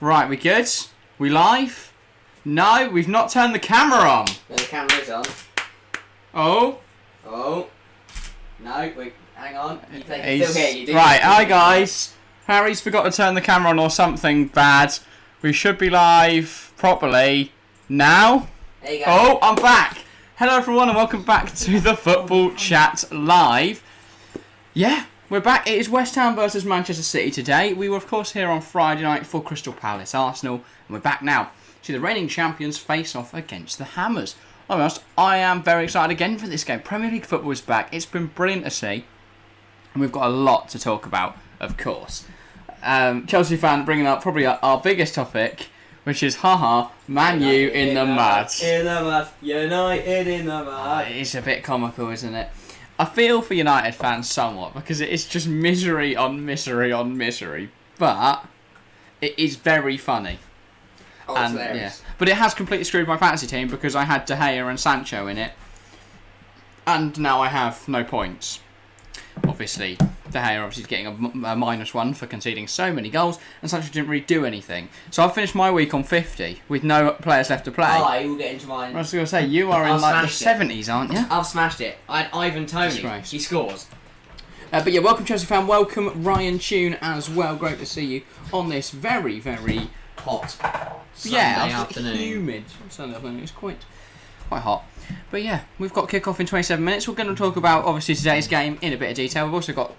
Right, we good? We live? No, we've not turned the camera on. No, the camera's on. Oh. Oh. No, wait, hang on. You think still here, you do. Right, hi guys. Harry's forgot to turn the camera on or something bad. We should be live properly now. There you go. Oh, I'm back. Hello everyone and welcome back to the Football Chat Live. Yeah, we're back. It is West Ham versus Manchester City today. We were of course here on Friday night for Crystal Palace Arsenal, and we're back now to the reigning champions face off against the Hammers. I'll be honest, I am very excited again for this game. Premier League football is back. It's been brilliant to see, and we've got a lot to talk about, of course. Chelsea fan bringing up probably our biggest topic, which is Man U in the mud. In the mud. United in the mud. It's a bit comical, isn't it? I feel for United fans somewhat because it is just misery on misery on misery, but it is very funny. Oh, And, hilarious. But it has completely screwed my fantasy team because I had De Gea and Sancho in it, and now I have no points. Obviously, De Gea obviously is getting a -1 for conceding so many goals, and Sancho didn't really do anything. So I finished my week on 50 with no players left to play. I will get into mine. I was going to say, you are in like the 70s, aren't you? I've smashed it. I had Ivan Toney. Disgrace. He scores. But yeah, welcome Chelsea fan, welcome Ryan Tune as well. Great to see you on this very, very Hot. Sunday yeah, afternoon. humid Sunday afternoon. It's quite hot. But yeah, we've got kick-off in 27 minutes. We're going to talk about, obviously, today's game in a bit of detail. We've also got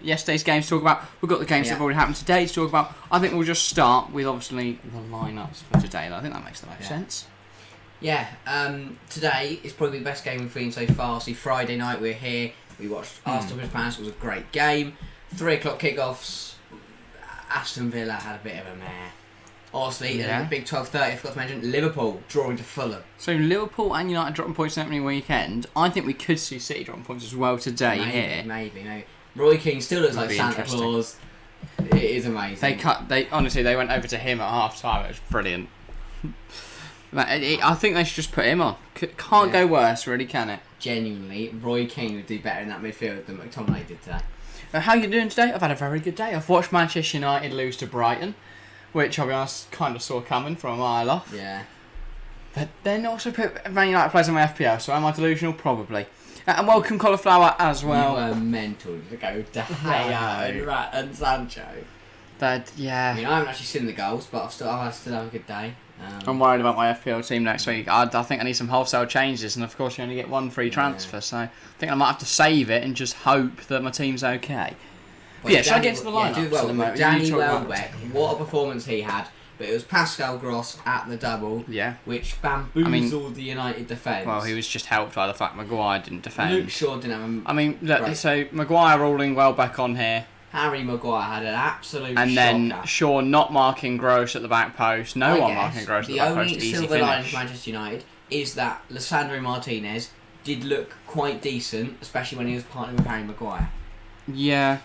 yesterday's games to talk about. We've got the games that have already happened today to talk about. I think we'll just start with, obviously, the lineups for today. I think that makes the most sense. Yeah, today is probably the best game we've seen so far. See, Friday night we're here. We watched Arsenal vs Palace. It was a great game. 3 o'clock kickoffs. Aston Villa had a bit of a mare. Honestly, the big 12:30, I forgot to mention, Liverpool drawing to Fulham. So Liverpool and United dropping points in opening weekend. I think we could see City dropping points as well today here. Maybe. Roy Keane still looks like Santa Claus. It is amazing. They honestly, they went over to him at half time. It was brilliant. I think they should just put him on. Can't go worse, really, can it? Genuinely, Roy Keane would do better in that midfield than McTominay did today. How are you doing today? I've had a very good day. I've watched Manchester United lose to Brighton, which I'll be honest, kind of saw coming from a mile off. Yeah. But then also put Man United players on my FPL, so am I delusional? Probably. And welcome Cauliflower as well. You were mental to go De Gea and Sancho. Yeah. I mean, I haven't actually seen the goals, but I've still have a good day. I'm worried about my FPL team next week. I think I need some wholesale changes, and of course you only get one free transfer, so I think I might have to save it and just hope that my team's okay. But yeah, shall I get to the lineup? Danny Welbeck, what a performance he had. But it was Pascal Gross at the double, which bamboozled the United defence. Well, he was just helped by the fact Maguire didn't defend. Luke Shaw didn't have a... I mean, look, so Maguire ruling Welbeck on here. Harry Maguire had an absolute shocker. And then Shaw not marking Gross at the back post. No one marking Gross at the back post. The only silver lining for Manchester United is that Lisandro Martinez did look quite decent, especially when he was partnering with Harry Maguire. Yeah.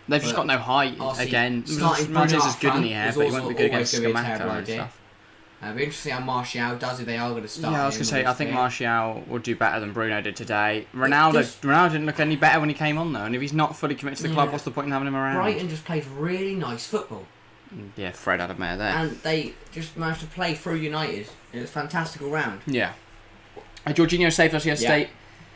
They've just got no height again. Martinez is good in the air, but he won't be good against Scamacca and stuff. It'll be interesting how Martial does if they are going to start. Yeah, I was going to say, I think Martial will do better than Bruno did today. Ronaldo didn't look any better when he came on, though, and if he's not fully committed to the club, what's the point in having him around? Brighton just played really nice football. Yeah, Fred had a mare there. And they just managed to play through United. It was a fantastic all round. Yeah. Jorginho saved us yesterday.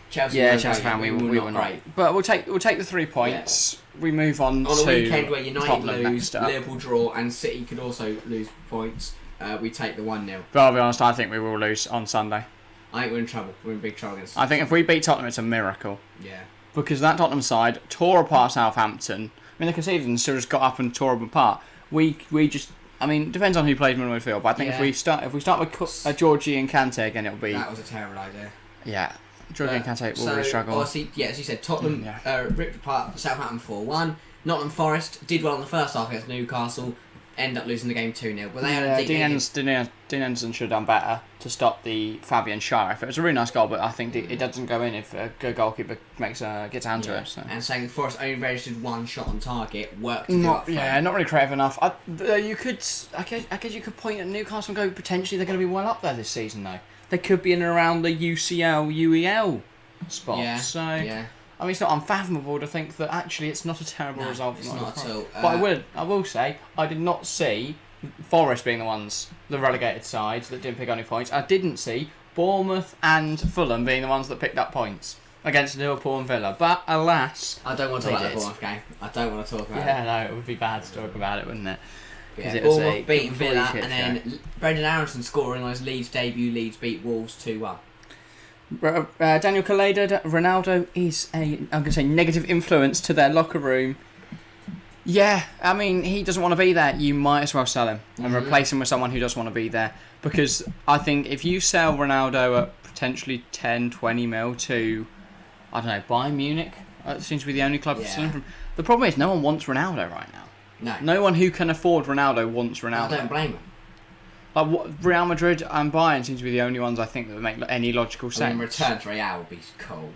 Chelsea fan, we were not great. But we'll take the 3 points. Yeah. We move on to a weekend where United Tottenham lose, Liverpool draw, and City could also lose points. We take the 1-0. But I'll be honest, I think we will lose on Sunday. I think we're in trouble. We're in big trouble against I think if we beat Tottenham, it's a miracle. Yeah. Because that Tottenham side tore apart Southampton. I mean, they conceded and still just got up and tore them apart. We just... I mean, depends on who plays middle midfield, but I think if we start with Georgie and Kante again, it'll be... That was a terrible idea. Yeah. Georgie and Kante will really struggle. Obviously, as you said, Tottenham ripped apart Southampton 4-1. Nottingham Forest did well in the first half against Newcastle. End up losing the game 2-0. But they had Dean Henderson should have done better to stop the Fabian Schär effort. It was a really nice goal, but I think it doesn't go in if a good goalkeeper gets a hand to it. So. And saying the Forest only registered 1 shot on target worked. Not really creative enough. I guess you could point at Newcastle and go potentially they're going to be well up there this season though. They could be in and around the UCL, UEL spot. Yeah. So. Yeah. I mean, it's not unfathomable to think that actually it's not a terrible result. It's not at all. But I will say, I did not see Forest being the relegated side that didn't pick any points. I didn't see Bournemouth and Fulham being the ones that picked up points against Liverpool and Villa. But alas, I don't want to talk about did. the Bournemouth game. I don't want to talk about it. Yeah, no, it would be bad to talk about it, wouldn't it? Yeah, It was Bournemouth beating complete Villa, shit and then Brendan Aronson scoring on his Leeds debut. Leeds beat Wolves 2-1. Daniel Caleda, Ronaldo is I'm going to say, negative influence to their locker room. Yeah, I mean, he doesn't want to be there. You might as well sell him and replace him with someone who does want to be there. Because I think if you sell Ronaldo at potentially 10, 20 mil to, I don't know, Bayern Munich, it seems to be the only club selling from. The problem is no one wants Ronaldo right now. No one who can afford Ronaldo wants Ronaldo. I don't blame him. Like Real Madrid and Bayern seem to be the only ones I think that would make any logical sense. I mean, return to Real would be cool.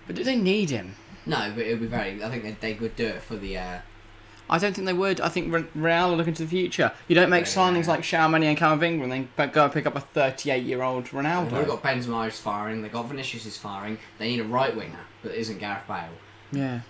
But do they need him? No, but it would be very. I think they would do it for the. I don't think they would. I think Real are looking to the future. You don't make signings like Xiaomani and Camavinga and then go and pick up a 38-year-old Ronaldo. They've got Benzema who's firing. They've got Vinicius who's firing. They need a right winger, but it isn't Gareth Bale. Yeah.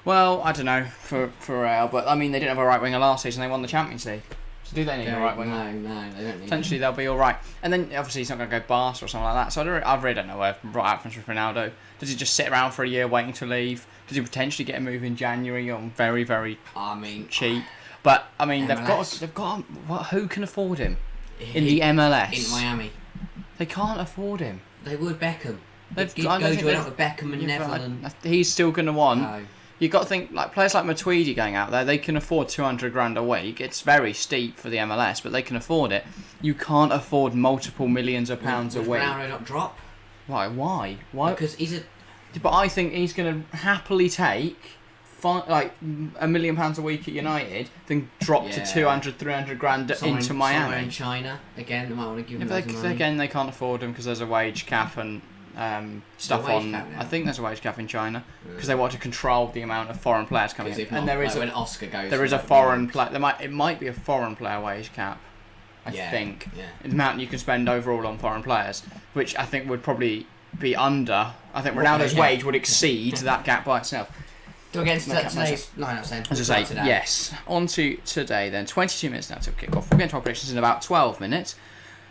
Well, I don't know for Real, but I mean they didn't have a right winger last season. They won the Champions League. So do they need a right winger? No, they don't need. Potentially they'll be all right. And then obviously he's not going to go Barca or something like that. So I really don't know where right outcomes for Ronaldo. Does he just sit around for a year waiting to leave? Does he potentially get a move in January on very, very cheap? But I mean MLS. they've got who can afford him in the MLS? In Miami, they can't afford him. they would Beckham. They've You'd go join up with Beckham and Neville. And He's still going to want. No. You've got to think, like players like Matuidi going out there, they can afford 200 grand a week. It's very steep for the MLS, but they can afford it. You can't afford multiple millions of pounds a Would week. Ronaldo not drop? Why? Because he's a. But I think he's going to happily take £1 million a week at United, then drop to 200, 300 grand into Miami. Somewhere in China again, they might want to give him loads of money. Again, they can't afford him because there's a wage cap and stuff on. I think there's a wage cap in China because they want to control the amount of foreign players coming in. And there is when Oscar goes. There is a foreign player. It might be a foreign player wage cap. I think the amount you can spend overall on foreign players, which I think would probably be under. I think Ronaldo's wage would exceed that gap by itself. Do I get into today's lineups then? As I say, yes. On to today then. 22 minutes now to kick off. We'll get into our predictions in about 12 minutes.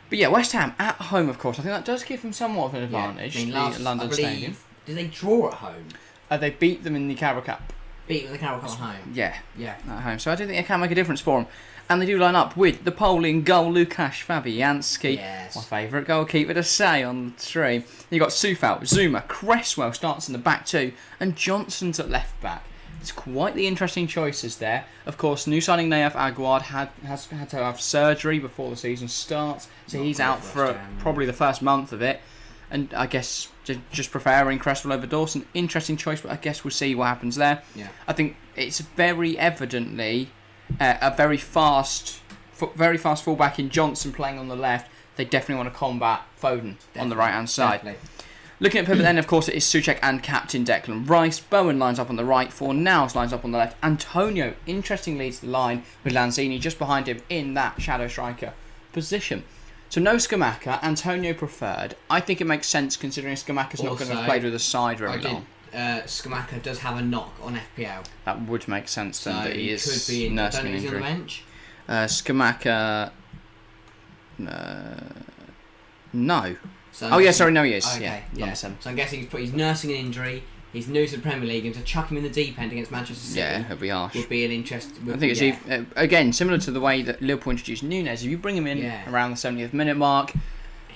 But yeah, West Ham at home, of course. I think that does give them somewhat of an advantage. The London Stadium. Did they draw at home? They beat them in the Carabao Cup. Beat them in the Carabao Cup at home? Yeah. Yeah. At home. So I do think it can make a difference for them. And they do line up with the Polish goal, Łukasz Fabianski. Yes. My favourite goalkeeper to say on the tree. You've got Sufal, Zuma, Cresswell starts in the back two, and Johnson's at left back. It's quite the interesting choices there. Of course, new signing Nayef Aguad has had to have surgery before the season starts, so he's out for probably the first month of it. And I guess just preferring Cresswell over Dawson. Interesting choice, but I guess we'll see what happens there. Yeah. I think it's very evidently a very fast fullback in Johnson playing on the left. They definitely want to combat Foden on the right hand side. Definitely. Looking at pivot then, of course, it is Souček and captain Declan Rice. Bowen lines up on the right. Fornals lines up on the left. Antonio, interesting, leads the line with Lanzini just behind him in that shadow striker position. So no Scamacca, Antonio preferred. I think it makes sense considering Scamacca's not going to have played with the side very long. Scamacca does have a knock on FPL. That would make sense then that he is could be nursing an injury. On the bench. Scamacca... no. So no he is. Okay, number 7. So I'm guessing he's nursing an injury. He's new to the Premier League, and to chuck him in the deep end against Manchester City, it'd be harsh. Would be an interest. I think it's again similar to the way that Liverpool introduced Núñez. If you bring him in around the 70th minute mark,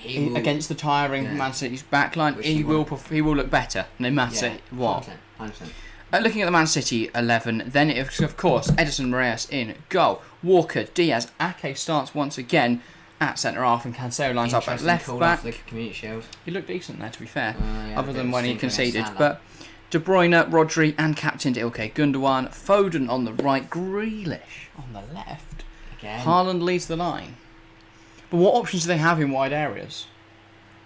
against the tiring Man City's backline, he will look better, no matter what. 100%. Looking at the Man City 11, then it is of course Edison Moraes in goal. Walker, Diaz, Ake starts once again at centre half, and Cancelo lines up at left back. The Community Shield. He looked decent there, to be fair, other than when he conceded. But De Bruyne, Rodri, and captained Ilkay Gundogan. Foden on the right, Grealish on the left. Again. Haaland leads the line. But what options do they have in wide areas?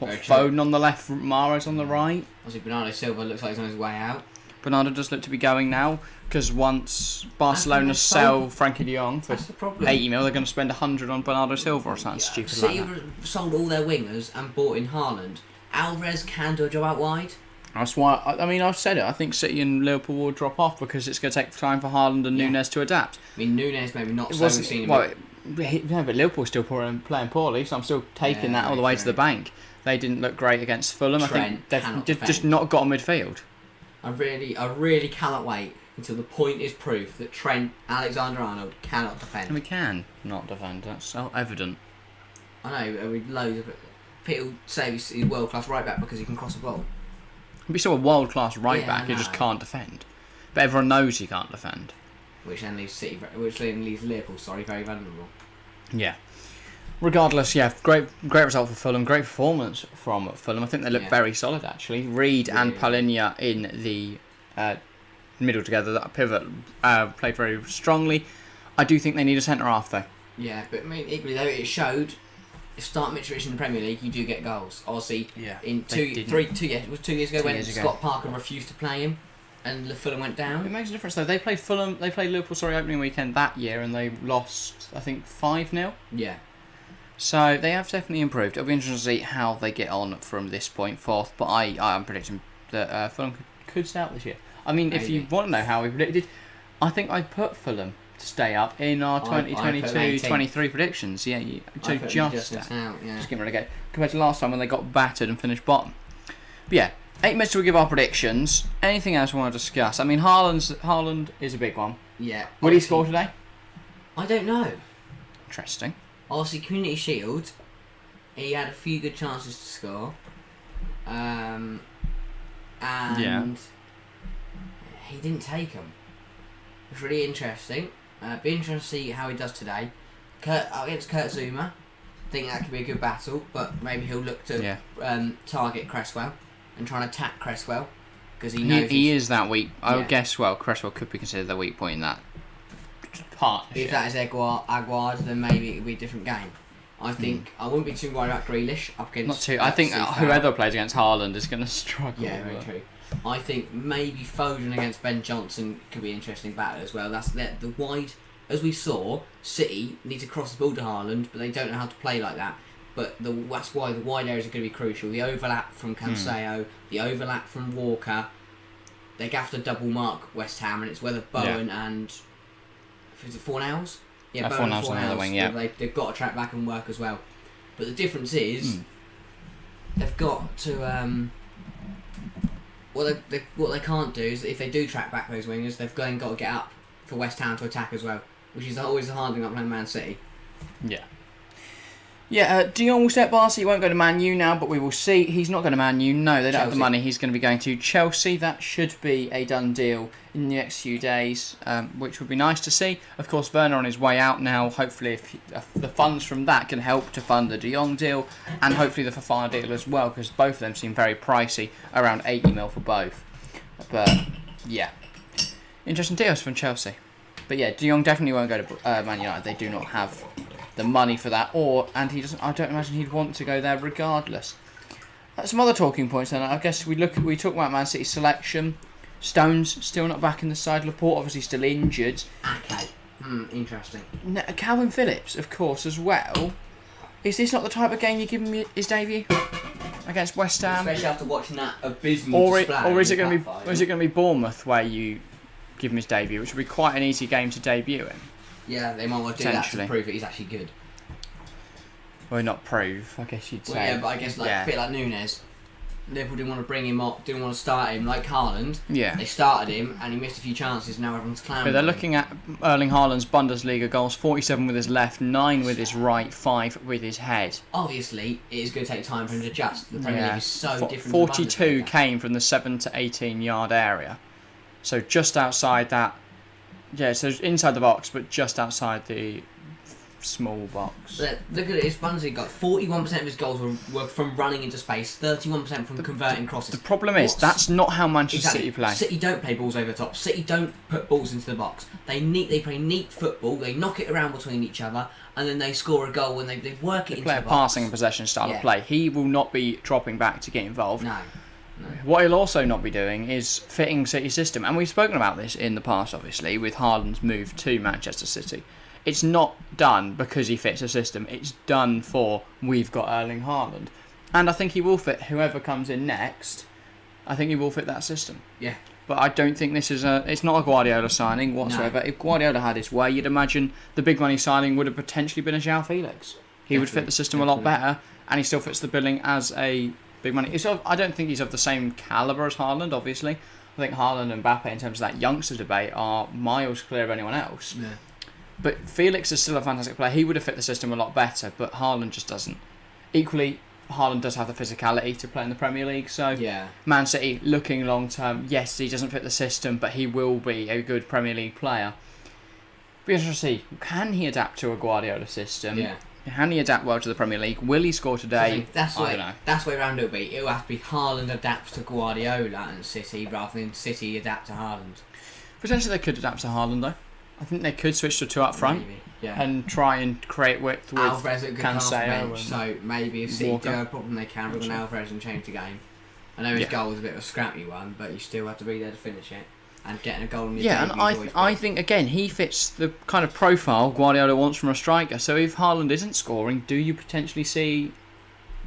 Foden on the left, Mahrez on the right. Obviously, Bernardo Silva looks like he's on his way out. Bernardo does look to be going now, because once Barcelona sell Frankie de Jong for 80 mil, they're going to spend 100 on Bernardo Silva or something stupid like that. City sold all their wingers and bought in Haaland. Alvarez can do a job out wide. That's why, I mean, I've said it. I think City and Liverpool will drop off because it's going to take time for Haaland and Nunes to adapt. I mean, Nunes maybe not It so. wasn't, Seen him. well, but Liverpool's still playing poorly, so I'm still taking that all the way to the bank. They didn't look great against Fulham. I think they've just not got a midfield. I really cannot wait until the point is proved that Trent Alexander-Arnold cannot defend. And we can not defend. That's so evident. I know, loads of people say he's a world-class right-back because he can cross a ball. He's still a world-class right-back who just can't defend. But everyone knows he can't defend. Which then leaves Liverpool, very vulnerable. Yeah. Regardless, yeah, great result for Fulham. Great performance from Fulham. I think they look very solid, actually. Reed and Palhinha in the middle together. That pivot played very strongly. I do think they need a centre-half, though. Yeah, but I mean, equally, though, it showed... If start Mitrovic in the Premier League, you do get goals. Obviously, in 2 years ago when Scott Parker refused to play him, and Fulham went down. It makes a difference though. They played Liverpool opening weekend that year, and they lost I think 5-0. Yeah. So they have definitely improved. It'll be interesting to see how they get on from this point forth. But I am predicting that Fulham could stay out this year. I mean, if you want to know how we predicted, I think I put Fulham to stay up in our 2022-23 predictions. Yeah, just getting relegated compared to last time when they got battered and finished bottom. But yeah, 8 minutes till we give our predictions. Anything else we want to discuss? I mean, Haaland is a big one. Yeah. Will he score today? I don't know. Interesting. Obviously, Community Shield, he had a few good chances to score. And he didn't take them. It's really interesting. Be interesting to see how he does today. Against Kurt Zuma, I think that could be a good battle, but maybe he'll look to target Cresswell and try and attack Cresswell because he knows he is that weak. I would guess. Well, Cresswell could be considered the weak point in that partnership. If that is Aguard, then maybe it would be a different game. I think I wouldn't be too worried about Grealish up against. Not too. I think whoever plays against Haaland is going to struggle. Yeah, very true. I think maybe Foden against Ben Johnson could be an interesting battle as well. That's the wide, as we saw, City need to cross the ball to Haaland, but they don't know how to play like that. But that's why the wide areas are going to be crucial. The overlap from Cancelo, the overlap from Walker. They have to double mark West Ham, and it's whether Bowen and is it Fornals? Yeah, Bowen and Fornals. Wing, yeah. They've got to track back and work as well. But the difference is they've got to. What they can't do is if they do track back those wingers, they've got to get up for West Ham to attack as well, which is always the hard thing about playing Man City. Yeah. Yeah, De Jong will step Barca. He won't go to Man U now, but we will see. He's not going to Man U. No, they don't have the money. He's going to be going to Chelsea. That should be a done deal in the next few days, which would be nice to see. Of course, Werner on his way out now. Hopefully, if the funds from that can help to fund the De Jong deal, and hopefully the Fofana deal as well, because both of them seem very pricey, around 80 mil for both. But yeah, interesting deals from Chelsea. But yeah, De Jong definitely won't go to Man United. They do not have the money for that, and he doesn't. I don't imagine he'd want to go there regardless. Some other talking points then. I guess we talk about Man City's selection. Stones still not back in the side. Laporte obviously still injured. Okay, interesting. Calvin Phillips, of course, as well. Is this not the type of game you give him his debut against West Ham? Especially after watching that abysmal display. Or is it going to be Bournemouth where you give him his debut, which would be quite an easy game to debut in? Yeah, they might want to do that to prove that he's actually good. Well, not prove, I guess you'd say. Yeah, but I guess a bit like Nunes. Liverpool didn't want to bring him up, didn't want to start him like Haaland. Yeah. They started him and he missed a few chances, now everyone's clamoring. They're looking at Erling Haaland's Bundesliga goals, 47 with his left, 9 with his right, 5 with his head. Obviously, it is going to take time for him to adjust. The Premier League is so different. 42 came from the 7 to 18 yard area. So just outside that. Yeah, so inside the box, but just outside the small box. Look at it, his Bundesliga got 41% of his goals were from running into space, 31% from converting crosses. The problem is, that's not how Manchester City play. City don't play balls over the top. City don't put balls into the box. They play neat football, they knock it around between each other, and then they score a goal when they work it into the box. They play a passing and possession style of play. He will not be dropping back to get involved. No. What he'll also not be doing is fitting City's system. And we've spoken about this in the past, obviously, with Haaland's move to Manchester City. It's not done because he fits a system. It's done for, we've got Erling Haaland. And I think he will fit whoever comes in next. I think he will fit that system. Yeah. But I don't think it's not a Guardiola signing whatsoever. No. If Guardiola had his way, you'd imagine the big money signing would have potentially been a João Felix. He would fit the system a lot better, and he still fits the billing as a big money. I don't think he's of the same calibre as Haaland, obviously. I think Haaland and Mbappe, in terms of that youngster debate, are miles clear of anyone else. Yeah. But Felix is still a fantastic player. He would have fit the system a lot better, but Haaland just doesn't. Equally, Haaland does have the physicality to play in the Premier League, so Yeah. Man City, looking long term, yes, he doesn't fit the system, but he will be a good Premier League player. Be interesting to see, can he adapt to a Guardiola system? Yeah. Can he adapt well to the Premier League? Will he score today? I don't know. That's where round it'll be. It'll have to be Haaland adapts to Guardiola and City rather than City adapt to Haaland. Potentially they could adapt to Haaland though. I think they could switch to two up front. Maybe. Yeah. And try and create width with Alvarez at a good half Cancelo bench, so maybe if City Walker. do have a problem they can bring on Alvarez and change the game. I know his goal was a bit of a scrappy one, but you still have to be there to finish it. And getting a goal in your Yeah, and I think, again, he fits the kind of profile Guardiola wants from a striker. So if Haaland isn't scoring, do you potentially see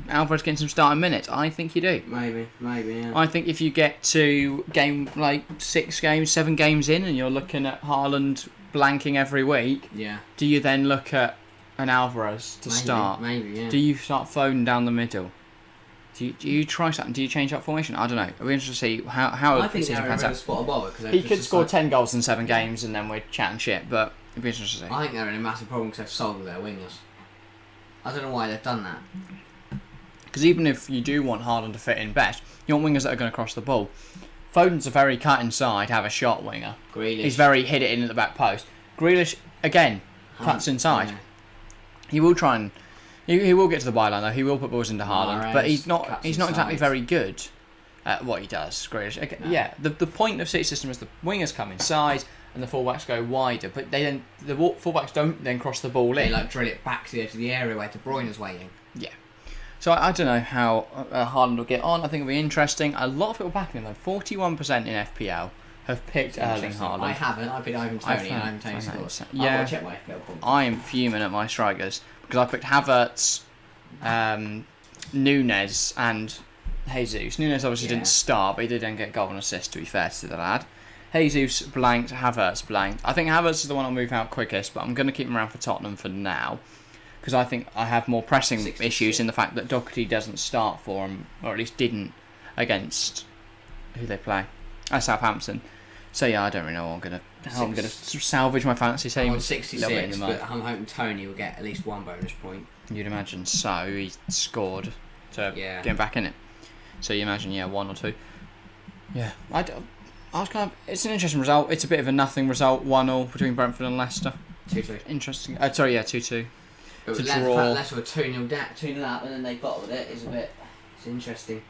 Alvarez getting some starting minutes? I think you do. Maybe, yeah. I think if you get to game like 7 games in, and you're looking at Haaland blanking every week, Yeah. do you then look at an Alvarez to start? Maybe, yeah. Do you start Foden down the middle? Do you try something? Do you change up formation? I don't know. It'll be interesting to see how I think season they're in pans a out. spot above it. Cause He could score 10 goals in 7 games and then we're chatting shit, but it'd be interesting to see. I think they're in a massive problem because they've sold their wingers. I don't know why they've done that. Because even if you do want Haaland to fit in best, you want wingers that are going to cross the ball. Foden's a very cut inside, have a shot winger. Grealish. He's very hit it in at the back post. Grealish, again, cuts inside. Yeah. He will try and... He will get to the byline though. He will put balls into Haaland, Mahrez but he's not cuts exactly inside. very good at what he does. Grealish. Okay, No. yeah, the point of City system is the wingers come inside and the fullbacks go wider, but the fullbacks don't then cross the ball They in. drill it back to the edge of the area where De Bruyne's waiting. Yeah. So I don't know how Haaland will get on. I think it'll be interesting. A lot of people backing him though. 41% in FPL have picked Erling Haaland. I haven't. I picked Ivan Toney and Ivan Toney scores. I've got to check my FPL points. I am fuming at my strikers because I picked Havertz, Nunes and Jesus. Nunes obviously didn't start, but he did then get goal and assist, to be fair to the lad. Jesus blanked, Havertz blanked. I think Havertz is the one I'll move out quickest, but I'm going to keep him around for Tottenham for now because I think I have more pressing 66. issues in the fact that Doherty doesn't start for him, or at least didn't who they play at Southampton. So yeah, I don't really know how I'm gonna salvage my fantasy team. I'm on Little bit 66, in the mud. but I'm hoping Tony will get at least one bonus point. You'd imagine so. He scored to get him back in it. So you imagine, 1 or 2. Yeah, I was kind of. It's an interesting result. It's a bit of a nothing result, 1-1 between Brentford and Leicester. 2-2. Interesting. 2-2. But To Leicester, draw. Leicester were 2-0 up and then they bottled it. It's interesting.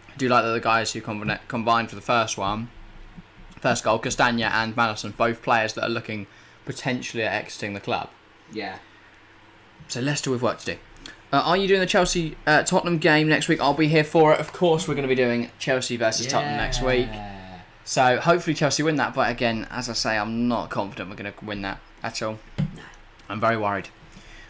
I do like that the guys who combined for the first goal, Castagna and Madison, both players that are looking potentially at exiting the club. Yeah. So Leicester with work to do. Are you doing the Chelsea Tottenham game next week? I'll be here for it. Of course, we're going to be doing Chelsea versus Tottenham next week. So hopefully Chelsea win that. But again, as I say, I'm not confident we're going to win that at all. No. I'm very worried.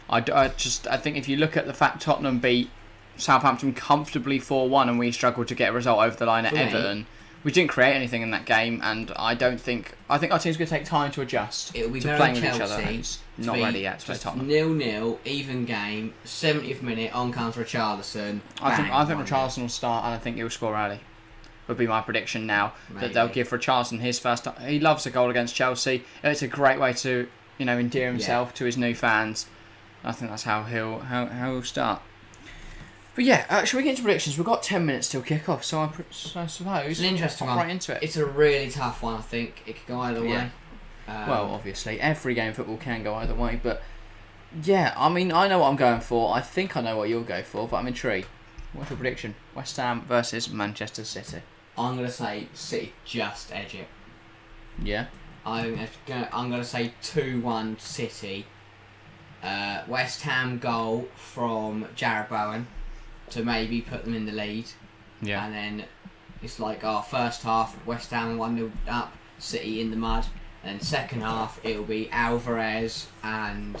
I think if you look at the fact Tottenham beat Southampton comfortably 4-1 and we struggled to get a result over the line at Everton, we didn't create anything in that game, and I think our team's going to take time to adjust It'll be to very playing with Chelsea each other. It's not ready yet to play Tottenham. 0-0, even game, 70th minute, on comes Richarlison. I think 1-0. Richarlison will start, and I think he'll score early. Would be my prediction now. Maybe. That they'll give Richarlison his first. He loves a goal against Chelsea. It's a great way to endear himself to his new fans. I think that's how he'll start. But yeah, should we get into predictions? We've got 10 minutes till kick off, so I suppose It's an interesting hop one. right into it. It's a really tough one, I think. It could go either way. Well, obviously, every game of football can go either way, but yeah, I mean, I know what I'm going for. I think I know what you'll go for, but I'm intrigued. What's your prediction? West Ham versus Manchester City. I'm going to say City just edge it. Yeah? I'm going to say 2-1 City. West Ham goal from Jarrod Bowen to maybe put them in the lead. Yeah. And then it's like our first half, West Ham 1-0 up, City in the mud. And then second half, it'll be Alvarez and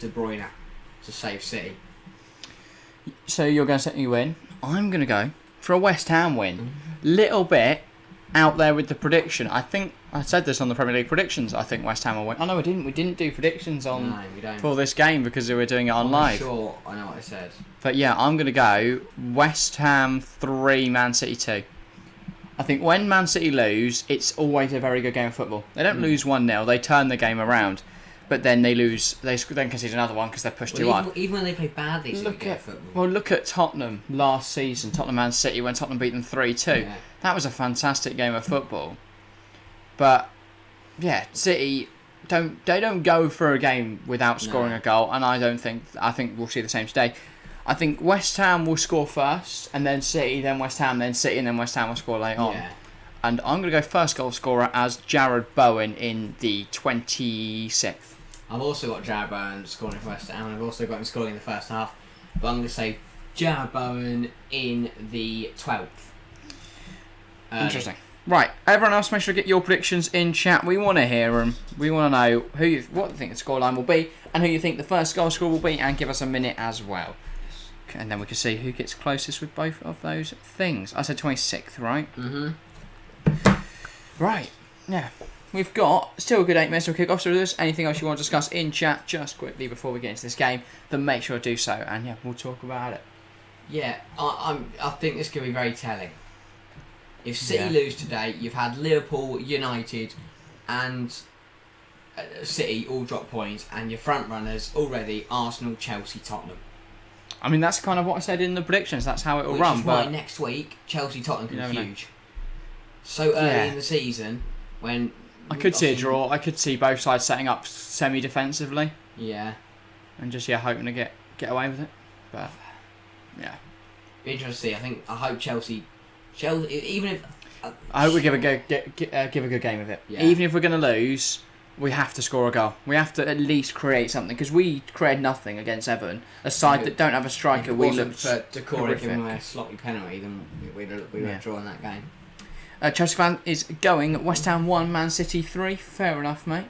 De Bruyne to save City. So you're going to set you in. I'm going to go for a West Ham win. Little bit out there with the prediction. I think I said this on the Premier League predictions. I think West Ham will win. Oh no, we didn't. We didn't do predictions on for this game because we were doing it on live. Sure, I know what I said. But yeah, I'm gonna go West Ham 3, Man City 2. I think when Man City lose, it's always a very good game of football. They don't lose 1-0. They turn the game around, but then they lose. They then concede another one because they're pushed too hard. Even when they play badly, it's a good game of football. Well, look at Tottenham last season. Tottenham Man City when Tottenham beat them 3-2. Yeah. That was a fantastic game of football. But yeah, City don't go for a game without scoring a goal, and I think we'll see the same today. I think West Ham will score first, and then City, then West Ham, then City, and then West Ham will score later on. Yeah. And I'm going to go first goal scorer as Jared Bowen in the 26th. I've also got Jared Bowen scoring for West Ham, and I've also got him scoring in the first half. But I'm going to say Jared Bowen in the 12th. Interesting. Right, everyone else, make sure to get your predictions in chat. We want to hear them. We want to know what you think the scoreline will be, and who you think the first goal scorer will be, and give us a minute as well. Okay, and then we can see who gets closest with both of those things. I said 26th, right? Right, yeah. We've got still a good 8 minutes to kick off. So if there's anything else you want to discuss in chat just quickly before we get into this game, then make sure to do so, and yeah, we'll talk about it. Yeah, I think this could be very telling. If City lose today, you've had Liverpool, United, and City all drop points, and your front runners already Arsenal, Chelsea, Tottenham. I mean, that's kind of what I said in the predictions. That's how it will Which run. Is why next week Chelsea, Tottenham can be huge. So early in the season, when I could see a draw. I could see both sides setting up semi-defensively. Yeah. And just hoping to get away with it. But yeah. Be interesting to see. I hope Chelsea, even if I hope we give a good game of it. Yeah. Even if we're going to lose, we have to score a goal. We have to at least create something because we created nothing against Everton. A side that don't have a striker, we looked for Decore giving away a sloppy penalty, then we would have drawn that game. Chelsea fan is going West Ham 1, Man City 3. Fair enough, mate.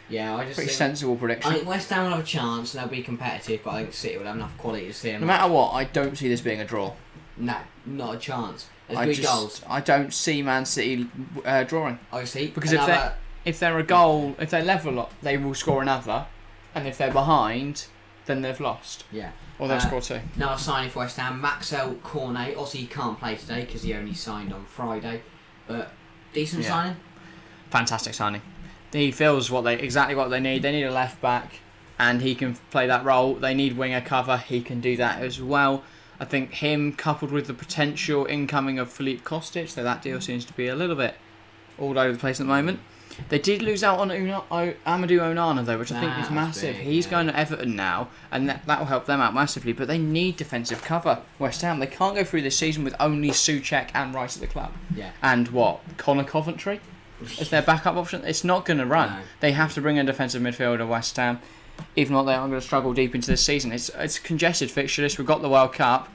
Yeah, I just pretty think, sensible prediction. I think West Ham will have a chance and they'll be competitive, but I think City will have enough quality to see them. No matter what, I don't see this being a draw. No, not a chance. There's goals. I don't see Man City drawing. I see because if they're a goal, if they level up, they will score another, and if they're behind, then they've lost. Yeah. Or they'll score 2. Now a signing for West Ham, Maxwell Cornet. Obviously he can't play today because he only signed on Friday, but decent signing. Fantastic signing. He feels exactly what they need. They need a left back, and he can play that role. They need winger cover. He can do that as well. I think him coupled with the potential incoming of Philippe Kostic, so that deal seems to be a little bit all over the place at the moment. They did lose out on Amadou Onana though, which I think is massive. He's going to Everton now, and that will help them out massively. But they need defensive cover. West Ham, they can't go through this season with only Souček and Rice at the club. Yeah. And Connor Coventry as their backup option. It's not going to run. No. They have to bring in defensive midfielder. West Ham. If not, they are going to struggle deep into this season. It's a congested fixture list. We've got the World Cup.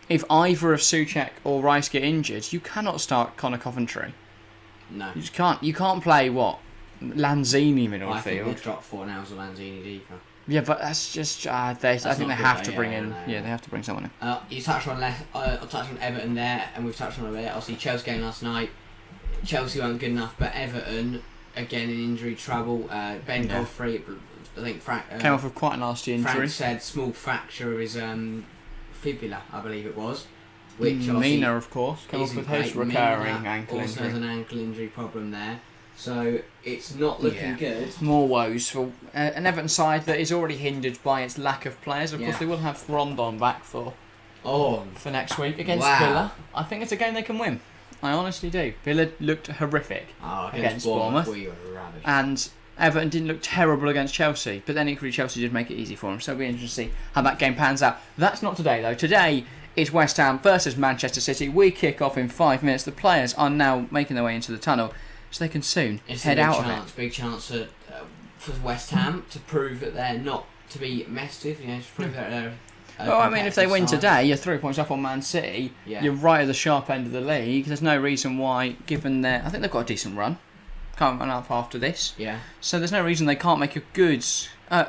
If either of Souček or Rice get injured, you cannot start Connor Coventry. No. You just can't. You can't play Lanzini middle I field. think they'll drop 4 nails of Lanzini deeper. Yeah, but that's just. I think they have to bring in. Yeah, they have to bring someone in. You touched on Everton there, and we've touched on it a bit. Obviously, Chelsea game last night. Chelsea weren't good enough, but Everton again in injury trouble. Ben Godfrey, I think Frank came off with quite a nasty injury. Frank said small fracture of his fibula, I believe it was. Which Mina, of course, came off with his recurring ankle also injury. has an ankle injury problem there. So it's not looking good. More woes for an Everton side that is already hindered by its lack of players. Of course, they will have Rondon back for next week against Villa. I think it's a game they can win. I honestly do. Villa looked horrific against Bournemouth. We were ravaged. And Everton didn't look terrible against Chelsea, but then equally Chelsea did make it easy for them. So it'll be interesting to see how that game pans out. That's not today though. Today is West Ham versus Manchester City. We kick off in 5 minutes. The players are now making their way into the tunnel, so they can soon head out of it. Big chance for West Ham to prove that they're not to be messed with. To prove that they're. Well, I mean, if they win today, you're 3 points up on Man City. Yeah. You're right at the sharp end of the league. There's no reason why, given I think they've got a decent run. Can't run up after this. Yeah. So there's no reason they can't make a good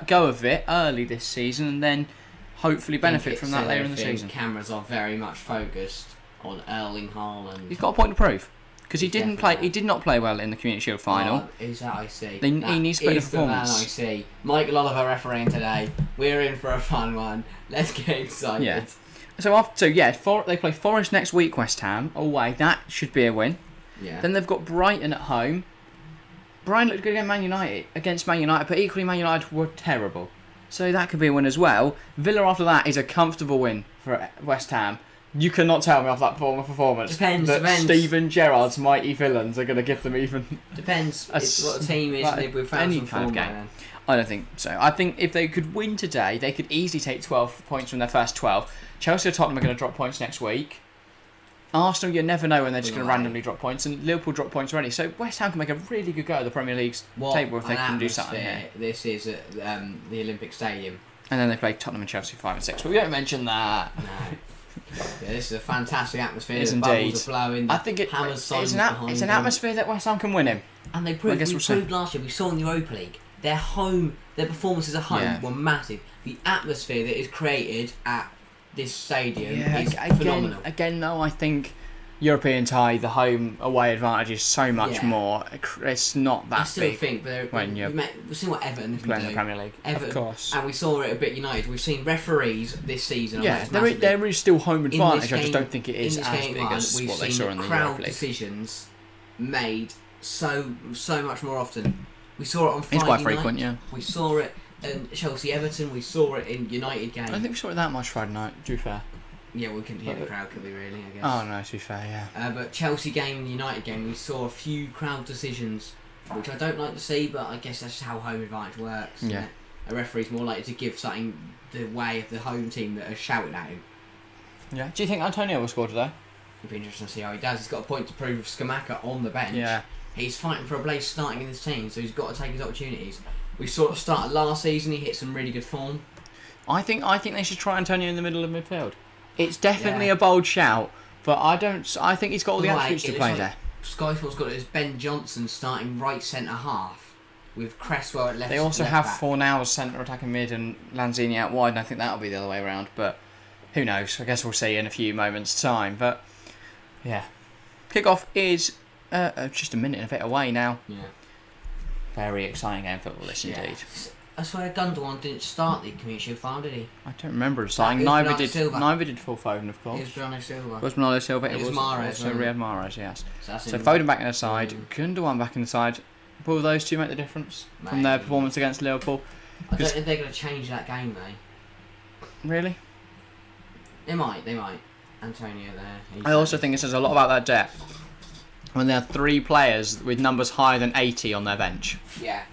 go of it early this season and then hopefully benefit from that later in the season. Cameras are very much focused on Erling Haaland. He's got a point to prove. Because he didn't play. He did not play well in the Community Shield final. Is that I see? He needs to put a performance. The man I see. Michael Oliver refereeing today. We're in for a fun one. Let's get excited. Yeah. They play Forest next week. West Ham away. That should be a win. Yeah. Then they've got Brighton at home. Brighton looked good against Man United, but equally Man United were terrible. So that could be a win as well. Villa after that is a comfortable win for West Ham. You cannot tell me off that performance Depends. Steven Gerrard's mighty villains are going to give them even... Depends. It's what the team is. Like We've found any some kind of form, game. man. I don't think so. I think if they could win today, they could easily take 12 points from their first 12. Chelsea or Tottenham are going to drop points next week. Arsenal, you never know when they're just going to randomly drop points, and Liverpool drop points already. So West Ham can make a really good go at the Premier League's table if they can do something here. This is at the Olympic Stadium. And then they play Tottenham and Chelsea 5 and 6. But we don't mention that. No. Yeah, this is a fantastic atmosphere. It is the indeed. Bubbles are blowing. I think it's an atmosphere that West Ham can win in. And they proved, proved last year. We saw in the Europa League. Their performances at home were massive. The atmosphere that is created at this stadium is phenomenal. Again, though, I think European tie, the home away advantage is so much more. It's not that big. I still think, but we've seen what Everton can playing do. the Premier League, Everton, of course. And we saw it a bit United. We've seen referees this season. Yeah, there is still home advantage. I just don't think it is as big as what they saw in the Europa League. Decisions made so much more often. We saw it on Friday It's quite frequent, night. We saw it in Chelsea-Everton. We saw it in United games. I don't think we saw it that much Friday night, to be fair. Yeah, we couldn't hear the crowd, could we really, I guess. Oh, no, to be fair, yeah. But Chelsea game and United game, we saw a few crowd decisions, which I don't like to see, but I guess that's how home advantage works. Yeah. A referee's more likely to give something the way of the home team that are shouting at him. Yeah. Do you think Antonio will score today? It'll be interesting to see how he does. He's got a point to prove with Scamacca on the bench. Yeah. He's fighting for a place starting in this team, so he's got to take his opportunities. We saw at the start of last season, he hit some really good form. I think they should try Antonio in the middle of midfield. It's definitely a bold shout, but I think he's got all the attributes to play there. Sky Sports got it as Ben Johnson starting right centre half with Cresswell at left. They also left have back. Fornals centre attacking mid and Lanzini out wide, and I think that'll be the other way around. But who knows? I guess we'll see in a few moments' time. But yeah, kickoff is just a minute and a bit away now. Yeah, very exciting game football. This indeed. I swear Gundogan didn't start the Community Shield final, did he? I don't remember him starting. Neither did Phil Foden, of course. It was Bernardo Silva. It was Bernardo Silva. It was Mahrez. Also Riyad Mahrez, yes. So Foden back in the side, Gundogan back in the side. Will those two make the difference from their performance against Liverpool? I don't think they're going to change that game, though. Really? They might. Antonio there. I also think it says a lot about their depth when there are 3 players with numbers higher than 80 on their bench. Yeah.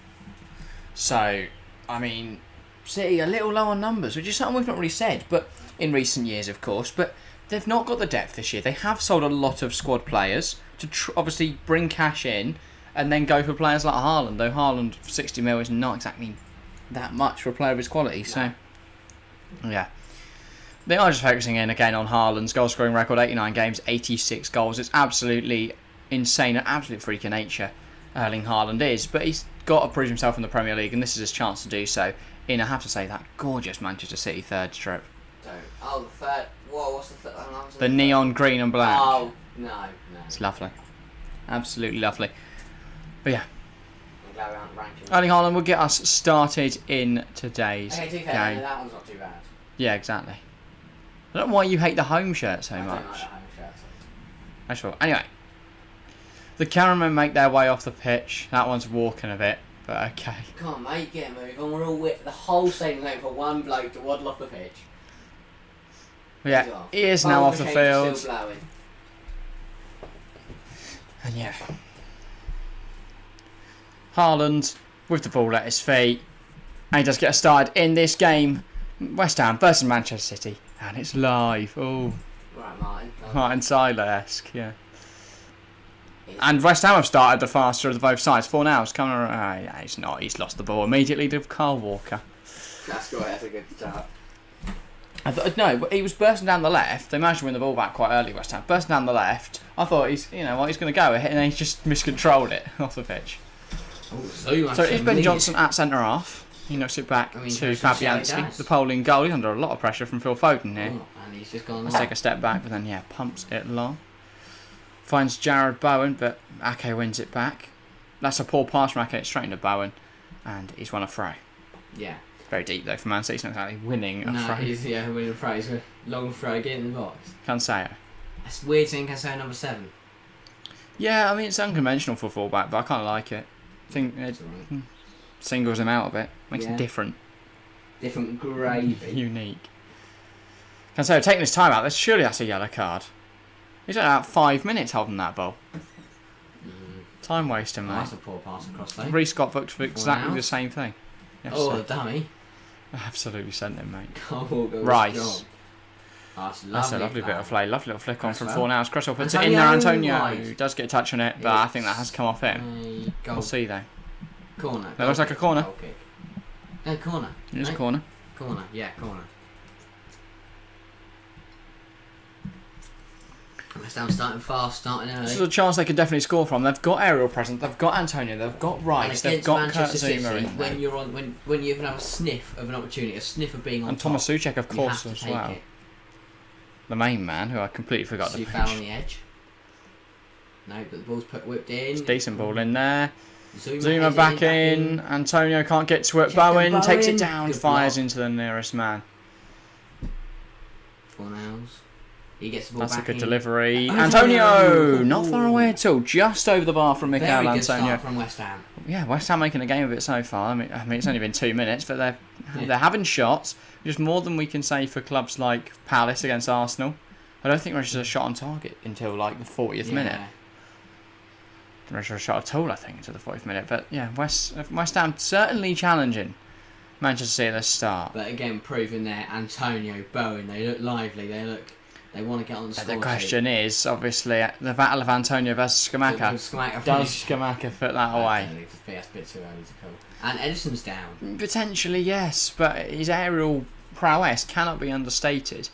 So, I mean, City a little low on numbers, which is something we've not really said, but in recent years, of course. But they've not got the depth this year. They have sold a lot of squad players to obviously bring cash in and then go for players like Haaland, though Haaland for 60 mil is not exactly that much for a player of his quality. So, yeah. They are just focusing in again on Haaland's goal scoring record, 89 games, 86 goals. It's absolutely insane, an absolute freak of nature Erling Haaland is, but he's got to prove himself in the Premier League, and this is his chance to do so in, I have to say, that gorgeous Manchester City third strip. The third. Whoa, what's the third? The neon green and black. Oh, no. It's lovely. Absolutely lovely. But yeah. Erling Haaland will get us started in today's game. That one's not too bad. Yeah, exactly. I don't know why you hate the home shirt so much. I don't like the home shirt. That's all. Anyway. The cameramen make their way off the pitch. That one's walking a bit, but okay. Come on, mate, get a move on. We're all the whole stadium waiting for one bloke to waddle off the pitch. But yeah, he is now off the field. Still blowing. And yeah. Haaland with the ball at his feet. And he does get us started in this game. West Ham versus Manchester City. And it's live. Oh. Right, Martin. Martin Tyler-esque, yeah. And West Ham have started the faster of the both sides. Fornals coming around. Yeah, he's not. He's lost the ball immediately to Carl Walker. That's good. That's a good start. No, he was bursting down the left. They managed to win the ball back quite early, West Ham. Bursting down the left. I thought he's going to go, and then he just miscontrolled it off the pitch. So it's Ben Johnson at centre half. He knocks it back to Fabianski, the Poland goal. He's under a lot of pressure from Phil Foden here. And he's just gone. Let's take a step back, but then, yeah, pumps it long. Finds Jared Bowen, but Ake wins it back. That's a poor pass from Ake, straight into Bowen. And he's won a throw. Yeah. Very deep, though, for Man City. It's not exactly winning a throw. He's winning a throw. He's a long throw, get in the box. Cancelo. It's weird seeing Cancelo number 7. Yeah, I mean, it's unconventional for fullback, but I kind of like it. I think it singles him out a bit. Makes him different. Different gravy. Unique. Cancelo taking his time out. Surely that's a yellow card. He's at about 5 minutes holding that ball. Time wasting, mate. That's a poor pass across there. Reece Scott booked for exactly the same thing. Yes, the dummy. Absolutely sent him, mate. Rice. That's a lovely bit of play. Lovely little flick on from 4 now. Cresswell puts it Antonio in there. Antonio wide. does get a touch on it, but I think that has come off him. We'll see, though. Corner. That looks like a corner. Goal kick. No, corner. It is a corner. Corner, yeah, corner. West Ham starting fast, starting early. This is a chance they could definitely score from. They've got aerial presence. They've got Antonio. They've got Rice. They've got Kurt Zouma in there. When you even have a sniff of an opportunity, a sniff of being on and top, Thomas Souček, of you course, have to as take well. it. The main man, who I completely forgot to So you mention. foul on the edge. No, but the ball's whipped in. It's a decent ball in there. Zouma back in. Antonio can't get to it. Bowen takes it down, Good fires block. into the nearest man. 4 nails. He gets the ball That's a back good in. delivery. Antonio! Antonio! Not far away at all. Just over the bar from Mikel Very good Antonio. start from West Ham. Yeah, West Ham making a game of it so far. I mean, it's only been 2 minutes, but they're having shots. Just more than we can say for clubs like Palace against Arsenal. I don't think Rangers a shot on target until like the 40th minute. Rangers a shot at all, I think, until the 40th minute. But yeah, West Ham certainly challenging Manchester City at the start. But again, proving there, Antonio, Bowen, they look lively. They want to get on the score The question is, obviously, the battle of Antonio versus Scamacca. Does Scamacca put that away? I think that's a bit too early to call. And Edison's down. Potentially, yes, but his aerial prowess cannot be understated.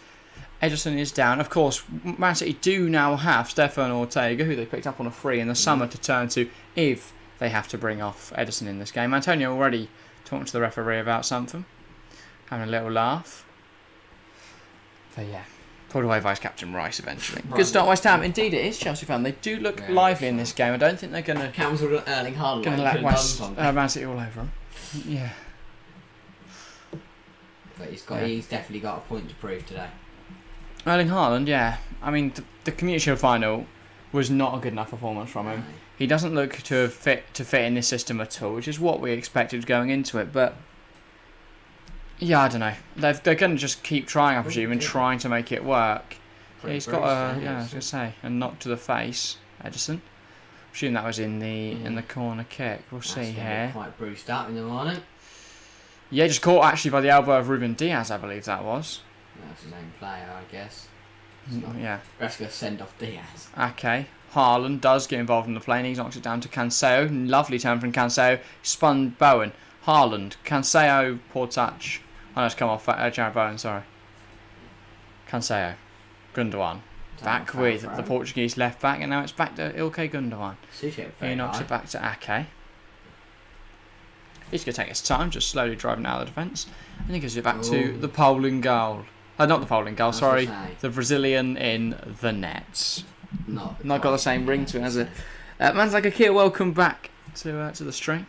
Edison is down. Of course, Man City do now have Stefan Ortega, who they picked up on a free in the summer, to turn to if they have to bring off Edison in this game. Antonio already talked to the referee about something, having a little laugh. But yeah, pulled away vice-captain Rice eventually. Good start, West Ham. Indeed, it is Chelsea fan. They do look lively in this game. I don't think they're going to Cancelled Erling Haaland. let Man City all over them. Yeah. But he's definitely got a point to prove today. Erling Haaland, yeah. I mean, the Community Shield final was not a good enough performance from him. No. He doesn't look to fit in this system at all, which is what we expected going into it. But yeah, I don't know. They're going to just keep trying, I presume, and trying to make it work. Yeah, he's got I was going to say, a knock to the face, Edison. I presume that was in the corner kick. We'll see here. Quite bruised up in the morning. Yeah, just caught actually by the elbow of Ruben Diaz, I believe that was. That's his own player, I guess. Yeah. Let's go send off Diaz. Okay. Haaland does get involved in the play and he knocks it down to Cancelo. Lovely turn from Cancelo. Spun Bowen. Haaland. Cancelo. Poor touch. Oh, no, it's come off. Jared Bowen, sorry. Cancelo. Gundogan. Back with the Portuguese left back and now it's back to Ilkay Gundogan. He knocks it back to Ake. He's going to take his time, just slowly driving out of the defence. And he gives it back to the Poland goal. Not the Poland goal, sorry. The Brazilian in the nets. Not got the same ring to it, has it? Man's like a kid. Welcome back to the stream.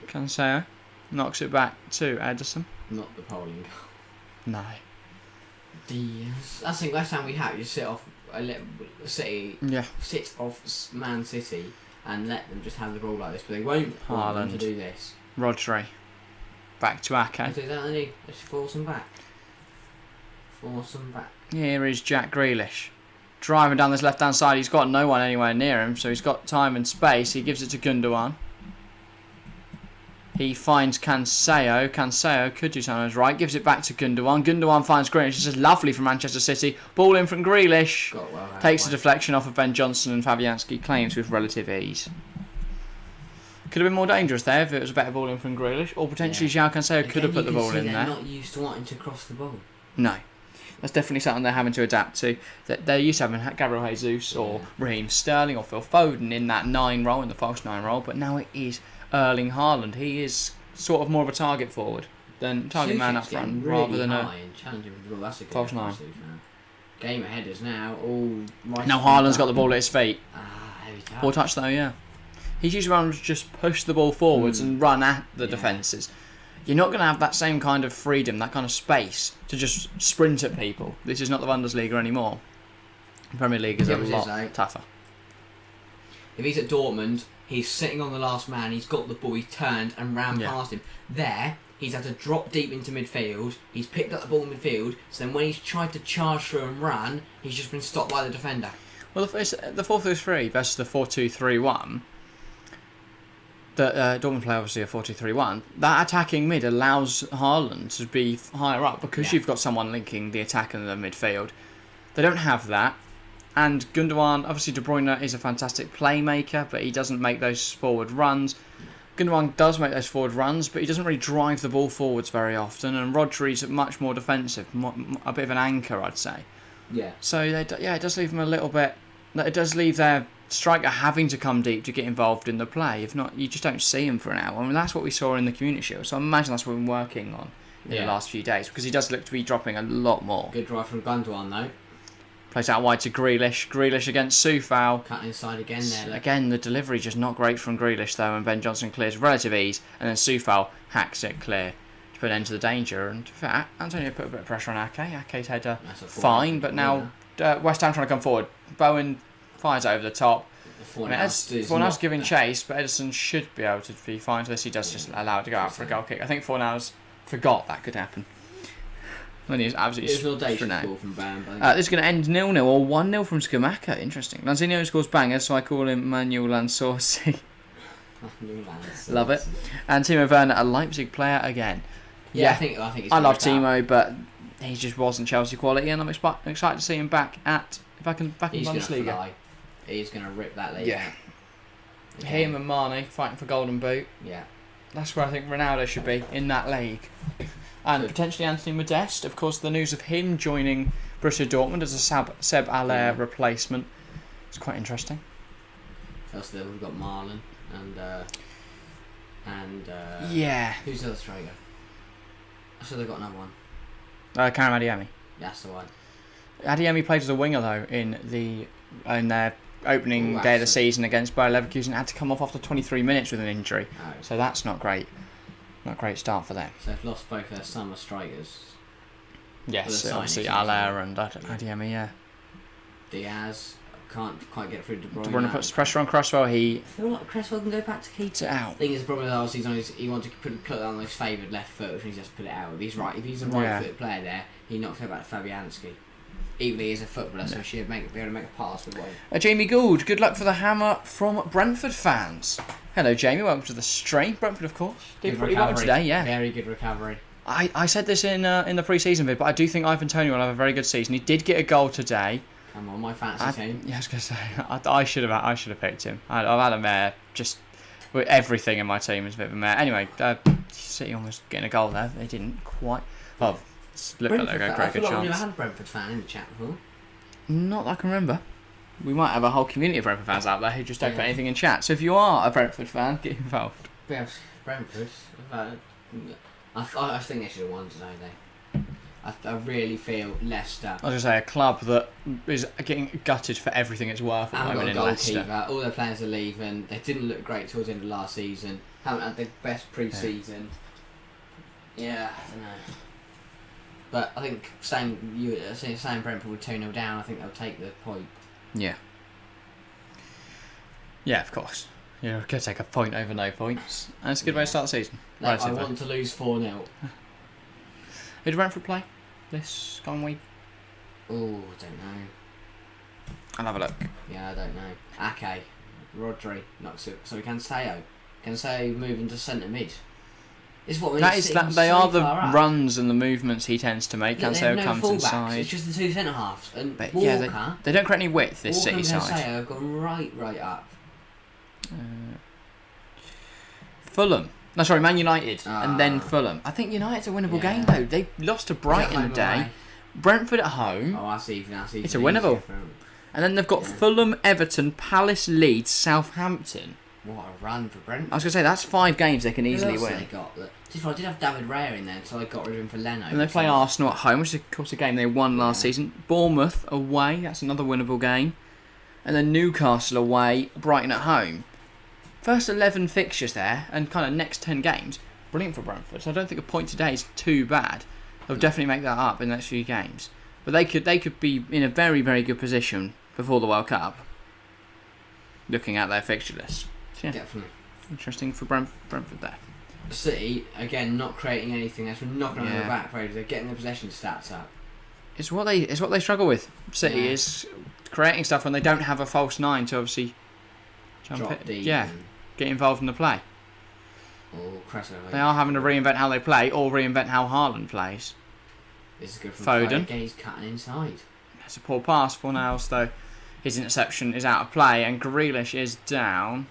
Cancelo knocks it back to Edison. Not the Poland goal. No. Diaz. I think last time we had you sit off City. Yeah. Sit off Man City and let them just have the ball like this, but they won't want them to do this. Rodri. Back to Ake. Let's force them back. Here is Jack Grealish. Driving down this left-hand side. He's got no one anywhere near him, so he's got time and space. He gives it to Gundogan. He finds Cancelo. Cancelo could do something on his right. Gives it back to Gundogan. Gundogan finds Grealish. This is lovely from Manchester City. Ball in from Grealish. Takes a deflection off of Ben Johnson and Fabianski. Claims with relative ease. Could have been more dangerous there if it was a better ball in from Grealish. Or potentially João Cancelo could have put the ball in there. They're not used to wanting to cross the ball. No. That's definitely something they're having to adapt to. They're used to having Gabriel Jesus or Raheem Sterling or Phil Foden in that 9 role, in the false 9 role, but now it is Erling Haaland. He is sort of more of a target forward. then target man up front rather than high and challenging for the ball. That's a good false nine. Game ahead is now all right. Now Haaland's got the ball at his feet. Heavy touch. Poor touch though, yeah. He's usually around to just push the ball forwards and run at the defences. You're not going to have that same kind of freedom, that kind of space to just sprint at people. This is not the Bundesliga anymore. The Premier League is a lot tougher. If he's at Dortmund, he's sitting on the last man, he's got the ball, he's turned and ran past him. There, he's had to drop deep into midfield, he's picked up the ball in midfield, so then when he's tried to charge through and run, he's just been stopped by the defender. Well, the 4-3-3 versus the 4-2-3-1, that Dortmund play obviously a 4-2-3-1, that attacking mid allows Haaland to be higher up because you've got someone linking the attack and the midfield. They don't have that. And Gundogan, obviously De Bruyne is a fantastic playmaker, but he doesn't make those forward runs. Gundogan does make those forward runs, but he doesn't really drive the ball forwards very often. And Rodri's much more defensive, a bit of an anchor, I'd say. Yeah. So, it does leave them a little bit... It does leave their striker having to come deep to get involved in the play. If not, you just don't see him for an hour. I mean, that's what we saw in the Community Shield. So I imagine that's what we've been working on in the last few days, because he does look to be dropping a lot more. Good drive from Gundogan, though. Plays out wide to Grealish. Grealish against Soufal. Cutting inside again there. Look. Again, the delivery just not great from Grealish, though, and Ben Johnson clears relative ease, and then Soufal hacks it clear to put an end to the danger. And in fact, Antonio put a bit of pressure on Ake. Ake's header fine, but now West Ham trying to come forward. Bowen fires over the top. Fornals giving chase, but Ederson should be able to be fine for this. He does just allow it to go out for a goal kick. I think Fornals forgot that could happen. When he was absolutely it was an audacious ball from Bam. This is going to end 0-0 or 1-0 from Scamacca. Interesting. Lanzini scores bangers, so I call him Manuel Lanzorsi. Love it. And Timo Werner, a Leipzig player again. Yeah, I think I love Timo, but he just wasn't Chelsea quality, and I'm excited to see him back in Bundesliga. He's going to rip that league. Yeah. Him and Mane fighting for Golden Boot. Yeah. That's where I think Ronaldo should be, in that league. And potentially Anthony Modeste. Of course, the news of him joining Borussia Dortmund as a Seb Aller replacement is quite interesting. First we've got Marlon and who's the other striker? I said they've got another one. Karim Adeyemi. That's the one. Adeyemi played as a winger though in their opening day of the season against Bayer Leverkusen. Had to come off after 23 minutes with an injury, so that's not great. Not a great start for them. So they've lost both their summer strikers. Yes, obviously Aller and Adeyemi, yeah. Diaz can't quite get through De Bruyne. De Bruyne puts pressure on Cresswell. I feel like Cresswell can go back to keep it out. The thing is, the problem is he wants to put it on his favoured left foot, which means he has to put it out. If he's a right-footed player there, he knocks it back to Fabianski. Even though he is a footballer, so she'll be able to make a pass with one. Jamie Gould, good luck for the hammer from Brentford fans. Hello, Jamie. Welcome to the stream. Brentford, of course. Did pretty well today, yeah. Very good recovery. I said this in the pre-season vid, but I do think Ivan Toney will have a very good season. He did get a goal today. Come on, my fantasy team. Yeah, I was gonna say I should have picked him. I've had a mare. Just with everything in my team is a bit of a mare. Anyway, City almost getting a goal there. They didn't quite. Well, looked like they got a very good chance. I've never had a Brentford fan in the chat before. Not that I can remember. We might have a whole community of Brentford fans out there who just don't put anything in chat. So if you are a Brentford fan, get involved. Yes, Brentford. I think they should have won today, though. I really feel Leicester. I was going to say, a club that is getting gutted for everything it's worth at the moment in Leicester. All their players are leaving. They didn't look great towards the end of last season. Haven't had their best pre-season. Yeah, I don't know. But I think saying Brentford would 2-0 down, I think they'll take the point. Yeah. Yeah, of course. You're going to take a point over no points. And it's a good way to start the season. I want to lose 4-0. Who did Brentford play this coming week? Oh, I don't know. I'll have a look. Yeah, I don't know. Ake, Rodri, so Cancelo moving to centre mid. Is what they are the runs and the movements he tends to make. Cancelo comes inside. It's just the two centre halves, and Walker. Yeah, they don't create any width. This City side. Cancelo have gone right up. Fulham. No, sorry, Man United, and then Fulham. I think United's a winnable game though. They lost to Brighton today. Brentford at home. Oh, that's even. It's a winnable. And then they've got Fulham, Everton, Palace, Leeds, Southampton. What a run for Brentford. I was going to say, that's 5 games they can easily Who else win. They got? I did have David Raya in there until I got rid of him for Leno. And they play Arsenal at home, which is of course a game they won last season. Bournemouth away, that's another winnable game. And then Newcastle away, Brighton at home. First 11 fixtures there, and kind of next 10 games, brilliant for Brentford. So I don't think a point today is too bad. They'll definitely make that up in the next few games. But they could be in a very, very good position before the World Cup, looking at their fixture list. So, yeah, definitely. Interesting for Brentford there. City, again, not creating anything. That's knocking on the back. They're getting their possession stats up. It's what they struggle with. City is creating stuff when they don't have a false 9 to obviously drop deep. Get involved in the play. They are having to reinvent how they play or reinvent how Haaland plays. This is good from Foden. Again, he's cutting inside. It's a poor pass for Niles, though. His interception is out of play, and Grealish is down.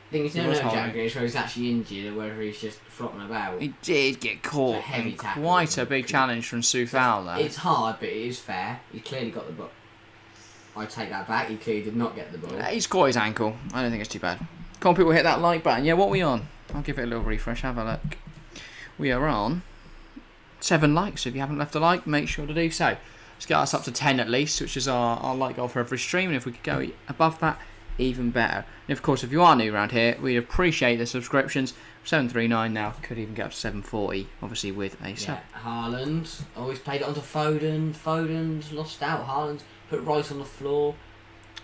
I think it's no Jack Grealish whether he's actually injured or whether he's just flopping about. He did get caught. Heavy tackle. Quite a big challenge from Soufal there. It's hard, but it is fair. He clearly got the ball. I take that back. He clearly did not get the ball. He's caught his ankle. I don't think it's too bad. Come on, people, hit that like button. Yeah, what are we on? I'll give it a little refresh. Have a look. We are on 7 likes. If you haven't left a like, make sure to do so. Let's get us up to 10 at least, which is our like goal for every stream. And if we could go above that, even better. And of course, if you are new around here, we'd appreciate the subscriptions. 739 now, could even get up to 740, obviously with a sub. Haaland always played it onto Foden. Foden's lost out. Haaland's put Rice on the floor.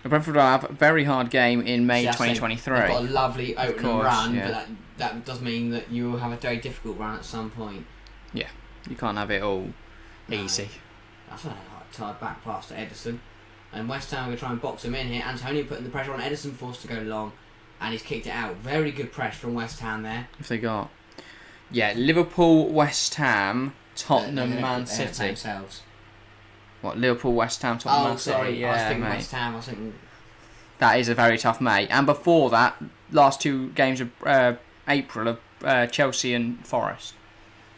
Brentford will have a very hard game in May 2023. They've got a lovely opening run, yeah. but that does mean that you will have a very difficult run at some point. Yeah, you can't have it all easy. That's a tired back pass to Ederson. And West Ham are going to try and box him in here. Antonio putting the pressure on Ederson, forced to go long. And he's kicked it out. Very good press from West Ham there. If they got... Yeah, Liverpool, West Ham, Tottenham, Man City. Themselves. What, Liverpool, West Ham, Tottenham, Man City? Sorry, yeah, I was thinking mate. West Ham. I was thinking... That is a very tough May. And before that, last 2 games of April of Chelsea and Forest.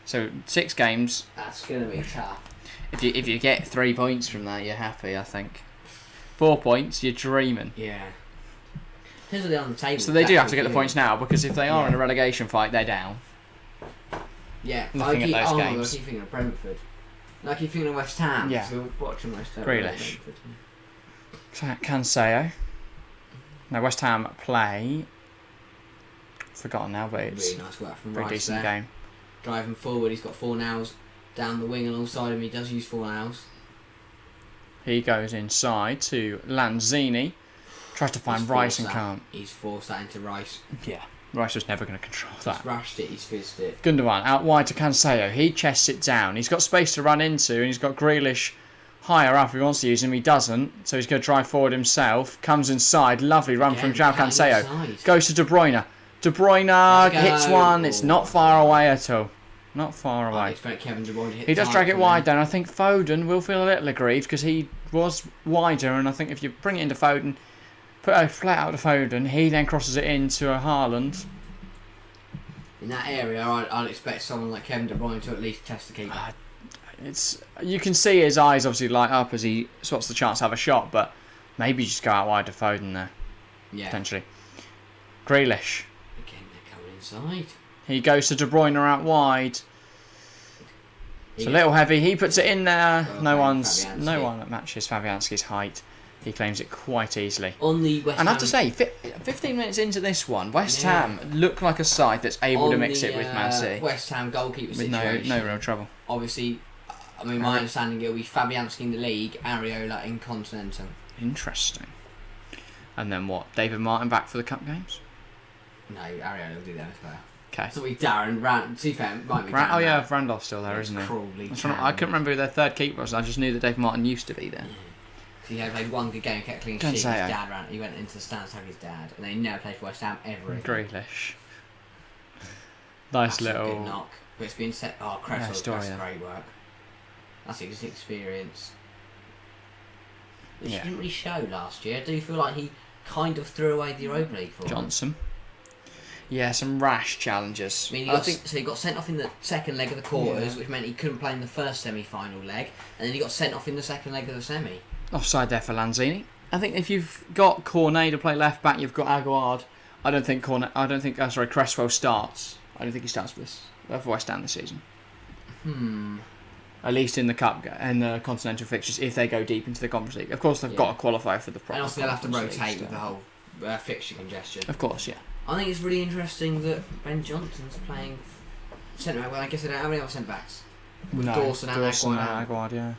So 6 games. That's going to be tough. If you get 3 points from that, you're happy, I think. 4 points, you're dreaming. Yeah. Depends what they're on the table. So they do have to get the points now, because if they are in a relegation fight, they're down. Yeah. Looking at those games. I keep thinking of Brentford. I keep thinking of West Ham. Yeah. So we're watching West Ham. Grealish. Cancelo. Now West Ham play. Forgotten now, but it's really nice work from a pretty Rice decent there. game. Driving forward, he's got 4 nails down the wing alongside him. He does use 4 nails. He goes inside to Lanzini. Tries to find Rice and can't. He's forced that into Rice. Yeah. Rice was never going to control that. He's rushed it, he's fizzed it. Gundogan out wide to Cancelo. He chests it down. He's got space to run into, and he's got Grealish higher up if he wants to use him. He doesn't, so he's going to drive forward himself. Comes inside. Lovely run from João Cancelo. Goes to De Bruyne. De Bruyne hits one. It's not far away at all. Not far away. I expect Kevin De Bruyne to hit. He does drag it wide down. I think Foden will feel a little aggrieved because he was wider, and I think if you bring it into Foden, put a flat out to Foden, he then crosses it into a Haaland. In that area, I'd expect someone like Kevin De Bruyne to at least test the keeper. You can see his eyes obviously light up as he spots the chance to have a shot, but maybe just go out wide to Foden there. Yeah. Potentially. Grealish. Again, they're coming inside. He goes to De Bruyne out wide. It's a little heavy. He puts it in there. No one that matches Fabianski's height. He claims it quite easily. On the West and I Ham, have to say, 15 minutes into this one, West Ham look like a side that's able to mix it with Man City. West Ham goalkeeper with situation. no real trouble. Obviously, I mean, my understanding it'll be Fabianski in the league, Areola in Continental. Interesting. And then what? David Martin back for the cup games? No, Areola will do that as well. Okay. So we Darren Rand. To be fair, might be Darren. Oh yeah, Randolph's still there, isn't he? I couldn't remember who their third keeper was. I just knew that Dave Martin used to be there. Yeah. So he had played one good game, kept clean sheet. His dad ran. He went into the stands to hug his dad, and then he never played for West Ham ever again. Grealish. Nice little. A good knock, but it's been set. Oh, Cresswell, that's great work. That's his experience. Which he didn't really show last year. Do you feel like he kind of threw away the Europa League for Johnson? Yeah, some rash challenges. I mean, he got sent off in the second leg of the quarters, which meant he couldn't play in the first semi-final leg, and then he got sent off in the second leg of the semi. Offside there for Lanzini. I think if you've got Cornet to play left back, you've got Aguard I don't think Cresswell starts. I don't think he starts for West Ham this season. At least in the cup and the continental fixtures, if they go deep into the Conference League. Of course, they've got to qualify for the proper. And also they'll have to Conference rotate League, with the whole fixture congestion. Of course, yeah. I think it's really interesting that Ben Johnson's playing centre back. Well, I guess they don't have any other centre backs. With Dawson and Aguard, yeah.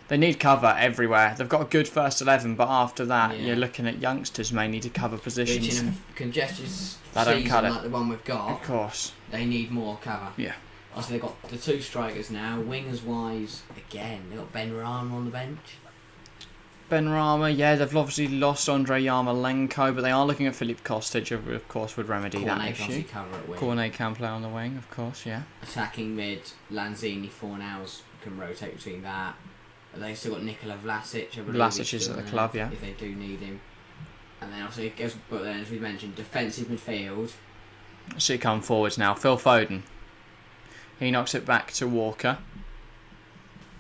They need cover everywhere. They've got a good first 11, but after that, you're looking at youngsters mainly to cover positions. Which in a congested don't cut it. like the one we've got, of course, they need more cover. Yeah. Also, they've got the 2 strikers now. Wingers wise, again, they've got Ben Rama on the bench. Ben Rama, yeah, they've obviously lost Andrei Yarmolenko, but they are looking at Filip Kostic, who of course would remedy that issue. Cornet can play on the wing, of course, yeah. Attacking mid, Lanzini, Fornals can rotate between that. They've still got Nikola Vlasic. Vlasic is at the club, yeah. If they do need him. And then also, but then as we mentioned, defensive midfield. So you come forwards now. Phil Foden. He knocks it back to Walker.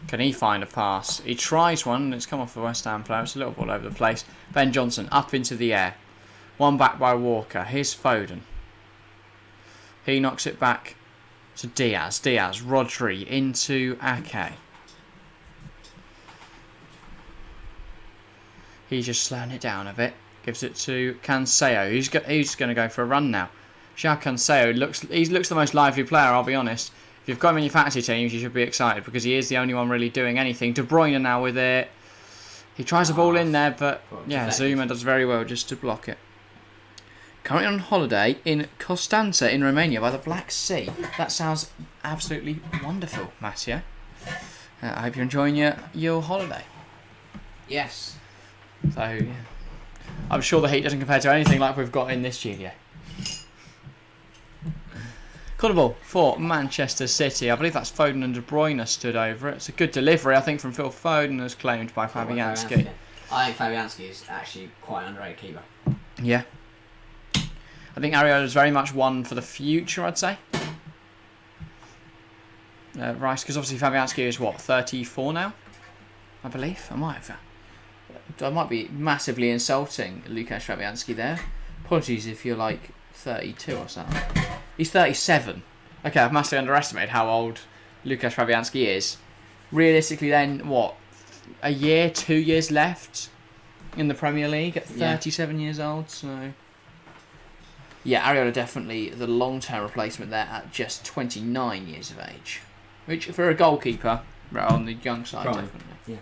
Can he find a pass? He tries one, and it's come off the West Ham player. It's a little ball over the place. Ben Johnson up into the air. One back by Walker. Here's Foden. He knocks it back to Diaz. Rodri into Ake. He's just slowing it down a bit. Gives it to Cancelo. He's going to go for a run now. João Cancelo looks the most lively player, I'll be honest. If you've got him in your fantasy teams, you should be excited because he is the only one really doing anything. De Bruyne now with it. He tries the ball in there, but yeah, Zuma does very well just to block it. Currently on holiday in Constanța in Romania by the Black Sea. That sounds absolutely wonderful, Mattia. I hope you're enjoying your holiday. Yes. So, yeah. I'm sure the heat doesn't compare to anything like we've got in this studio. Corner ball for Manchester City. I believe that's Foden and De Bruyne stood over it. It's a good delivery, I think, from Phil Foden, as claimed by Fabianski. I think Fabianski is actually quite an underrated keeper. Yeah. I think Ariola's very much one for the future, I'd say. Rice, because obviously Fabianski is, 34 now? I believe. I might be massively insulting Łukasz Fabianski there. Apologies if you're like 32 or something. He's 37. Okay, I've massively underestimated how old Łukasz Fabianski is. Realistically then, a year, 2 years left in the Premier League at 37 years old, so... Yeah, Ariola definitely the long-term replacement there at just 29 years of age. Which, for a goalkeeper, on the young side, definitely. Yeah.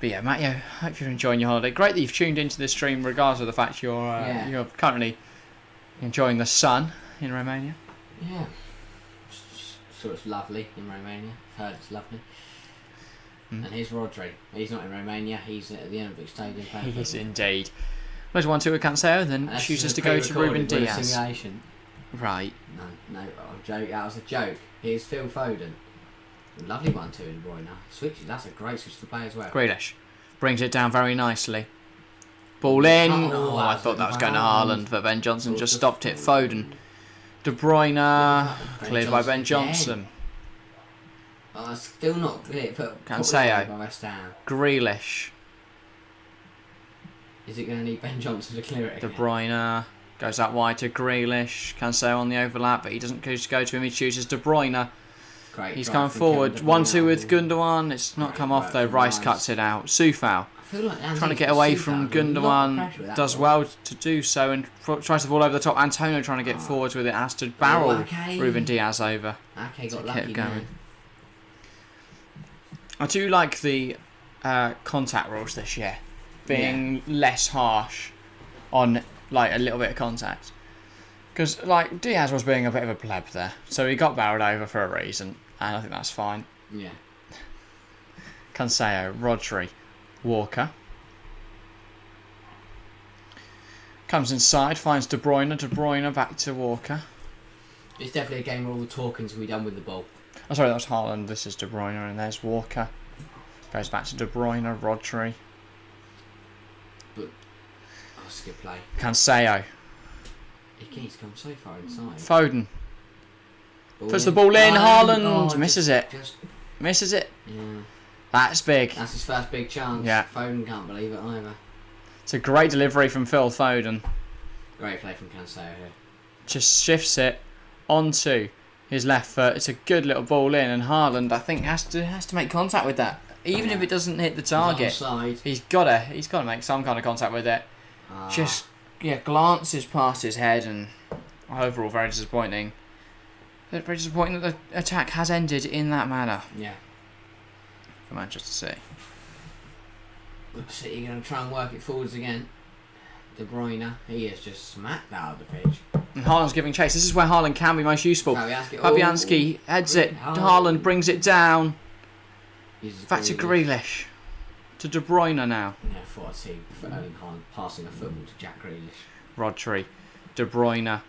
But yeah, Matt, I hope you're enjoying your holiday. Great that you've tuned into this stream, regardless of the fact you're currently enjoying the sun in Romania. Yeah, so it's lovely in Romania. I've heard it's lovely. And here's Rodri. He's not in Romania. He's at the Olympic Stadium. He is indeed. Plays 1-2 with Cancelo, then chooses to go to Ruben Diaz. Simulation. Right. No, joke. That was a joke. Here's Phil Foden. Lovely 1-2 in De Bruyne. That's a great switch to play as well. Grealish brings it down very nicely. Ball in. I thought that was going to Haaland, but Ben Johnson just stopped it. Foden. De Bruyne cleared by Ben Johnson. Still not clear. Cancelo. Grealish. Is it going to need Ben Johnson to clear it again? De Bruyne goes out wide to Grealish. Cancelo on the overlap, but he doesn't choose to go to him. He chooses De Bruyne. Great. He's coming forward. 1-2 with Gundogan. It's not come off though. Rice cuts it out. Sufal. Trying to get away from Gundogan. Does well to do so and tries to fall over the top. Antonio trying to get forwards with it. Has to barrel Ruben Diaz over. Okay, got lucky going. I do like the contact rules this year. Being less harsh on a little bit of contact. Because Diaz was being a bit of a pleb there. So he got barreled over for a reason. And I think that's fine. Yeah. Cancelo, Rodri, Walker. Comes inside, finds De Bruyne. De Bruyne back to Walker. It's definitely a game where all the talking's going to be done with the ball. Oh, sorry, that was Haaland. This is De Bruyne, and there's Walker. Goes back to De Bruyne, Rodri. But, that's a good play. Cancelo. He's come so far inside. Foden. Puts the ball in, Haaland misses it. Misses it. Yeah. That's big. That's his first big chance. Yeah. Foden can't believe it either. It's a great delivery from Phil Foden. Great play from Cancelo here. Just shifts it onto his left foot. It's a good little ball in, and Haaland, I think, has to make contact with that. Even if it doesn't hit the target, he's gotta make some kind of contact with it. Just glances past his head, and overall very disappointing. Very disappointing that the attack has ended in that manner. Yeah. For Manchester City. City going to try and work it forwards again. De Bruyne, he is just smacked out of the pitch. And Haaland's giving chase. This is where Haaland can be most useful. Fabianski heads it. Haaland brings it down. Back to Grealish. To De Bruyne now. Yeah, I thought I'd see Erling Haaland passing a football to Jack Grealish. Rodri. De Bruyne.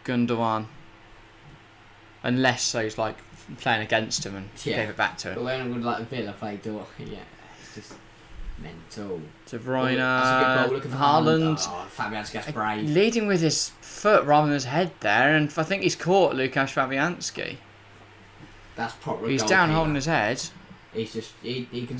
Gundogan. Unless he's like playing against him and gave it back to him. But when would like Villa play it's just mental. De Bruyne. That's a good goal. Look at Haaland. Fabianski, that's brave. Leading with his foot rather than his head there, and I think he's caught Lukasz Fabianski. That's proper. He's down holding his head. He's just he can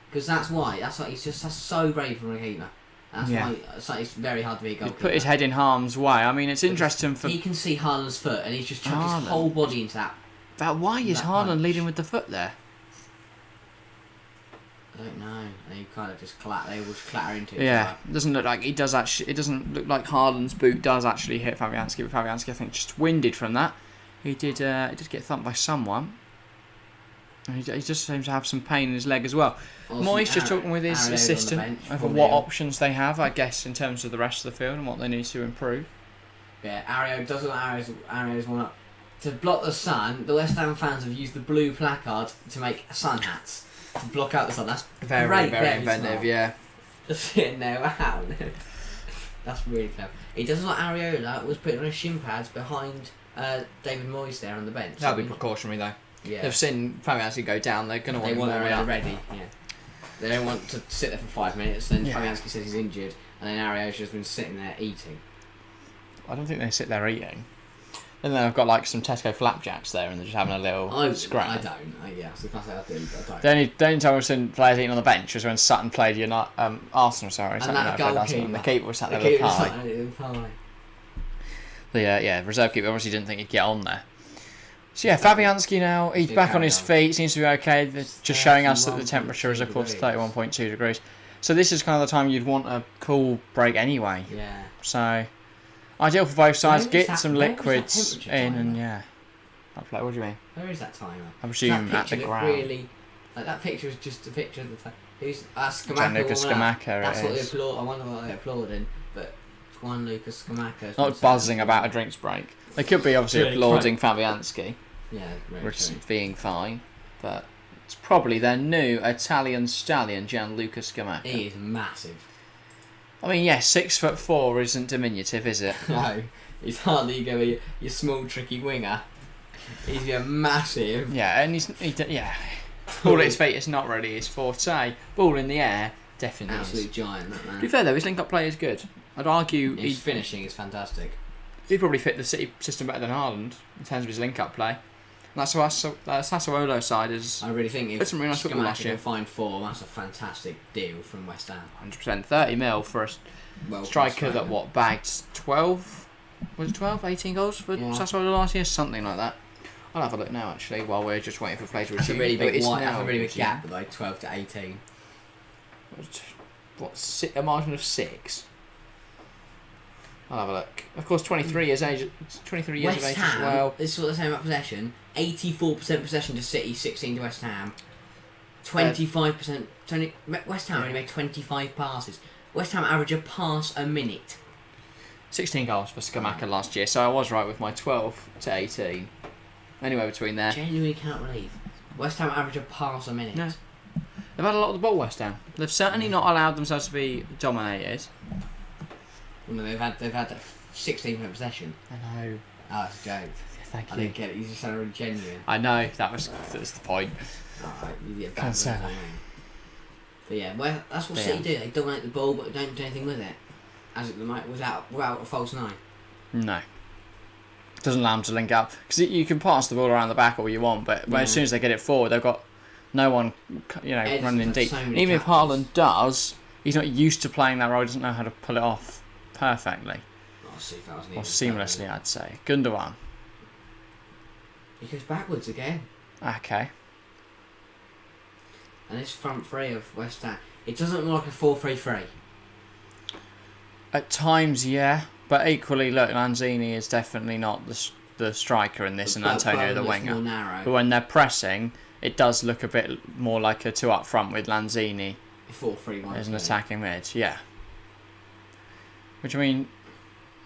because that's why he's just that's so brave from a keeper. That's why it's very hard to be a goalkeeper. He put his head in harm's way. I mean, it's interesting for... He can see Haaland's foot and he's just chucked his whole body into that. But why is Haaland leading with the foot there? I don't know. They kind of just clatter into it. Yeah, it doesn't look like he does actually. It doesn't look like Haaland's boot does actually hit Fabianski, but Fabianski, I think, just winded from that. He did get thumped by someone. And he just seems to have some pain in his leg as well. Moyes just talking with his assistant over what options they have, I guess, in terms of the rest of the field and what they need to improve. Yeah, Ario doesn't Ario's one up. To block the sun, the West Ham fans have used the blue placard to make sun hats to block out the sun. That's very inventive, smart. Yeah. Just sitting there, wow. That's really clever. It doesn't like Ariola was putting on his shin pads behind David Moyes there on the bench. That'll be precautionary though. Yeah. They've seen Fabianski go down. They're going to want him warming ready. Yeah. They don't want to sit there for 5 minutes. Then Fabianski says he's injured, and then Ario's just been sitting there eating. I don't think they sit there eating. And then I've got like some Tesco flapjacks there, and they're just having a little scrap. I don't. So if I say I do, I don't. The only time I've seen players eating on the bench was when Sutton played Arsenal. Sorry, and that goalkeeper. And the keeper was sat there with a pie. The reserve keeper obviously didn't think he'd get on there. So yeah, Fabianski now, he's back on his feet, seems to be okay. They're just showing us that the temperature is of course 31.2 degrees. So this is kind of the time you'd want a cool break anyway. Yeah. So, ideal for both sides, get some liquids in and what do you mean? Where is that timer? I presume at the ground. Really, that picture is just a picture of the time. Who's Scamacca? Scamacca. That's what they applaud. I wonder what they're applauding, but one Lucas Scamacca. Not buzzing about a drinks break. They could be obviously applauding Fabianski. Yeah, which is being fine, but it's probably their new Italian stallion, Gianluca Scamacca. He is massive. I mean, 6'4" isn't diminutive, is it? No, he's hardly your small tricky winger. He's massive. Yeah, and ball at his feet is not really his forte. Ball in the air, definitely. Absolute giant, that man. To be fair though, his link-up play is good. I'd argue his finishing is fantastic. He'd probably fit the City system better than Haaland in terms of his link-up play. And that's Sassuolo's side is. I really think if Scamacca can find form, that's a fantastic deal from West Ham. 100%, 30 mil for a striker that bagged 12? Was it 12? 18 goals for Sassuolo last year, something like that. I'll have a look now actually while we're just waiting for play to resume. That's a really big gap, like 12 to 18. A margin of 6. I'll have a look. Of course, 23 years of age as well. This is what they're saying about possession. 84% possession to City, 16 to West Ham. 25%. West Ham only made 25 passes. West Ham average a pass a minute. 16 goals for Scamacca last year, so I was right with my 12 to 18. Anywhere between there. Genuinely can't believe. West Ham average a pass a minute. No. They've had a lot of the ball, West Ham. They've certainly not allowed themselves to be dominated. Well, they've had 16% possession. I know. Oh, it's a joke. Thank you. I didn't get it. You just sounded really genuine. I know. That's the point. Alright, you get back. But yeah, well, that's what City do. They dominate the ball, but they don't do anything with it. As it might without a false 9. No. Doesn't allow them to link up because you can pass the ball around the back all you want, but as soon as they get it forward, they've got no one, running in deep. Even if Haaland does, he's not used to playing that role. He doesn't know how to pull it off perfectly. Sufal's Or seamlessly, I'd say. Gundogan. He goes backwards again. Okay. And this front three of West Ham, it doesn't look like a 4-3-3. At times, yeah. But equally, look, Lanzini is definitely not the striker in this, and Antonio the winger. More narrow. But when they're pressing, it does look a bit more like a 2 up front with Lanzini 4-3-1 as an attacking mid. Yeah. Which, I mean,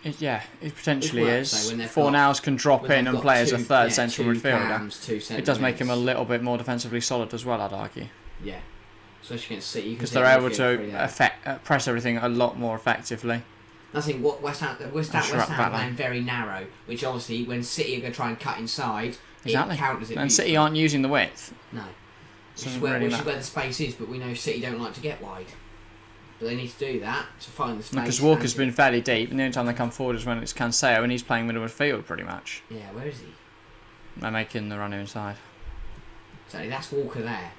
it potentially is. Fornals can drop in and play as a third central midfielder. It does make him a little bit more defensively solid as well, I'd argue. Yeah. Especially against City. Because they're able to press everything a lot more effectively. I think what West Ham playing very narrow, which obviously when City are going to try and cut inside, it counters it. And City aren't using the width. No. Which is where the space is, but we know City don't like to get wide. But they need to do that to find the space. Because Walker's been fairly deep, and the only time they come forward is when it's Cancelo, and he's playing middle of the field pretty much. Yeah, where is he? They're making the run inside. So that's Walker there.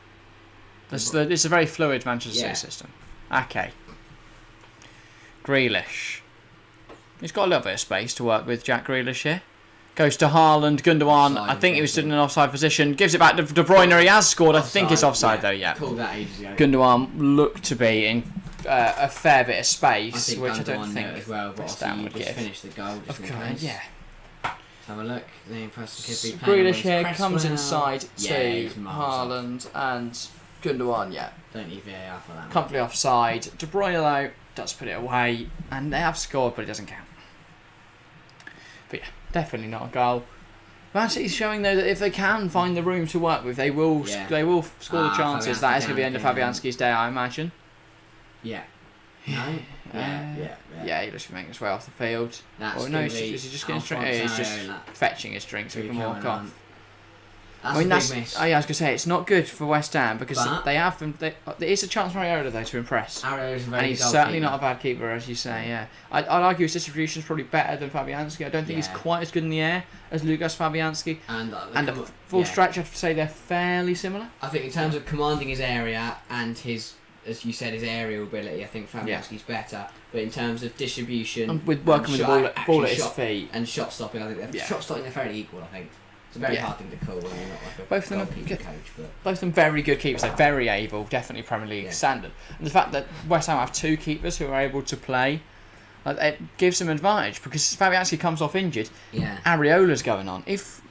It's a very fluid Manchester City system. Okay. Grealish. He's got a little bit of space to work with, Jack Grealish here. Goes to Haaland, Gundogan. I think he was stood in an offside position. Gives it back to De Bruyne. He has scored. I think it's offside though. Yeah. Called that ages ago. Gundogan looked to be in a fair bit of space, which I don't think as well. But would just finish the goal. Yeah. Let's have a look. The person could be playing. Grealish here comes inside to Haaland and Gundogan. Yeah. Don't need VAR for that. Comfortably offside. De Bruyne though does put it away, and they have scored, but it doesn't count. But yeah, definitely not a goal. Man City's showing though that if they can find the room to work with, they will score the chances. That is going to be the end of Fabianski's day, I imagine. Yeah. No? Yeah, he looks to be making his way off the field. Is he just getting straight? He's just fetching his drink so he can walk off. That's a big miss. I was going to say, it's not good for West Ham because they have them. There is a chance for Areola though to impress. And he's certainly not a bad keeper, as you say. Yeah, I'd argue his distribution is probably better than Fabianski. I don't think he's quite as good in the air as Lukas Fabianski. And at full stretch, I have to say they're fairly similar. I think in terms of commanding his area and his, as you said, his aerial ability, I think Fabianski's better. But in terms of distribution, and with working with the ball at his feet and shot stopping, I think shot stopping they're fairly equal. I think. It's a very hard thing to call when you're not like a both of them coach. Both of them very good keepers. They're very able, definitely Premier League standard. And the fact that West Ham have 2 keepers who are able to play, it gives them advantage because Fabianski comes off injured. Yeah. Areola's going on. If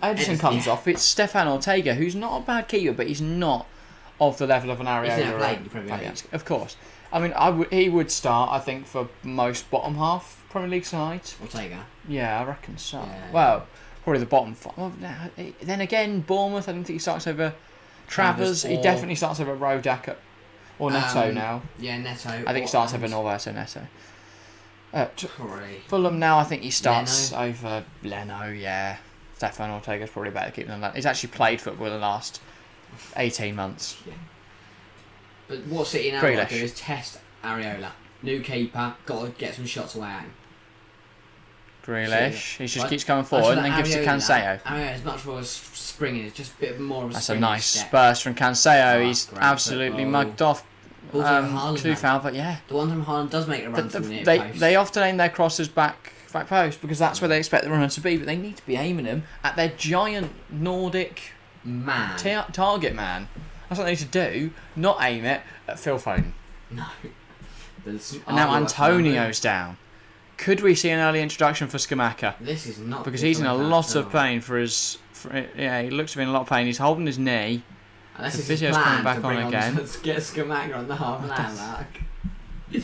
Edison comes off, it's Stefan Ortega, who's not a bad keeper, but he's not of the level of an Areola or Fabianski. Of course. I mean, he would start, I think, for most bottom half Premier League sides. Ortega? Yeah, I reckon so. Yeah. Well, probably the bottom 5. Well, then again, Bournemouth, I don't think he starts over Travers. He definitely starts over Rodak or Neto now. Yeah, Neto. I think he starts over Norberto Neto. Fulham now, I think he starts over Leno, yeah. Stefan Ortega's probably better keeper than that. He's actually played football in the last 18 months. Yeah. But what City now want to do is test Areola. New keeper, got to get some shots away at him. Grealish, he just keeps coming forward and then gives to Cancelo. As much more as springing, it's just a bit more of a That's a nice burst from Cancelo. He's absolutely mugged off Klufal, but yeah. The one time Haaland does make a run from the near post. They often aim their crosses back post because that's where they expect the runner to be, but they need to be aiming them at their giant Nordic target man. That's what they need to do, not aim it at Phil Foden. No. And now Antonio's down. Could we see an early introduction for Scamacca? This is not because he's in a lot of pain he looks to be in a lot of pain. He's holding his knee. And the physio's coming back on again. Get Scamacca on the half-an-hour mark. I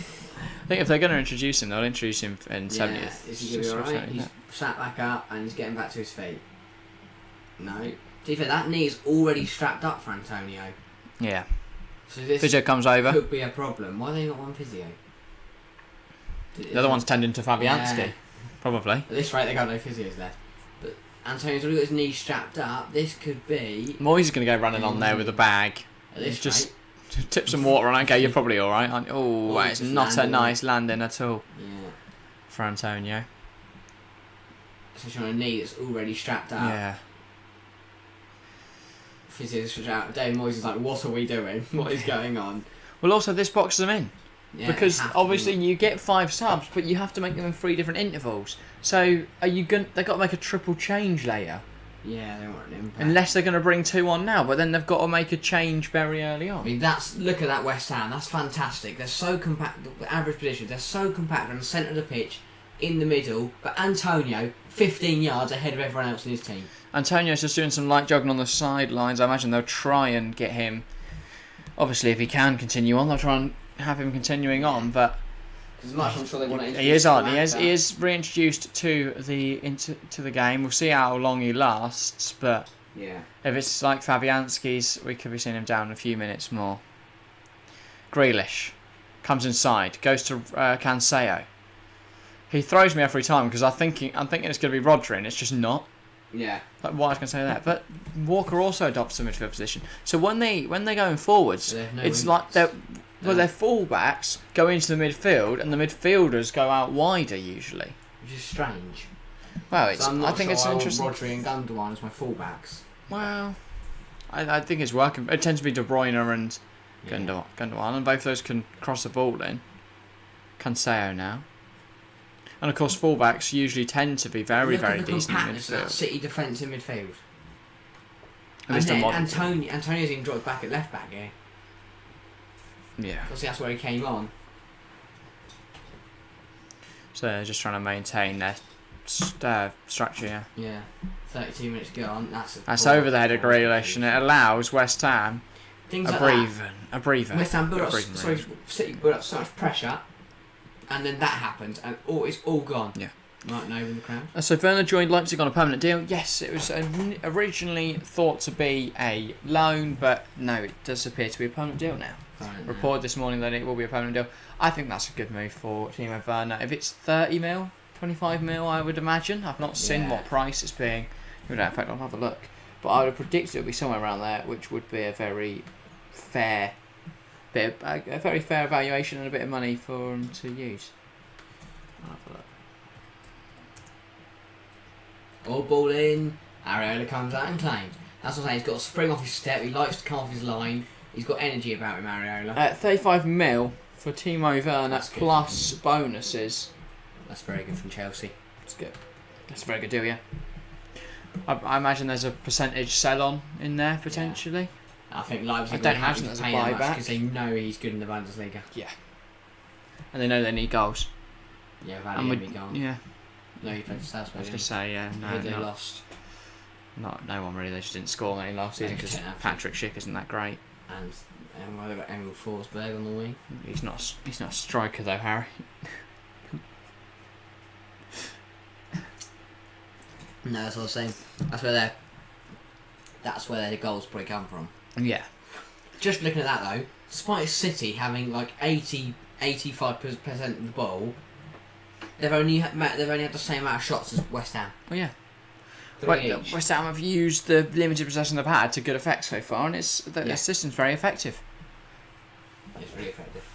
think if they're going to introduce him, they'll introduce him in 70th. Is he going to be alright? He's sat back up and he's getting back to his feet. No. To be fair, that knee is already strapped up for Antonio. Yeah. So this physio comes over. Could be a problem. Why have they got one physio? The other one's tending to Fabianski, probably. At this rate, they got no physios left. But Antonio's already got his knee strapped up. This could be. Moyes is going to go running on there with a bag. Just tip some water on. Okay, you're probably all right, aren't you? Oh, it's not a nice landing at all. Yeah. For Antonio. Especially on a knee that's already strapped up. Yeah. Physios strapped out. Dave Moyes is like, what are we doing? What is going on? Well, also this boxes them in. Yeah, because they have to obviously be. you get 5 subs, but you have to make them in 3 different intervals. So are you going? They got to make a triple change later, Yeah, they want an impact. unless they're going to bring 2 on now. But then they've got to make a change very early I on. mean, look at that West Ham. That's fantastic. They're so compact. The average position. They're so compact on the centre of the pitch, in the middle. But Antonio, 15 yards ahead of everyone else in his team. Antonio's just doing some light jogging on the sidelines. I imagine they'll try and get him. Obviously, if he can continue on, they'll try and have him continuing on. But As much, I'm sure they want to. he is on. He is reintroduced to the game. We'll see how long he lasts. But Yeah. if it's like Fabianski's, we could be seeing him down in a few minutes more. Grealish comes inside, goes to Cancelo. He throws me every time because I'm thinking it's going to be Rodri, and it's just not. Yeah. Like, why I was going to say that? But Walker also adopts the midfield position. So when they're going forwards, it's like their fullbacks go into the midfield, and the midfielders go out wider usually. Which is strange. Well, I think it's interesting. Rodri and Gundogan as my fullbacks. Well, I think it's working. It tends to be De Bruyne and Gundogan, and both of those can cross the ball in. Cancelo now. And of course, fullbacks usually tend to be very, very decent in midfield. That City defence in midfield. At And then Antonio's even dropped back at left back here. Yeah. Obviously, that's where he came on. So they're just trying to maintain their structure. Yeah. Yeah. 32 minutes to go on. That's over the head of Grealish, and it allows West Ham Things a like breather. West Ham built up, City built up so much pressure, and then that happened, and it's all gone. Yeah. Right now in the crowd. So Werner joined Leipzig on a permanent deal. Yes, it was originally thought to be a loan, but no, it does appear to be a permanent deal now. Reported this morning that it will be a permanent deal. I think that's a good move for Timo Werner. If it's 30 mil, 25 mil, I would imagine. I've not seen what price it's being. In fact, I'll have a look. But I would have predicted it would be somewhere around there, which would be a very fair valuation and a bit of money for him to use. I'll have a look. All ball in. Areola comes out and claims. That's what I'm saying. He's got a spring off his step. He likes to come off his line. He's got energy about him, Areola. 35 mil for Timo Werner plus bonuses. That's very good from Chelsea. That's good. That's a very good deal, yeah. I imagine there's a percentage sell-on in there, potentially. Yeah. I think Leipzig I don't imagine there's a buyback. Because they know he's good in the Bundesliga. Yeah. And they know they need goals. Yeah, Valley gone. Yeah. No, he played for Salzburg. I was going to say, yeah, They lost. No one really. They just didn't score many last season because Patrick Schick isn't that great. And they've got Emil Forsberg on the wing. He's not a striker though, Harry. No, that's what I was saying. That's where their goals probably come from. Yeah. Just looking at that though, despite City having like 85% of the ball, they've only had the same amount of shots as West Ham. Oh yeah. 3 each. West Ham have used the limited possession they've had to good effect so far, and the system's very effective. It's really effective.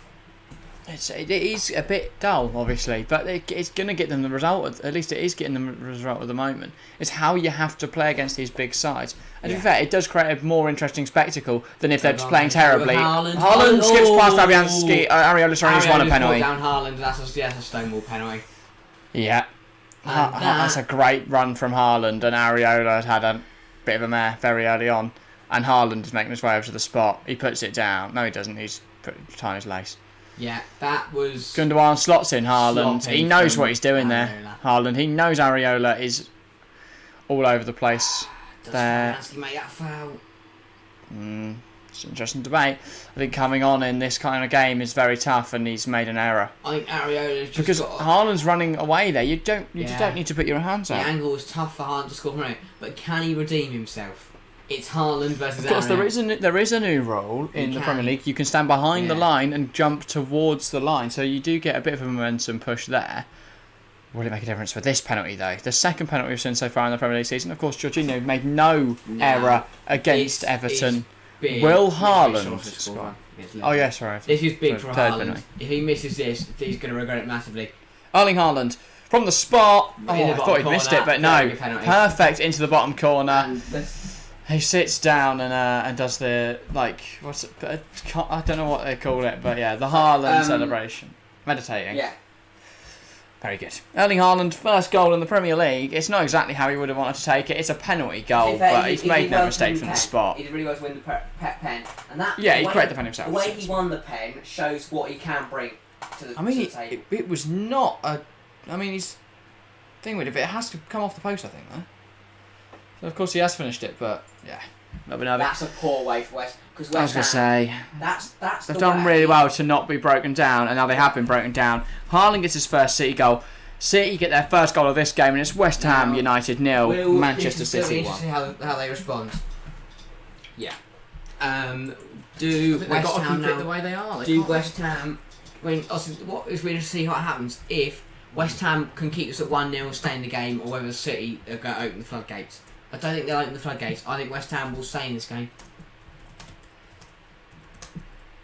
It is a bit dull, obviously, but it's going to get them the result. At least it is getting them the result at the moment. It's how you have to play against these big sides. And to be fair, it does create a more interesting spectacle than if they're just playing terribly. Haaland skips past Fabianski. Areola, sorry, he's won a penalty. Down Haaland, that's a stonewall penalty. Yeah. That's a great run from Haaland, and Areola had a bit of a mare very early on, and Haaland is making his way over to the spot. He puts it down. No, he doesn't. He's tying his lace. Yeah, that was... Gundogan slots in Haaland. He knows what he's doing there. Haaland. He knows Areola is all over the place. Does Fabianski make that foul? It's an interesting debate. I think coming on in this kind of game is very tough, and he's made an error. I think Areola's just because Haaland's running away there. You just don't need to put your hands out. The angle was tough for Haaland to score from it, but can he redeem himself? It's Haaland versus Of course, Areola. there is a new rule in the Premier League. You can stand behind the line and jump towards the line, so you do get a bit of a momentum push there. Will it make a difference for this penalty, though? The second penalty we've seen so far in the Premier League season. Of course, Jorginho made no error against Everton. Will Haaland score? Oh, yeah, sorry. This is big for Haaland. Penalty. If he misses this, he's going to regret it massively. Erling Haaland from the spot. I thought he'd missed it, but no. Perfect into the bottom corner. He sits down and does the what's it? I don't know what they call it, but yeah, the Haaland celebration, meditating. Yeah. Very good. Erling Haaland, first goal in the Premier League. It's not exactly how he would have wanted to take it. It's a penalty goal, but he's made no mistake from the spot. He did really well to win the pet pen, and that. Yeah, he created the pen himself. The way he won the pen shows what he can bring to the table. It was not a. I mean, he's thing with it. It has to come off the post, I think, though. So of course he has finished it, but yeah. That's a poor way for West. Because West I was going to say, that's they've done really well to not be broken down, and now they have been broken down. Haaland gets his first City goal. City get their first goal of this game, and it's West Ham United 0, Manchester City 1. See how they respond. Yeah. Do West got to Ham keep it now? the way they are. Do West Ham? What is really to see what happens if West Ham can keep us at 1-0, stay in the game, or whether City are going to open the floodgates. I don't think they'll open the floodgates. I think West Ham will stay in this game.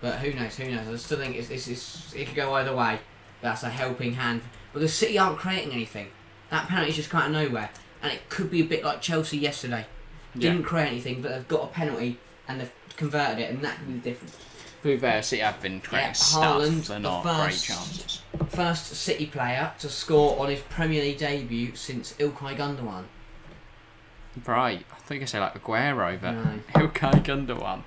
But who knows? I still think it could go either way. But that's a helping hand. Because City aren't creating anything. That penalty's just kind of nowhere. And it could be a bit like Chelsea yesterday. Didn't create anything, but they've got a penalty and they've converted it, and that could be the difference. To be fair, City have been creating Haaland, they're not great chances. First City player to score on his Premier League debut since Ilkay Gundogan. Right, I think I say like Aguero, but No. Ilkay Gundogan.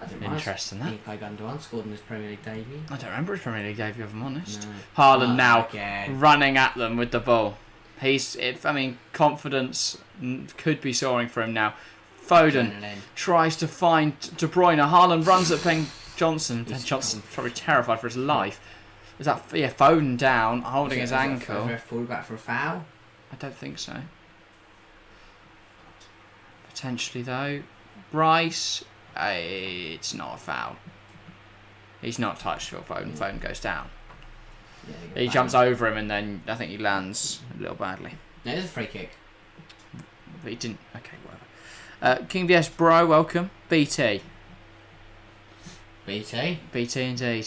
I don't Interesting, that. Ilkay Gundogan scored in his Premier League debut. I don't remember his Premier League debut, if I'm honest. No. Haaland now again. running at them with the ball. Confidence could be soaring for him now. Foden tries to find De Bruyne. Haaland runs at Ben Johnson. Ben Johnson probably terrified for his life. Is that Foden down, holding his ankle? Forward back for a foul? I don't think so. Potentially though. Rice, it's not a foul. He's not touched Phil Foden. Foden goes down. Yeah, he jumps over him and then I think he lands a little badly. No, it's a free kick. But he didn't. Okay, whatever. King VS Bro, welcome. BT. BT indeed.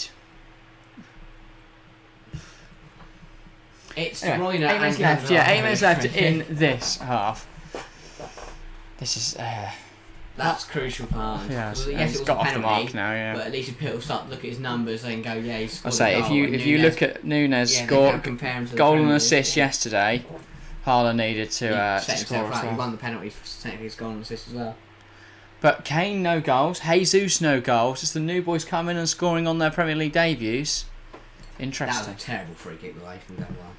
It's De Bruyne. 8 minutes left. Yeah, 8 minutes left in this half. This is. That's crucial for Haaland. Yeah, yes, it's it was got a off the penalty, mark now. Yeah. But at least if people start to look at his numbers and go, yeah, he scored. I'll say if you look at Nunes' goal and assist yesterday, Haaland needed to score as well. He won the penalty for technically his goal and assist as well. But Kane no goals, Jesus no goals. It's the new boys coming and scoring on their Premier League debuts. Interesting. That was a terrible free kick away from that one.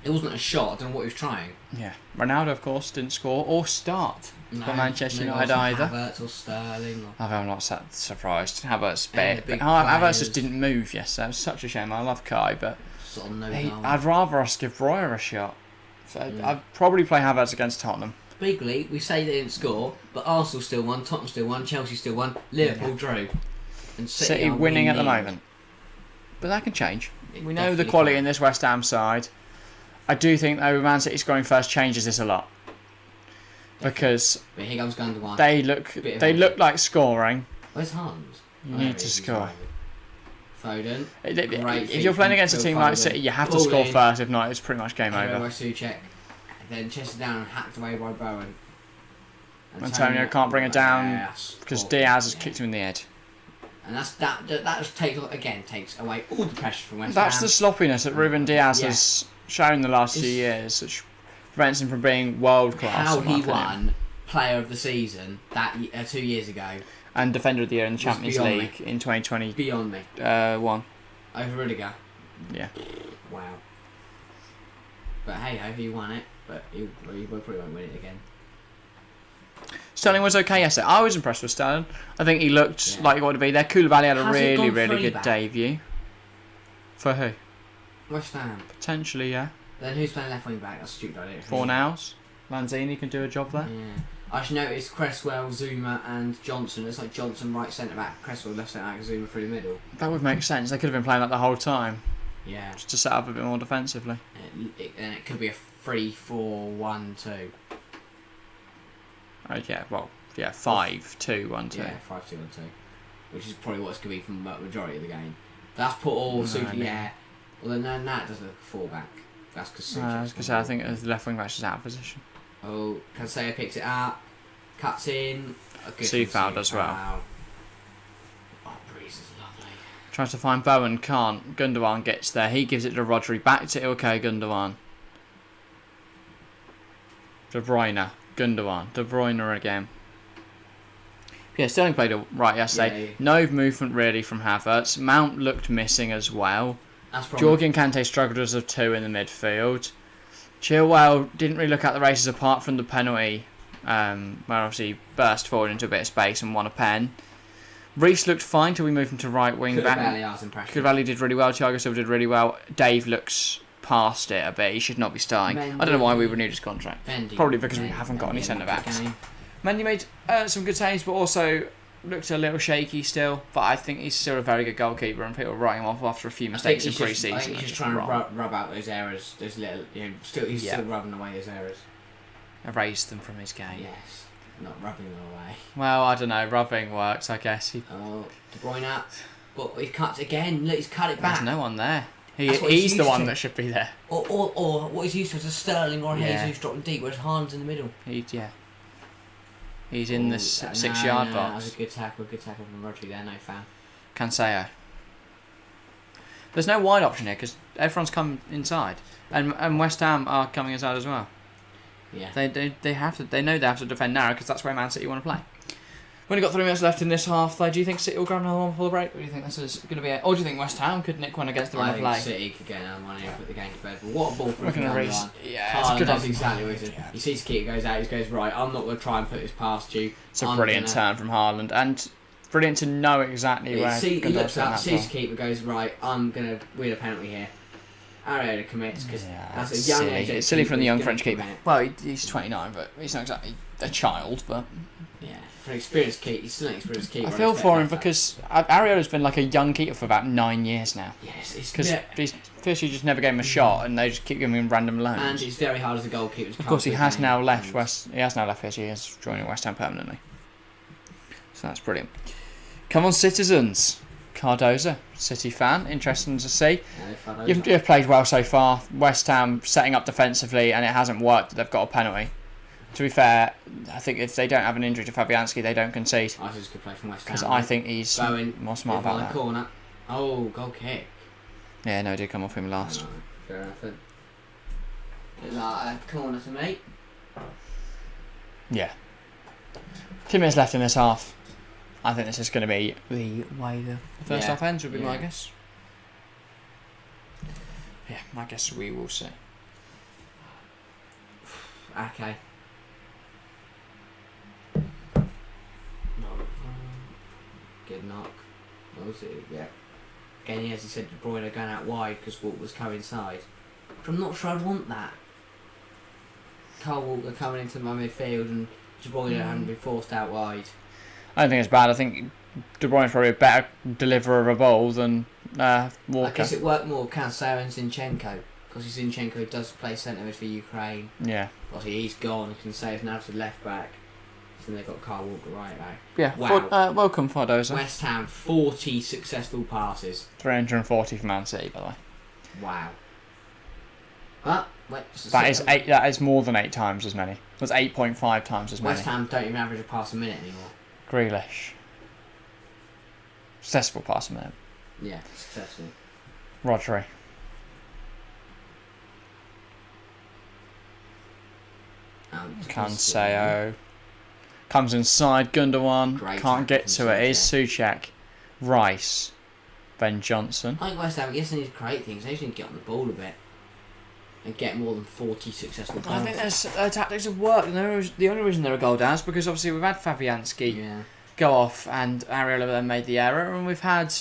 It wasn't a shot. I don't know what he was trying. Yeah, Ronaldo of course didn't score or start for Manchester United either. Havertz or Sterling. I'm not surprised. Havertz Havertz just didn't move yesterday. It was such a shame. I love Kai, but sort of I'd rather us give Royer a shot. So I'd probably play Havertz against Tottenham. Bigly, we say they didn't score, but Arsenal still won, Tottenham still won, Chelsea still won, Liverpool drew, and City winning at the moment. But that can change. We know the quality in this West Ham side. I do think though Man City scoring first changes this a lot. Because but here comes Gundogan. They look like scoring. Where's Haaland? You need to score. Foden. If you're playing against a team like City, you have to score first. If not, it's pretty much game over. By Souček, then chested down and hacked away by Bowen. Antonio can't bring it down because Diaz has kicked him in the head. And that just takes away all the pressure from West Ham. That's the sloppiness that Ruben Diaz has shown the last few years, which prevents him from being world class. How he won Player of the Season 2 years ago and Defender of the Year in the Champions League in 2020. Beyond me. One. Over Rudiger. Yeah. Wow. But hey ho, he won it. But he probably won't win it again. Sterling was okay yesterday. I was impressed with Sterling. I think he looked like he wanted to be there. Koulibaly had a really good debut. For who? West Ham. Potentially, yeah. Then who's playing left wing back? That's a stupid idea. Fornals. Lanzini can do a job there. Yeah. I should notice Cresswell, Zuma and Johnson. It's like Johnson right centre back, Cresswell left centre back, Zuma through the middle. That would make sense. They could have been playing that the whole time. Yeah. Just to set up a bit more defensively. And it could be a 3-4-1-2. Yeah, 5-2-1-2. Yeah, 5-2-1-2. Which is probably what it's going to be for the majority of the game. That's put all yeah. Well, then that does a fullback. That's because I was going to say, I think the left wing back's just out of position. Oh, Cancelo picks it up, cuts in. Two fouled as well. Foul. Oh, Breeze is lovely. Tries to find Bowen, can't. Gundogan gets there. He gives it to Rodri. Back to Ilkay Gundogan. De Bruyne. Gundogan. De Bruyne again. Yeah, Sterling played right yesterday. Yeah. No movement really from Havertz. Mount looked missing as well. That's probably... Jorgen Kante struggled as a 2 in the midfield. Chilwell didn't really look at the races apart from the penalty, where obviously he burst forward into a bit of space and won a pen. Reece looked fine till we moved him to right wing back. Koulibaly did really well. Thiago Silva did really well. Dave looks past it a bit. He should not be starting. I don't know why we renewed his contract. Probably because we haven't got any centre backs. Mendy made some good saves, but also looked a little shaky still. But I think he's still a very good goalkeeper, and people are writing him off after a few mistakes in pre-season. I think he's just trying to rub out those errors. Those little, he's still rubbing away those errors. Erase them from his game. Yes, not rubbing them away. Well, I don't know. Rubbing works, I guess. Oh, De Bruyne up. But he cuts again. Look, he's cut it back. There's no one there. He's the one that should be there. Or what he's used to is a Sterling or a Jesus dropping deep, whereas Haaland's in the middle. He's in the 6-yard box. That was a good tackle from Rodri there, no foul. Cancelo. There's no wide option here because everyone's come inside, and West Ham are coming inside as well. Yeah. They have to. They know they have to defend narrow because that's where Man City want to play. We've only got 3 minutes left in this half, though. Do you think City will grab another one before the break? Or do you think this is going to be it? Or do you think West Ham could nick one against the run of play? I think City could get another one here and put the game to bed. But what a ball from the line. Yeah, it's Haaland good. That's exactly what he said. He sees keeper goes out, he goes, right, I'm not going to try and put this past you. It's a brilliant turn from Haaland. And brilliant to know exactly where he looks up, sees keeper goes, right, I'm going to win a penalty here. Areola commits because that's a young age. It's silly from the young French keeper. Well, he's 29, but he's not exactly a child, but... Yeah, for an experienced keeper, he's still an experienced keeper. I feel for him because Areola's been like a young keeper for about 9 years now. Yes, because Fisher just never gave him a shot, and they just keep giving him random loans. And it's very hard as a goalkeeper. Of course, he has now left Fisher. He is joining West Ham permanently. So that's brilliant. Come on, citizens. Cardoza, City fan, interesting to see. You've played well so far. West Ham setting up defensively, and it hasn't worked. They've got a penalty. To be fair, I think if they don't have an injury to Fabianski, they don't concede. I think it's a good play from West Ham. Because I think he's more smart about that. Corner. Oh, goal kick. Yeah, no, it did come off him last. Oh, fair enough. It's like a corner to me. Yeah. 2 minutes left in this half. I think this is going to be the way the first half ends, would be my guess. Yeah, I guess we will see. Okay. Good knock. What was it? Yeah. Again, as he said, De Bruyne going out wide because Walker was coming inside. But I'm not sure I'd want that. Kyle Walker coming into my midfield and De Bruyne having been forced out wide. I don't think it's bad. I think De Bruyne's probably a better deliverer of a ball than Walker. I guess it worked more with Cancelo and Zinchenko. Because Zinchenko does play centre mid for Ukraine. Yeah. Obviously he's gone. Cancelo's now to left back. So they've got Kyle Walker right back. Yeah. Wow. Welcome, Cardoza. West Ham 40 successful passes. 340 for Man City, by the way. Wow. But that is more than 8 times as many. That's 8.5 times as many. West Ham don't even average a pass a minute anymore. Grealish. Successful pass a minute. Yeah, successful. Rodri. Cancelo. Comes inside, Gundogan. Can't get to it. It's Souček. Rice. Ben Johnson. I think West Ham, I guess they need to create things. They just need to get on the ball a bit. And get more than 40 successful passes. I think their tactics have worked. And the only reason they're a goal down is because obviously we've had Fabianski go off and Areola then made the error. And we've had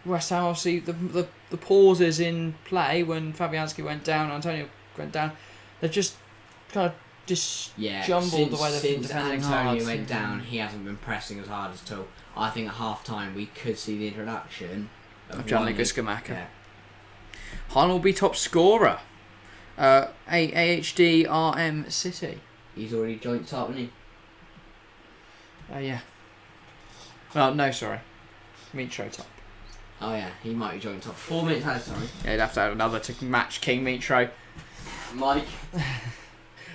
West Ham, obviously, the pauses in play when Fabianski went down, Antonio went down. They've just kind of jumbled the way they've been defending hard. Antonio went down, he hasn't been pressing as hard as all. I think at half time we could see the introduction of Haaland and Scamacca. Yeah. Haaland will be top scorer. AHD City. He's already joint top, hasn't he? Yeah. Well, no, sorry. Mitro top. Oh yeah, he might be joint top. 4 minutes ahead, sorry. Yeah, he'd have to have another to match King Mitro. Mike.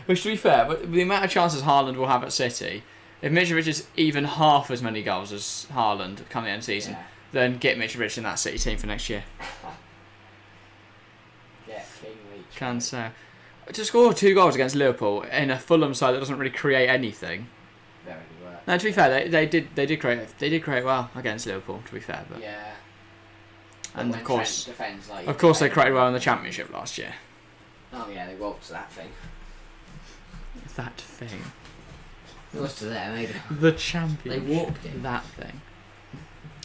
Which, to be fair, but the amount of chances Haaland will have at City, if Mitrovic is even half as many goals as Haaland come the end of the season, then get Mitrovic in that City team for next year. Get King Leach. Cancelo. To score 2 goals against Liverpool in a Fulham side that doesn't really create anything. Very good work. No, to be fair, they did create well against Liverpool. To be fair, but Yeah. and When of course, Trent defends like they created well in the Championship last year. Oh yeah, they walked to that thing. That thing. It was to them, eh? The Championship. They walked it. That thing.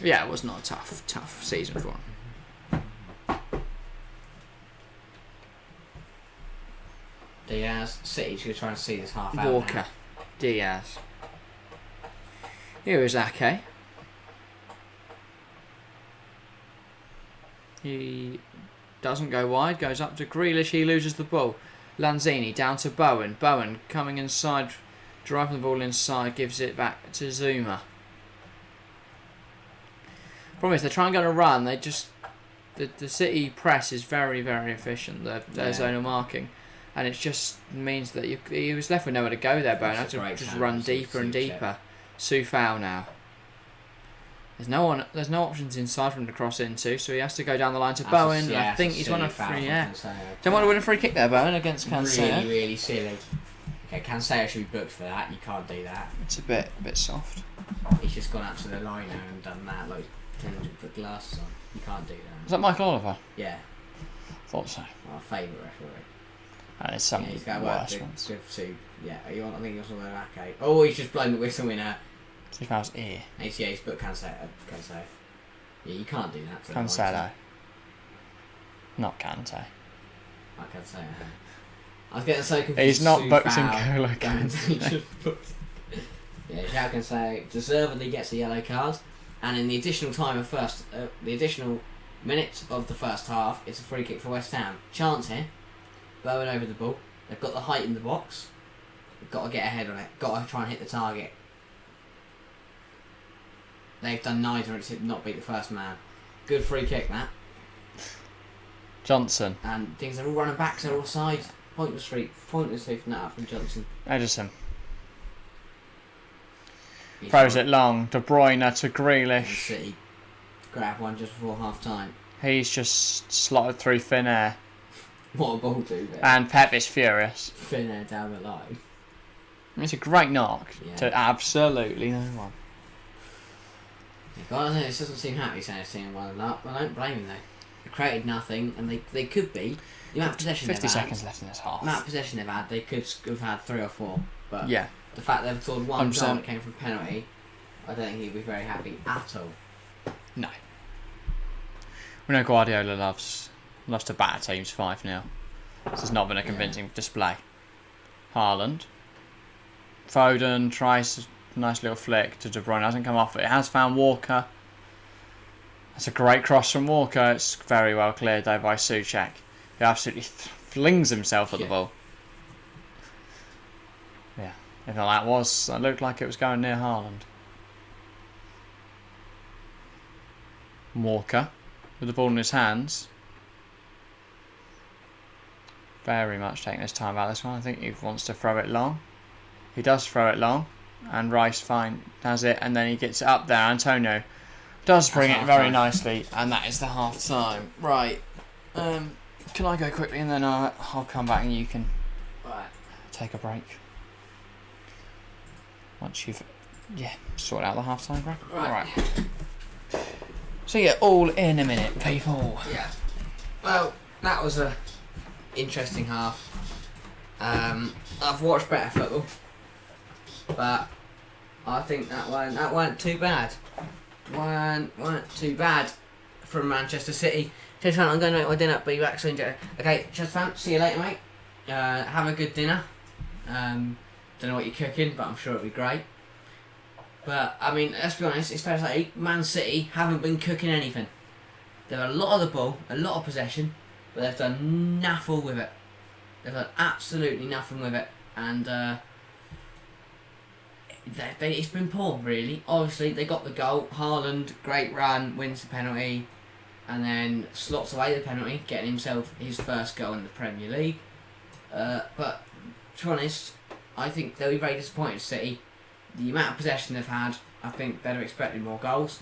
Yeah, it was not a tough season for him. Diaz, City should try and see this half out. Walker, now. Diaz. Here is Ake. He doesn't go wide, goes up to Grealish, he loses the ball. Lanzini down to Bowen. Bowen coming inside, driving the ball inside, gives it back to Zuma. Problem is, they're trying to go on a run, they just... The City press is very, very efficient, their zonal marking. And it just means that he was left with nowhere to go there, Bowen. Had to just run deeper and deeper. Soufal now. There's no options inside for him to cross into, so he has to go down the line to Bowen. I think he's won a free. Yeah. Don't want to win a free kick there, Bowen, against Cancelo. Really, really silly. Okay, Cancelo should be booked for that. You can't do that. It's a bit soft. He's just gone up to the line now and done that, like 10-foot glasses on. You can't do that. Is that Michael Oliver? Yeah. Thought so. Our favourite referee. And it's some he's got worse work ones. Yeah, I think he also went Ake. Oh, he's just blown the whistle in her. Soufal's ear. He's booked Cancelo. Yeah, you can't do that. To Cancelo. Not Kante. I can't say. I was getting so confused. He's not booked in N'Golo Kante. Yeah, João Cancelo deservedly gets a yellow card, and in the additional the additional minutes of the first half, it's a free kick for West Ham. Chance here. Bowen over the ball. They've got the height in the box. They've got to get ahead on it. Got to try and hit the target. They've done neither and it's not beat the first man. Good free kick, that. Johnson. And things are all running back, so they're all sides. Pointlessly from that from Johnson. Edison. Throws it long. De Bruyne to Grealish. City grab one just before half time. He's just slotted through thin air. What a ball do there. And Pep is furious. Thin air down the line. It's a great knock to absolutely no one. God, this doesn't seem happy saying it's team one up. I don't blame them though. They created nothing, and they could be. The amount of possession 50 they've seconds had, left in this half. The amount of possession they've had, they could have had 3 or 4. But yeah. The fact they've scored one 100%. goal that came from penalty, I don't think he'd be very happy at all. No. We know Guardiola loves to batter teams 5-0. This has not been a convincing display. Haaland. Foden tries a nice little flick to De Bruyne. Hasn't come off it. It has found Walker. That's a great cross from Walker. It's very well cleared though by Souček, who absolutely flings himself at the ball. Yeah. Even though that looked like it was going near Haaland. Walker with the ball in his hands. Very much taking his time about this one. I think he wants to throw it long. He does throw it long, and Rice has it, and then he gets it up there. Antonio does bring it very nicely, and that is the half time. Right. Can I go quickly, and then I'll come back, and you can take a break once you've sorted out the half time break. Right. So all in a minute, people. Yeah. Well, that was a interesting half. I've watched better football, but I think that weren't too bad. weren't too bad from Manchester City. Chelsea fan, I'm going to make my dinner, be back soon. Okay, Chelsea fan, see you later, mate. Have a good dinner. Don't know what you're cooking, but I'm sure it'll be great. But I mean, let's be honest, it's fair to say Man City haven't been cooking anything. They've had a lot of the ball, a lot of possession, but they've done nothing with it. They've done absolutely nothing with it, and it's been poor, really. Obviously, they got the goal. Haaland, great run, wins the penalty, and then slots away the penalty, getting himself his first goal in the Premier League. But to be honest, I think they'll be very disappointed. City, the amount of possession they've had, I think they'd have expected more goals.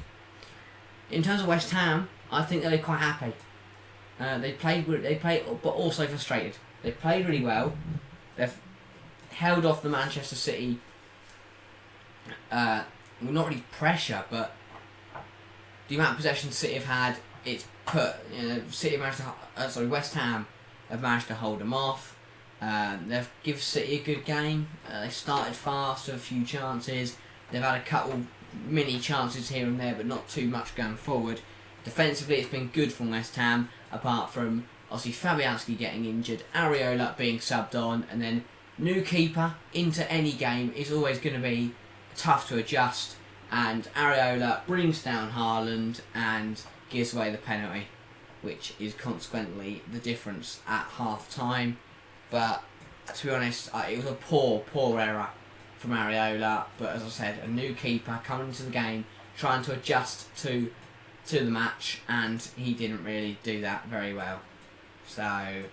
In terms of West Ham, I think they'll be quite happy. They played, but also frustrated. They played really well. They've held off the Manchester City. Well, not really pressure, but the amount of possession City have had, it's put. City have managed to. West Ham have managed to hold them off. They've given City a good game. They started fast with a few chances. They've had a couple mini chances here and there, but not too much going forward. Defensively, it's been good from West Ham, apart from obviously Fabianski getting injured, Areola being subbed on, and then new keeper into any game is always going to be tough to adjust. And Areola brings down Haaland and gives away the penalty, which is consequently the difference at half time. But to be honest, it was a poor error from Areola. But as I said, a new keeper coming into the game, trying to adjust to the match, and he didn't really do that very well. So,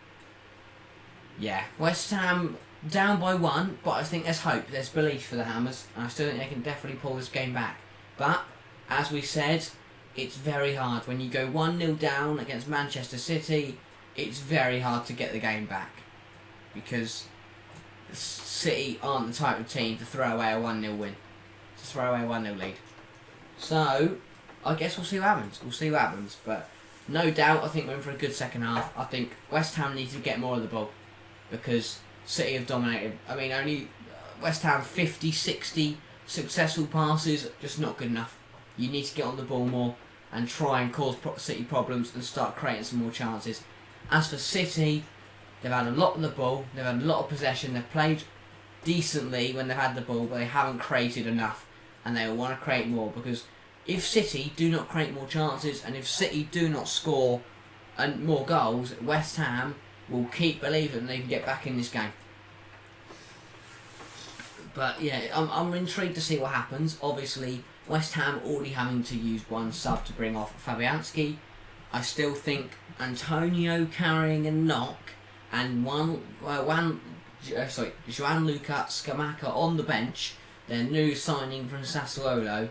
yeah, West Ham down by 1, but I think there's hope, there's belief for the Hammers, and I still think they can definitely pull this game back. But, as we said, it's very hard. When you go 1-0 down against Manchester City, it's very hard to get the game back, because City aren't the type of team to throw away a 1-0 win, to throw away a 1-0 lead. So, I guess we'll see what happens. But no doubt, I think we're in for a good second half. I think West Ham need to get more of the ball, because City have dominated. I mean, only West Ham 50, 60 successful passes, just not good enough. You need to get on the ball more and try and cause City problems and start creating some more chances. As for City, they've had a lot of the ball, they've had a lot of possession, they've played decently when they've had the ball, but they haven't created enough, and they will want to create more, because if City do not create more chances, and if City do not score and more goals, West Ham will keep believing they can get back in this game. But yeah, I'm intrigued to see what happens. Obviously, West Ham already having to use one sub to bring off Fabianski. I still think Antonio carrying a knock and Gianluca Scamacca on the bench, their new signing from Sassuolo,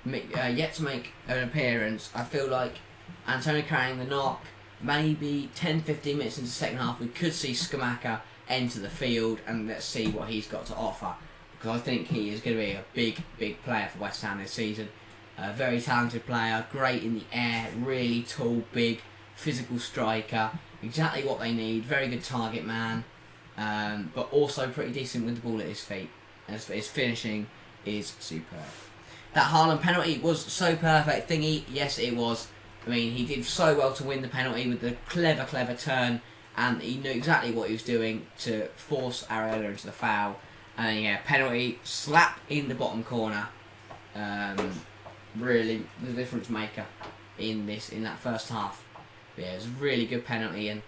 yet to make an appearance. I feel like Antonio carrying the knock, maybe 10-15 minutes into the second half, we could see Scamacca enter the field, and let's see what he's got to offer, because I think he is going to be a big player for West Ham this season. A very talented player, great in the air, really tall, big, physical striker, exactly what they need, very good target man, but also pretty decent with the ball at his feet. As for his finishing, is superb. That Haaland penalty was so perfect thingy. Yes, it was. I mean, he did so well to win the penalty with the clever turn, and he knew exactly what he was doing to force Areola into the foul. And yeah, penalty, slap in the bottom corner. Really the difference maker in that first half. But yeah, it was a really good penalty, and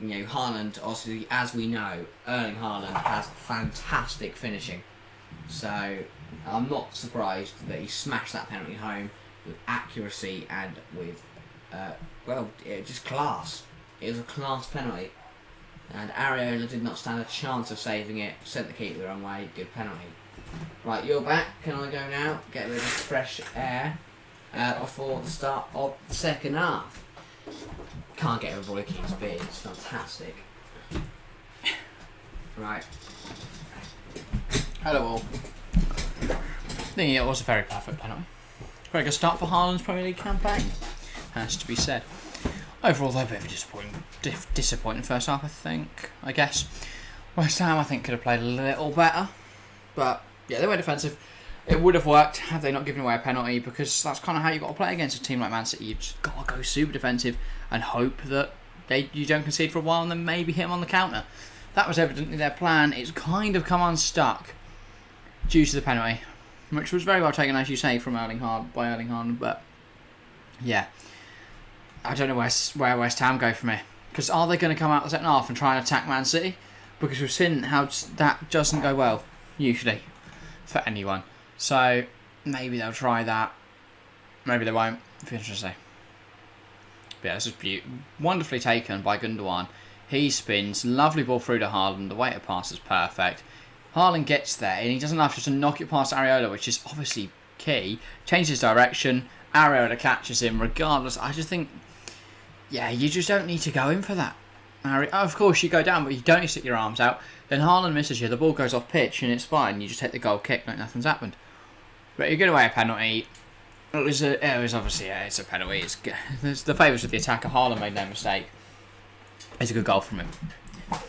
Haaland, obviously, as we know, Erling Haaland has fantastic finishing. So I'm not surprised that he smashed that penalty home with accuracy and with, just class. It was a class penalty. And Areola did not stand a chance of saving it, sent the keeper the wrong way, good penalty. Right, you're back. Can I go now? Get a bit of fresh air before the start of the second half. Can't get over Roy Keane's beard, it's fantastic. Right. Hello all. I think it was a very perfect penalty. Very good start for Haaland's Premier League campaign, has to be said. Overall, though, a bit of a disappointing first half, I guess. West Ham, I think, could have played a little better. But, yeah, they were defensive. It would have worked had they not given away a penalty, because that's kind of how you've got to play against a team like Man City. You've just got to go super defensive and hope that you don't concede for a while and then maybe hit them on the counter. That was evidently their plan. It's kind of come unstuck due to the penalty, which was very well taken, as you say, by Erling Haaland. But, yeah. I don't know where West Ham go from here. Because are they going to come out the second half and try and attack Man City? Because we've seen how that doesn't go well, usually, for anyone. So, maybe they'll try that. Maybe they won't. It'll be interesting. But yeah, this is wonderfully taken by Gundogan. He spins, lovely ball through to Haaland. The way it passes perfect. Haaland gets there, and he doesn't have to knock it past Areola, which is obviously key. Changes direction. Areola catches him. Regardless, I just think, you just don't need to go in for that. Of course, you go down, but you don't stick your arms out. Then Haaland misses you. The ball goes off pitch, and it's fine. You just take the goal kick like nothing's happened. But you get away a penalty. It was obviously it's a penalty. It's the favours of the attacker. Haaland made no mistake. It's a good goal from him. But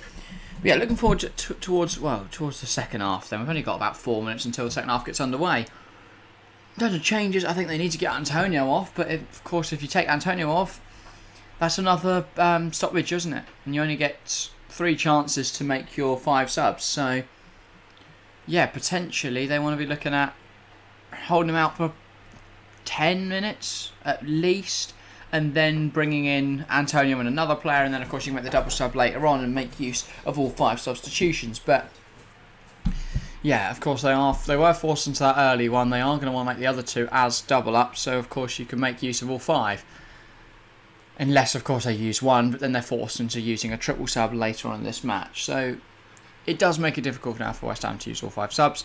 yeah, looking forward towards the second half. Then we've only got about 4 minutes until the second half gets underway. In terms of changes, I think they need to get Antonio off. But of course, if you take Antonio off, that's another stoppage, isn't it? And you only get 3 chances to make your 5 subs. So yeah, potentially they want to be looking at holding him out for 10 minutes at least, and then bringing in Antonio and another player, and then of course you can make the double sub later on and make use of all 5 substitutions. But yeah, of course they were forced into that early one. They are going to want to make the other 2 as double up, so of course you can make use of all 5. Unless of course they use 1, but then they're forced into using a triple sub later on in this match. So it does make it difficult now for West Ham to use all 5 subs,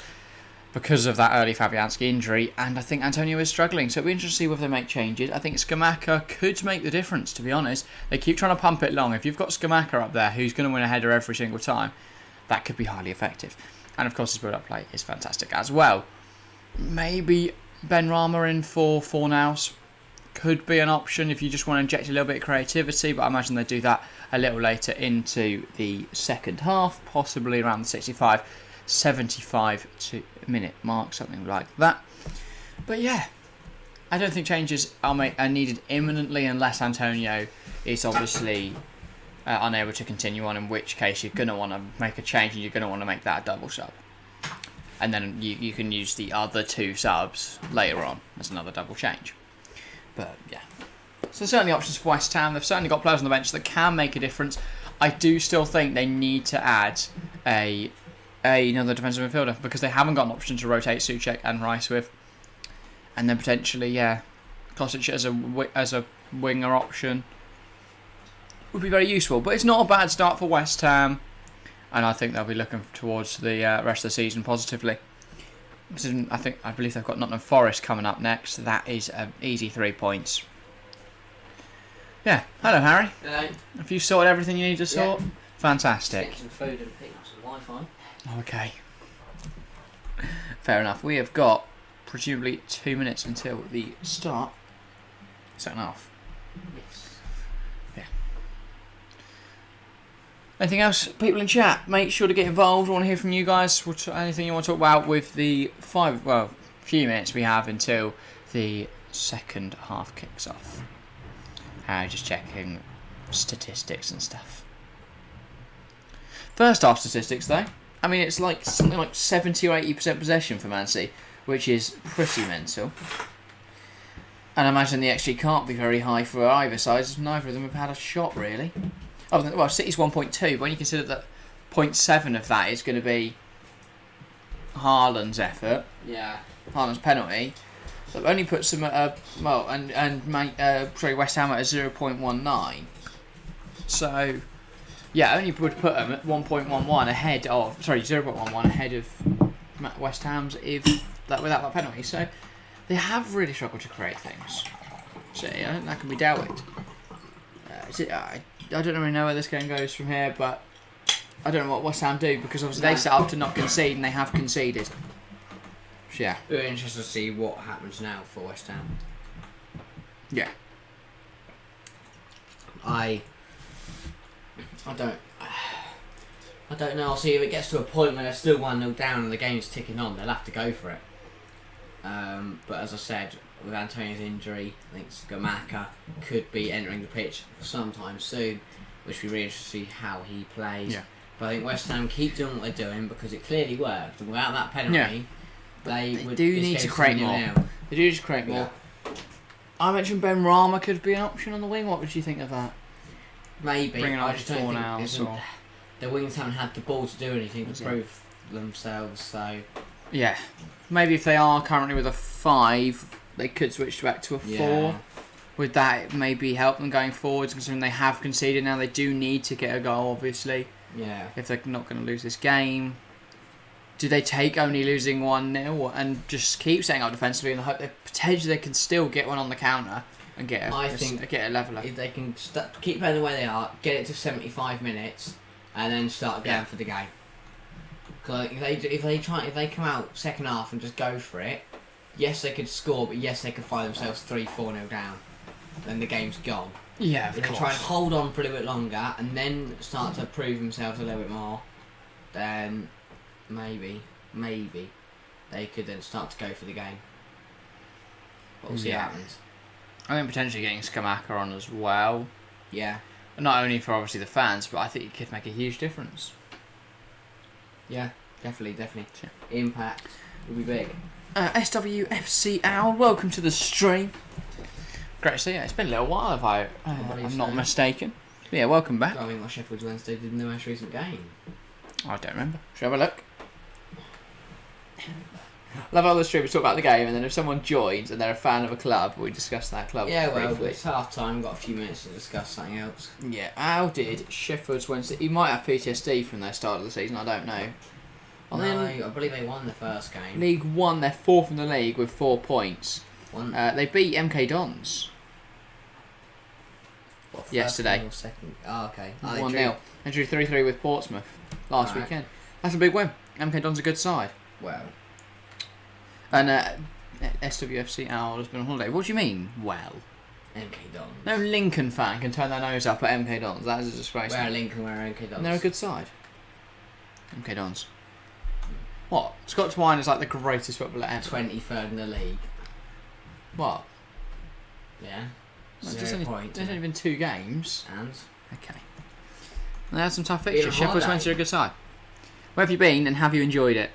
because of that early Fabianski injury, and I think Antonio is struggling, so it'll be interesting to see whether they make changes. I think Scamacca could make the difference, to be honest. They keep trying to pump it long. If you've got Scamacca up there, who's going to win a header every single time, that could be highly effective. And of course his build-up play is fantastic as well. Maybe Ben Rama in for Fornals could be an option if you just want to inject a little bit of creativity, but I imagine they do that a little later into the second half, possibly around the 75 minute mark, something like that. But yeah, I don't think changes are needed imminently unless Antonio is obviously unable to continue on, in which case you're going to want to make a change, and you're going to want to make that a double sub. And then you can use the other 2 subs later on as another double change. But yeah, so certainly options for West Ham. They've certainly got players on the bench that can make a difference. I do still think they need to add another defensive midfielder, because they haven't got an option to rotate Souček and Rice with, and then potentially Kostic as a winger option would be very useful. But it's not a bad start for West Ham, and I think they'll be looking towards the rest of the season positively. I believe they've got Nottingham Forest coming up next. That is an easy 3 points. Yeah, hello Harry. Hello. Have you sorted everything you need to sort? Yeah. Fantastic. Get some food and pick up some Wi-Fi. Okay. Fair enough. We have got presumably 2 minutes until the start. Second half. Yes. Yeah. Anything else? People in chat, make sure to get involved. I want to hear from you guys. Anything you want to talk about with the few minutes we have until the second half kicks off. Just checking statistics and stuff. First half statistics though. I mean, it's like something like 70 or 80% possession for Man City, which is pretty mental. And I imagine the XG can't be very high for either side, as neither of them have had a shot really. Well, City's 1.2, but when you consider that 0.7 of that is going to be Haaland's effort, Haaland's penalty, that only puts them at West Ham at a 0.19. So yeah, only would put them at 1.11 ahead of 0.11 ahead of West Ham's without that penalty. So they have really struggled to create things. So I think that can be dealt with. I don't really know where this game goes from here, but I don't know what West Ham do, because obviously they set up to not concede and they have conceded. So yeah. We're interested to see what happens now for West Ham. Yeah. I don't know. I'll see if it gets to a point where they're still 1-0 down and the game's ticking on, they'll have to go for it. But as I said, with Antonio's injury, I think Scamacca could be entering the pitch sometime soon, which will be really interesting to see how he plays. Yeah. But I think West Ham keep doing what they're doing because it clearly worked. And without that penalty, they do need to create more. They do need to create more. I mentioned Ben Rama could be an option on the wing. What would you think of that? Maybe. Bringing I on just don't think now. the wings haven't had the ball to do anything to prove themselves. So yeah, maybe if they are currently with a 5, they could switch back to a 4. would that maybe help them going forwards, considering they have conceded now? They do need to get a goal, obviously. Yeah. If they're not going to lose this game. Do they take only losing 1-0 and just keep setting up defensively in the hope that potentially they can still get one on the counter and get a leveller? If they can keep playing the way they are, get it to 75 minutes, and then start again for the game. Because if they come out second half and just go for it, yes they could score, but yes they could find themselves 3-4-0 down. Then the game's gone. Yeah, of if course. they try and hold on for a little bit longer and then start to prove themselves a little bit more, then maybe they could then start to go for the game. But we'll see what happens. I think potentially getting Scamacca on as well. Yeah. Not only for obviously the fans, but I think it could make a huge difference. Yeah, definitely. Yeah. Impact will be big. SWFC Owl, welcome to the stream. Great to see you. It's been a little while if I'm not mistaken. But yeah, welcome back. I mean, what Sheffield Wednesday did in the most recent game. I don't remember. Should we have a look? Love how the streamers talk about the game, and then if someone joins and they're a fan of a club, we discuss that club briefly. It's half time. We've got a few minutes to discuss something else. Yeah, how did Sheffield Wednesday... He might have PTSD from their start of the season, I don't know. I believe they won the first game. League 1, they're 4th in the league with 4 points. They beat MK Dons. Yesterday. Second? Oh, okay. 1-0. They drew 3-3 with Portsmouth last weekend. That's a big win. MK Dons a good side. Well. And SWFC Owl has been on holiday. What do you mean, well? MK Dons. No Lincoln fan can turn their nose up at MK Dons. That is a disgrace. Where Lincoln, where MK Dons. And they're a good side. MK Dons. What? Scott Twine is like the greatest footballer ever. 23rd in the league. What? Yeah. There's only been 2 games. And? Okay. They had some tough fixtures. Sheffield Wednesday are a good side. Where have you been and have you enjoyed it?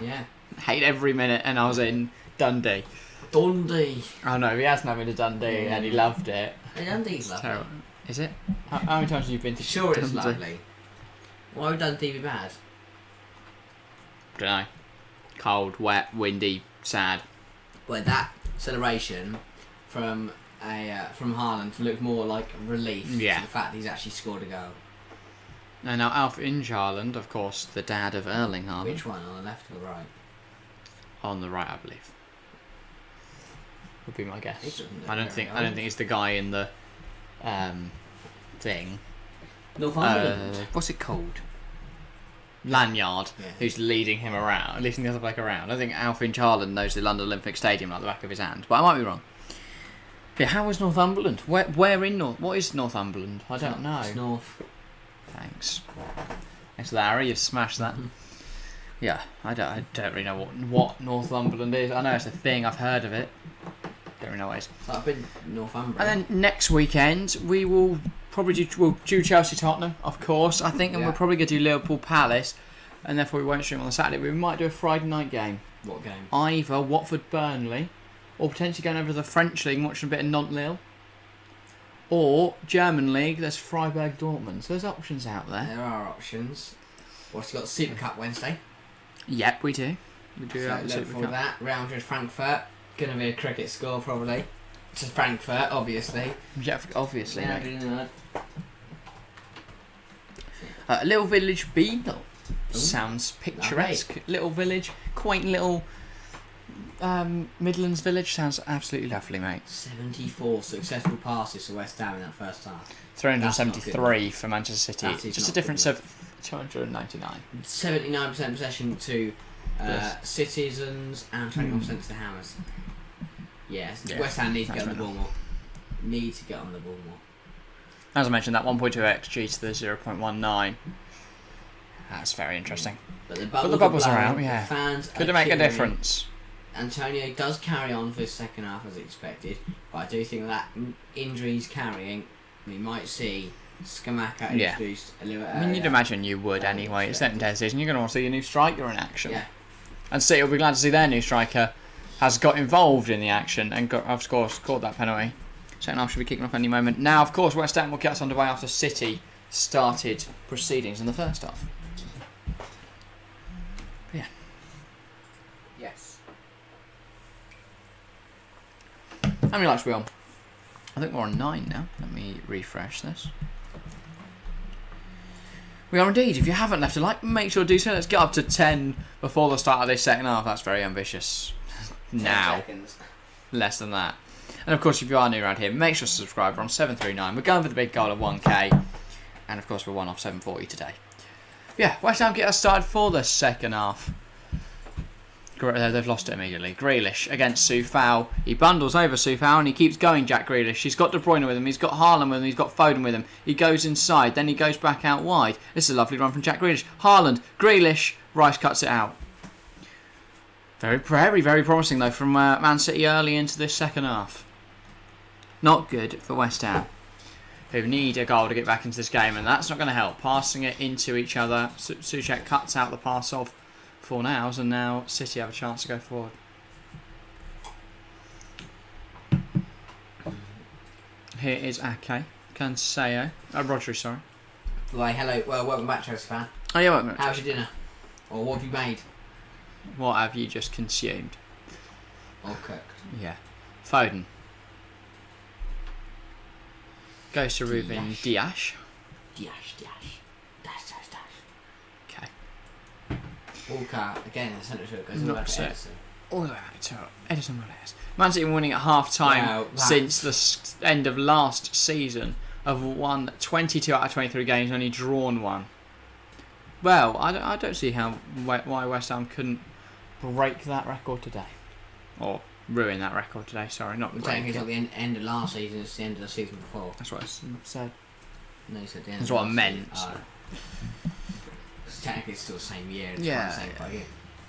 Yeah. Hate every minute, and I was in Dundee. Dundee. Oh no, he hasn't been to Dundee and he loved it. Dundee's lovely. Terrible. Is it? How many times have you been to Sure Dundee? it's lovely. Why would Dundee be bad? Don't know. Cold, wet, windy, sad. Well, that celebration from Haaland looked more like relief to the fact that he's actually scored a goal. And now Alf Inge-Haaland, of course, the dad of Erling Haaland. Which one, on the left or the right? On the right, I believe. Would be my guess. I don't think it's the guy in the thing. Northumberland. What's it called? Lanyard, who's leading him around, leading the other bloke around. I think Alf Inge-Haaland knows the London Olympic Stadium like the back of his hand, but I might be wrong. Yeah, how is Northumberland? Where in North? What is Northumberland? I don't know. It's north. Thanks, Larry. You've smashed that. Yeah, I don't really know what Northumberland is. I know it's a thing. I've heard of it. Don't really know what it is. I've been Northumberland. And then next weekend we will probably do Chelsea Tottenham, of course. I think, and we'll probably go do Liverpool Palace, and therefore we won't stream on the Saturday. We might do a Friday night game. What game? Either Watford Burnley, or potentially going over to the French league and watching a bit of Nantes-Lille. Or German league, there's Freiburg Dortmund. So there's options out there. There are options. What's got Super Cup Wednesday? Yep, we do. We do so have the look Super for Cup. that. Real Madrid Frankfurt. Gonna be a cricket score probably. It's just Frankfurt, obviously. Yeah, obviously, Yeah, mate. Little Village Beadle. Sounds picturesque. Lovely. Little village, quaint little Midlands village. Sounds absolutely lovely, mate. 74 successful passes to West Ham in that first half. 373 for Manchester City. That is Just a not difference good of 299. 79% possession to Citizens and 21% to the Hammers. Yes, West Ham need to get on the ball more. Need to get on the ball more. As I mentioned, that 1.2 XG to the 0.19. That's very interesting. But the bubbles are out, yeah. The fans Could it make a difference? Antonio does carry on for his second half as expected, but I do think that injury he's carrying, we might see Scamacca introduced a little bit earlier. I mean, you'd imagine you would anyway. It's the end of the season. You're going to want to see your new striker in action. Yeah. And City will be glad to see their new striker has got involved in the action and of course, scored that penalty. Second half should be kicking off any moment. Now, of course, West Ham will get us underway after City started proceedings in the first half. But yeah. Yes. How many likes are we on? I think we're on 9 now. Let me refresh this. We are indeed. If you haven't left a like, make sure to do so. Let's get up to 10 before the start of this second half. That's very ambitious. Now. Less than that. And of course, if you are new around here, make sure to subscribe. We're on 739. We're going for the big goal of 1k. And of course, we're 1 off 740 today. Yeah, West Ham get us started for the second half. They've lost it immediately. Grealish against Soufal. He bundles over Soufal and he keeps going, Jack Grealish. He's got De Bruyne with him. He's got Haaland with him. He's got Foden with him. He goes inside. Then he goes back out wide. This is a lovely run from Jack Grealish. Haaland. Grealish. Rice cuts it out. Very, very, very promising, though, from Man City early into this second half. Not good for West Ham, who need a goal to get back into this game, and that's not going to help. Passing it into each other. Souček cuts out the pass of Fornals, and now City have a chance to go forward. Here is Ake. Cancelo. Rodri, sorry. Well, hello. Well, welcome back, Chelsea fan. Oh, yeah, welcome back. How's your dinner? Or what have you made? What have you just consumed? Or cooked? Yeah. Foden. Goes to Ruben Dias. Dash. Okay. Walker, again, the centre shoot goes Not all back to so. Edison. All the way back to Edison Morales. Man City winning at half time Wow, since the end of last season. Have won 22 out of 23 games, only drawn 1. Well, I don't see why West Ham couldn't break that record today. Or ruin that record today, sorry, not break Technically, it's it. not the end of last season, it's the end of the season before. That's what I said. No, you said the end That's of what I last meant. season. Oh. Technically, it's still the same year. It's Yeah. the same year.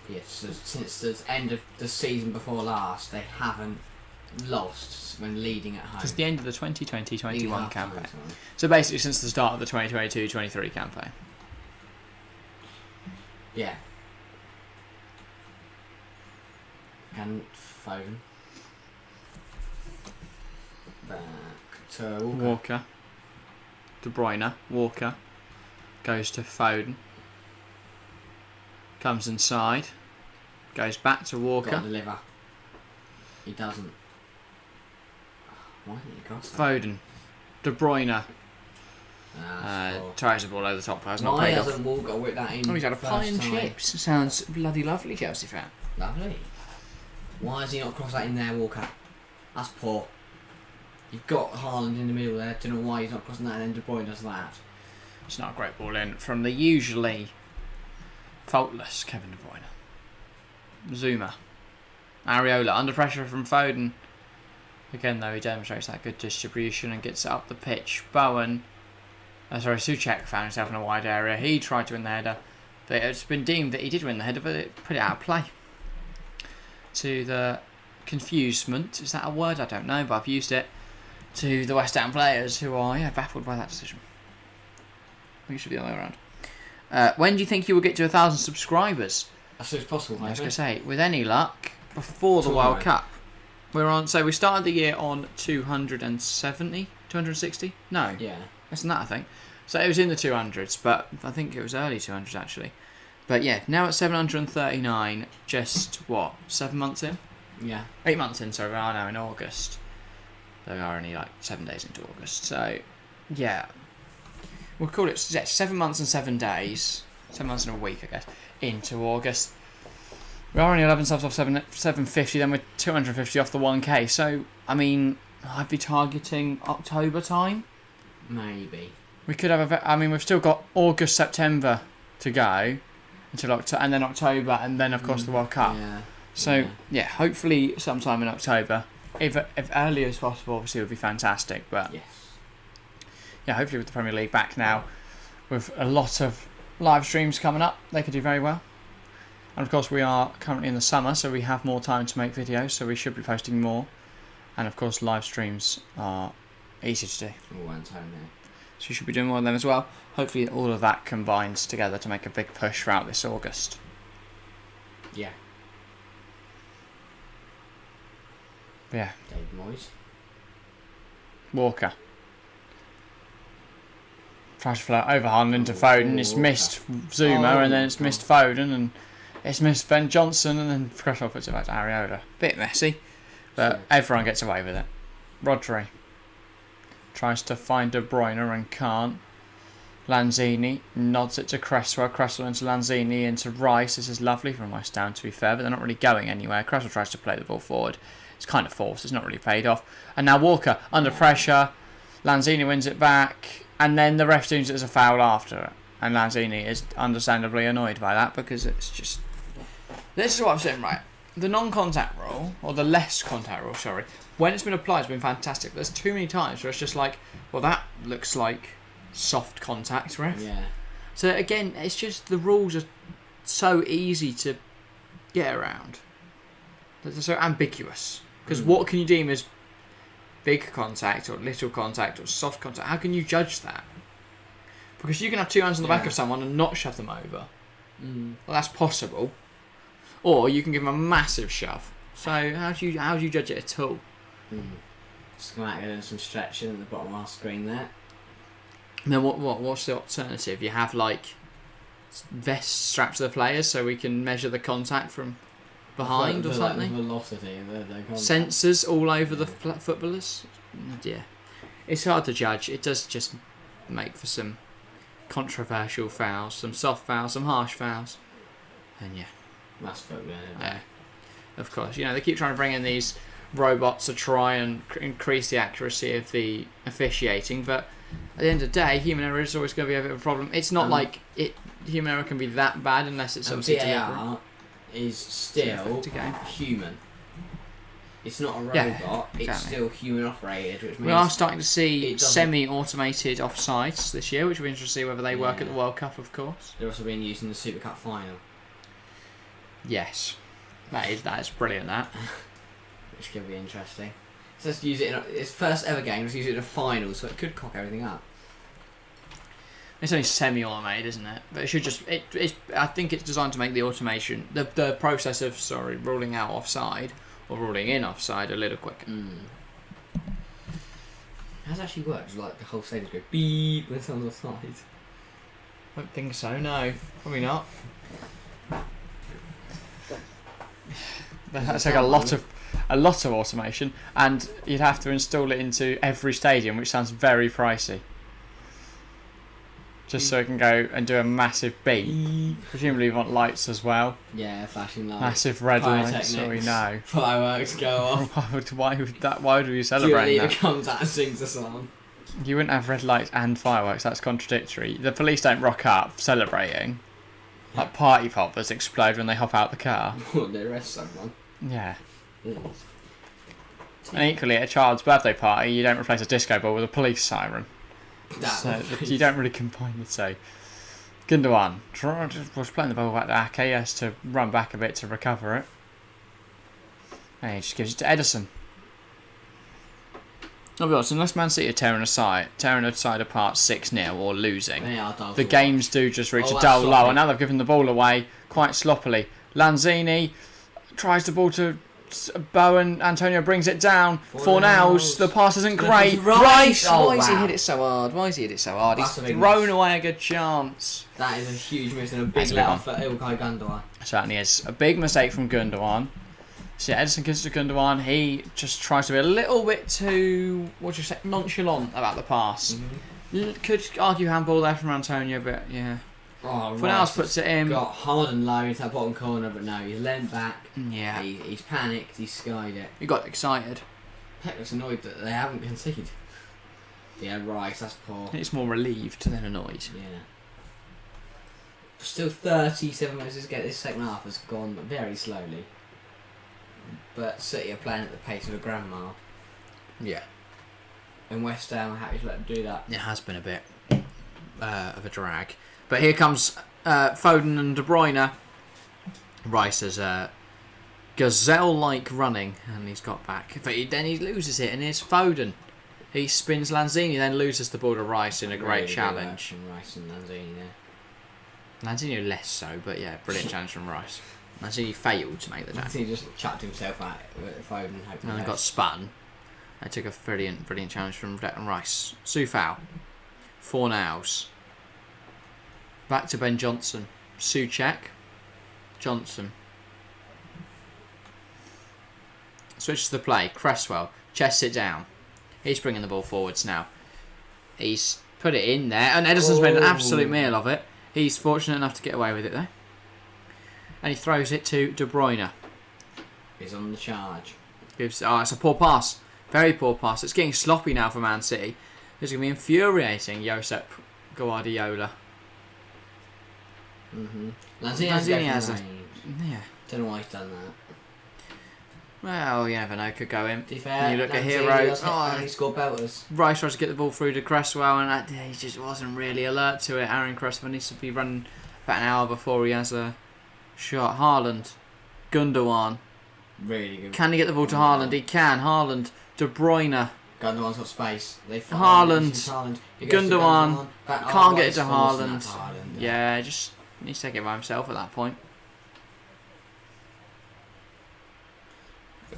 Yes, so since the end of the season before last, they haven't lost when leading at home. It's the end of the 2020-21 Leading half campaign. time, sorry. So basically since the start of the 2022-23 campaign. Yeah. And Foden. Back to Walker. Walker. De Bruyne. Walker. Goes to Foden. Comes inside. Goes back to Got Walker. to deliver. He doesn't. Why didn't he cross that? Foden. De Bruyne. Sure. Tries the ball over the top. Has not Why paid off. hasn't Walker whipped that in? Oh, he's had a first pie and time? chips. Sounds bloody lovely, Chelsea fan. Lovely. Why has he not crossed that in there, Walker? That's poor. You've got Haaland in the middle there. Don't know why he's not crossing that, and then De Bruyne does that. It's not a great ball in from the usually faultless Kevin De Bruyne. Zuma. Areola under pressure from Foden. Again, though, he demonstrates that good distribution and gets it up the pitch. Souček found himself in a wide area. He tried to win the header, but it's been deemed that he did win the header, but it put it out of play. To the confusement, is that a word? I don't know, but I've used it. To the West Ham players who are baffled by that decision. I think it should be the other way around. When do you think you will get to 1,000 subscribers? As soon as possible, I was maybe. going to say, with any luck, before the Tomorrow. World Cup. We started the year on 270, 260? No, Yeah. less than that, I think. So it was in the 200s, but I think it was early 200s actually. But yeah, now at 739, just 7 months in? Yeah. 8 months in, sorry, we are now in August. They are only 7 days into August. So, yeah. We'll call it 7 months and 7 days. 7 months and a week, I guess, into August. We are only 11 subs off 750, then we're 250 off the 1k. So, I mean, I'd be targeting October time. Maybe. We could have we've still got August, September to go until October, and then October, and then of course the World Cup. Yeah. So yeah, hopefully sometime in October, if early as possible, obviously it would be fantastic. But Yes. yeah, hopefully with the Premier League back now, with a lot of live streams coming up, they could do very well. And of course we are currently in the summer, so we have more time to make videos, so we should be posting more. And of course live streams are easy to do. All one time there. So you should be doing more of them as well. Hopefully all of that combines together to make a big push throughout this August. Yeah. But yeah, David Moyes. Walker. Tries to float over Haaland into Foden. It's missed Zuma, and then it's missed Foden, and it's missed Ben Johnson, and then Cresswell puts it back to Areola. Bit messy. But everyone gets away with it. Rodri tries to find De Bruyne and can't. Lanzini nods it to Cresswell. Cresswell into Lanzini into Rice. This is lovely from West Ham, to be fair, but they're not really going anywhere. Cresswell tries to play the ball forward. It's kind of forced. It's not really paid off. And now Walker under pressure. Lanzini wins it back, and then the ref deems it as a foul after it. And Lanzini is understandably annoyed by that because it's just. This is what I'm saying, right? The non-contact rule, or the less contact rule, sorry, when it's been applied, it's been fantastic. But there's too many times where it's just like, well, that looks like soft contact, ref. Yeah. So again, it's just the rules are so easy to get around. They're so ambiguous. Because what can you deem as big contact or little contact or soft contact? How can you judge that? Because you can have two hands on the back of someone and not shove them over. Well, that's possible. Or you can give them a massive shove. So how do you judge it at all? Scamacca doing some stretching at the bottom of our screen there. And then what's the alternative? You have like vests strapped to the players so we can measure the contact from behind or something. The velocity of the contact. Sensors all over the footballers. Yeah, it's hard to judge. It does just make for some controversial fouls, some soft fouls, some harsh fouls, and yeah. That's football, isn't it? Yeah, of course. You know, they keep trying to bring in these robots to try and increase the accuracy of the officiating, but at the end of the day, human error is always going to be a bit of a problem. It's not like human error can be that bad unless it's obviously VAR is still human. It's not a robot. Yeah, It's still human operated, which means we are starting to see semi-automated offsides this year, which will be interesting to see whether they work at the World Cup, of course. They're also being used in the Super Cup final. Yes, that is brilliant. That which could be interesting. So let's use it in its first ever game. Let's use it in a final, so it could cock everything up. It's only semi-automated, isn't it? But it should just. I think it's designed to make the automation, the process of ruling out offside or ruling in offside a little quicker. How does it actually work? Does like the whole stadium go beep when someone's offside? I don't think so. No, probably not. That's like a lot of automation, and you'd have to install it into every stadium, which sounds very pricey. Just so it can go and do a massive beep. Presumably you want lights as well. Yeah, flashing lights. Massive red lights, so we know. Fireworks go off. Why would you celebrate that? comes out and sings a song. You wouldn't have red lights and fireworks, that's contradictory. The police don't rock up celebrating. Like party poppers explode when they hop out the car. They arrest someone. Yeah. And equally, at a child's birthday party, you don't replace a disco ball with a police siren. So you don't really combine the two. Gundogan was playing the ball back to Ake, has to run back a bit to recover it. And he just gives it to Ederson. I'll be honest, unless Man City are tearing a side apart 6-0 or losing, the games do just reach a dull low. And now they've given the ball away quite sloppily. Lanzini tries the ball to Bowen. Antonio brings it down. Fornals. The pass isn't great. Rice! Why has he hit it so hard? He's thrown away a good chance. That is a huge miss and a big let off for Ilkay Gundogan. Certainly is. A big mistake from Gundogan. So Ederson gives it to Gundogan. He just tries to be a little bit too, nonchalant about the pass. Could argue handball there from Antonio, but yeah. Fornals puts it in. Got hard and low into that bottom corner, but no, he's leant back. Yeah. He's panicked, he's skied it. He got excited. Pep looks annoyed that they haven't conceded. Yeah, Rice, that's poor. It's more relieved than annoyed. Yeah. Still 37 minutes to get this second half has gone very slowly. But City are playing at the pace of a grandma. Yeah. And West Ham are happy to let them do that. It has been a bit of a drag. But here comes Foden and De Bruyne. Rice has gazelle-like running, and he's got back. But then he loses it, and here's Foden. He spins Lanzini, then loses the ball to Rice in a great challenge. From Rice and Lanzini there. Lanzini less so, but yeah, brilliant challenge from Rice. Lanzini failed to make the challenge. He just chucked himself at Foden. And got spun. They took a brilliant challenge from Declan Rice. Soufal. Fornals. Back to Ben Johnson. Souček. Johnson. Switches the play. Cresswell. Chests it down. He's bringing the ball forwards now. He's put it in there. And Ederson's made an absolute meal of it. He's fortunate enough to get away with it though. And he throws it to De Bruyne. He's on the charge. It's a poor pass. Very poor pass. It's getting sloppy now for Man City. It's going to be infuriating, Josep Guardiola. Lanzini has a... Yeah. Don't know why he's done that. Well, you never know. Could go in. To be fair, You look at Lanzini Hero. he scored belters. Rice tries to get the ball through to Cresswell, and he just wasn't really alert to it. Aaron Cresswell needs to be running about an hour before he has a shot. Haaland. Gundogan. Really good. Can he get the ball to Haaland? He can. Haaland. De Bruyne. Gundogan's got space. Haaland. Gundogan. Can't get it to Haaland. Yeah. Yeah, just needs to take it by himself at that point.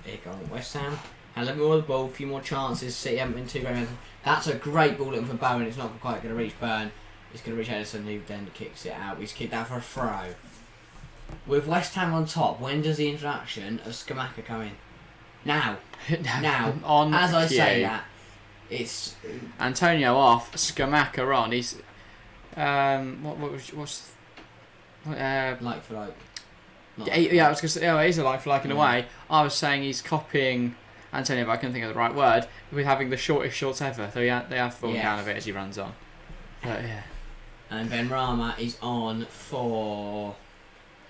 Here you go, West Ham. And a little more of the ball, a few more chances. City haven't been too great. That's a great ball looking for Bowen. It's not quite going to reach Burn. It's going to reach Ederson, who then kicks it out. He's kicked out for a throw. With West Ham on top, when does the introduction of Scamacca come in? Now. Now. On As I cue. say that, it's... Antonio off, Scamacca on. He's like for like. Yeah, I was going to say, it is a like for like in a way. I was saying he's copying Antonio, but I couldn't think of the right word, with having the shortest shorts ever. So they have fallen down a bit as he runs on. But yeah. And Ben Rama is on for...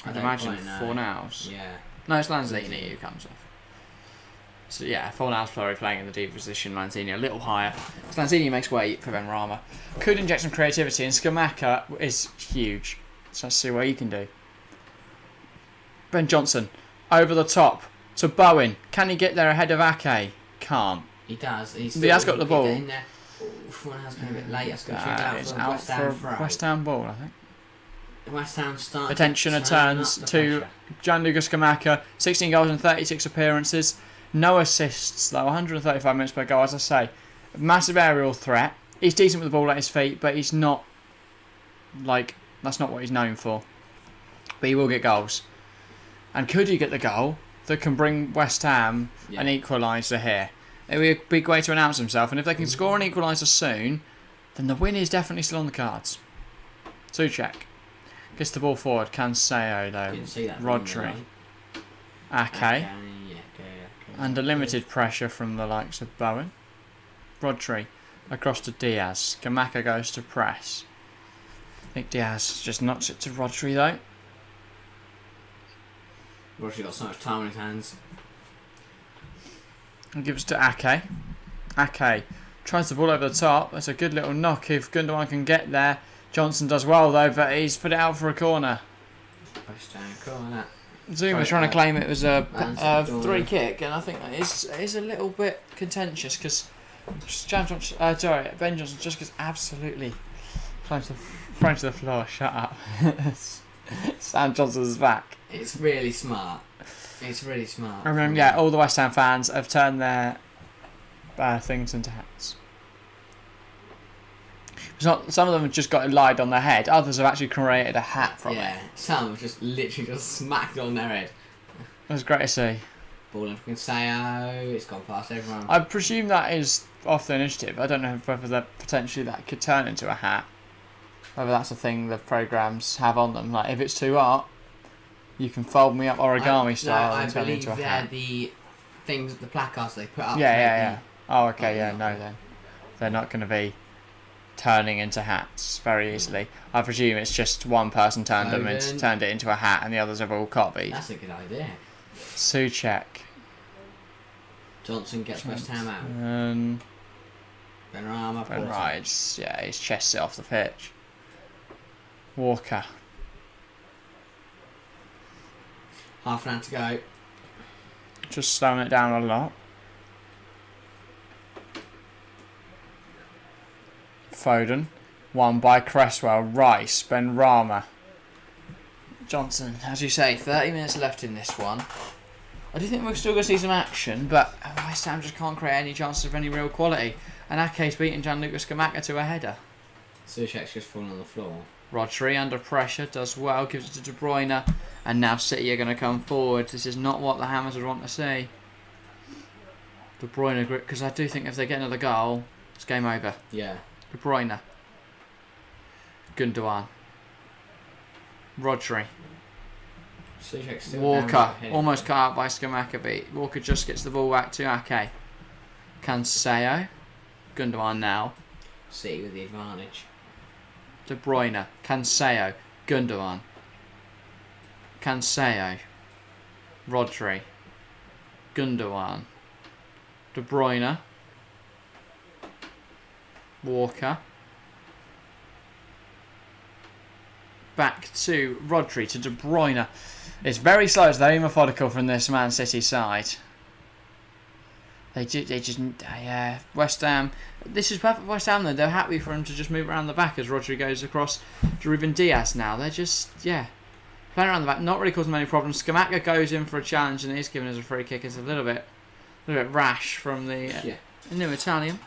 I'd imagine 4 nows. Yeah. No, it's Lanzini who comes off. So yeah, 4 nows probably playing in the deep position. Lanzini a little higher. So Lanzini makes way for Ben Rama. Could inject some creativity, and Scamacca is huge. So let's see what he can do. Ben Johnson, over the top to Bowen. Can he get there ahead of Ake? Can't. He does. He has got the ball. In there. One has been a bit late. That's going to out for West Ham ball, I think. West Ham start. Attention returns to Gianluca Scamacca. 16 goals and 36 appearances. No assists, though. 135 minutes per goal, as I say. Massive aerial threat. He's decent with the ball at his feet, but he's not... that's not what he's known for. But he will get goals. And could he get the goal that can bring West Ham an equaliser here? It would be a big way to announce himself. And if they can score an equaliser soon, then the win is definitely still on the cards. Souček gets the ball forward. Cancelo, though. Rodri. Ake. Under limited pressure from the likes of Bowen. Rodri across to Diaz. Scamacca goes to press. I think Diaz just knocks it to Rodri, though. Rodri got so much time on his hands. And gives it to Ake. Ake tries the ball over the top. That's a good little knock if Gundogan can get there. Johnson does well though, but he's put it out for a corner. West Ham corner. Zuma's trying to claim it was a free kick, and I think that is a little bit contentious because Ben Johnson just gets absolutely thrown to the floor. Shut up. Sam Johnson's back. It's really smart. It's really smart. I remember, all the West Ham fans have turned their things into hats. Some of them have just got it lied on their head. Others have actually created a hat from it. Yeah, some have just literally just smacked on their head. It was great to see. Ball in from Sao. It's gone past everyone. I presume that is off the initiative. I don't know whether that could turn into a hat. Whether that's a thing the programmes have on them. Like if it's too art, you can fold me up origami style and turn it into a hat. The things, the placards they put up. Yeah. Oh, okay, no then. They're not going to be turning into hats very easily. I presume it's just one person turned it into a hat and the others have all copied. That's a good idea. Souček. Johnson gets West Ham out. Ben Rides, he's chests it off the pitch. Walker. Half an hour to go. Just slowing it down a lot. Foden. Won by Cresswell. Rice. Ben Rama. Johnson, as you say, 30 minutes left in this one. I do think we're still going to see some action, but West Ham just can't create any chances of any real quality. And Ake's beating Gianluca Scamacca to a header. Souček's just fallen on the floor. Rodri under pressure, does well, gives it to De Bruyne, and now City are going to come forward. This is not what the Hammers would want to see. De Bruyne, because I do think if they get another goal, it's game over. Yeah. De Bruyne. Gundogan. Rodri. Souček's still Walker. down here. Almost cut out by Scamacca, but Walker just gets the ball back to Ake. Cancelo. Gundogan now. City with the advantage. De Bruyne. Cancelo. Gundogan. Cancelo. Rodri. Gundogan. De Bruyne. Walker. Back to Rodri, to De Bruyne. It's very slow. It's very methodical from this Man City side. West Ham. This is perfect for West Ham though. They're happy for him to just move around the back as Rodri goes across to Ruben Diaz now. They're just, playing around the back, not really causing many problems. Scamacca goes in for a challenge and he's given us a free kick. It's a little bit rash from the new Italian.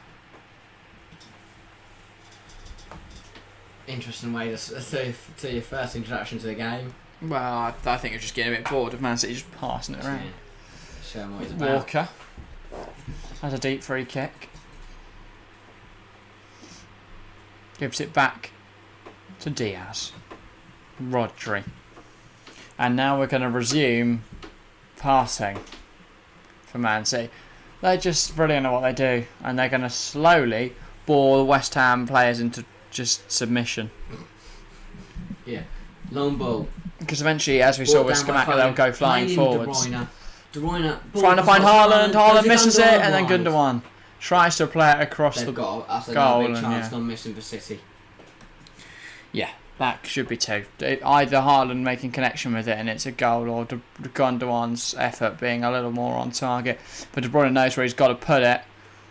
Interesting way to your first introduction to the game. Well, I think you're just getting a bit bored of Man City just passing it around. Yeah. Show him what he's about. Walker has a deep free kick. Gives it back to Diaz. Rodri. And now we're going to resume passing for Man City. They're just brilliant at what they do. And they're going to slowly bore the West Ham players into just submission. Yeah. Long ball. Because eventually, as we saw with Scamacca, they'll go flying forwards. De Bruyne. Trying to find Haaland. Haaland misses it, and then Gundogan tries to play it across the goal. That's another big chance gone missing for City. Yeah, that should be two. Either Haaland making connection with it and it's a goal, or Gundogan's effort being a little more on target. But De Bruyne knows where he's got to put it.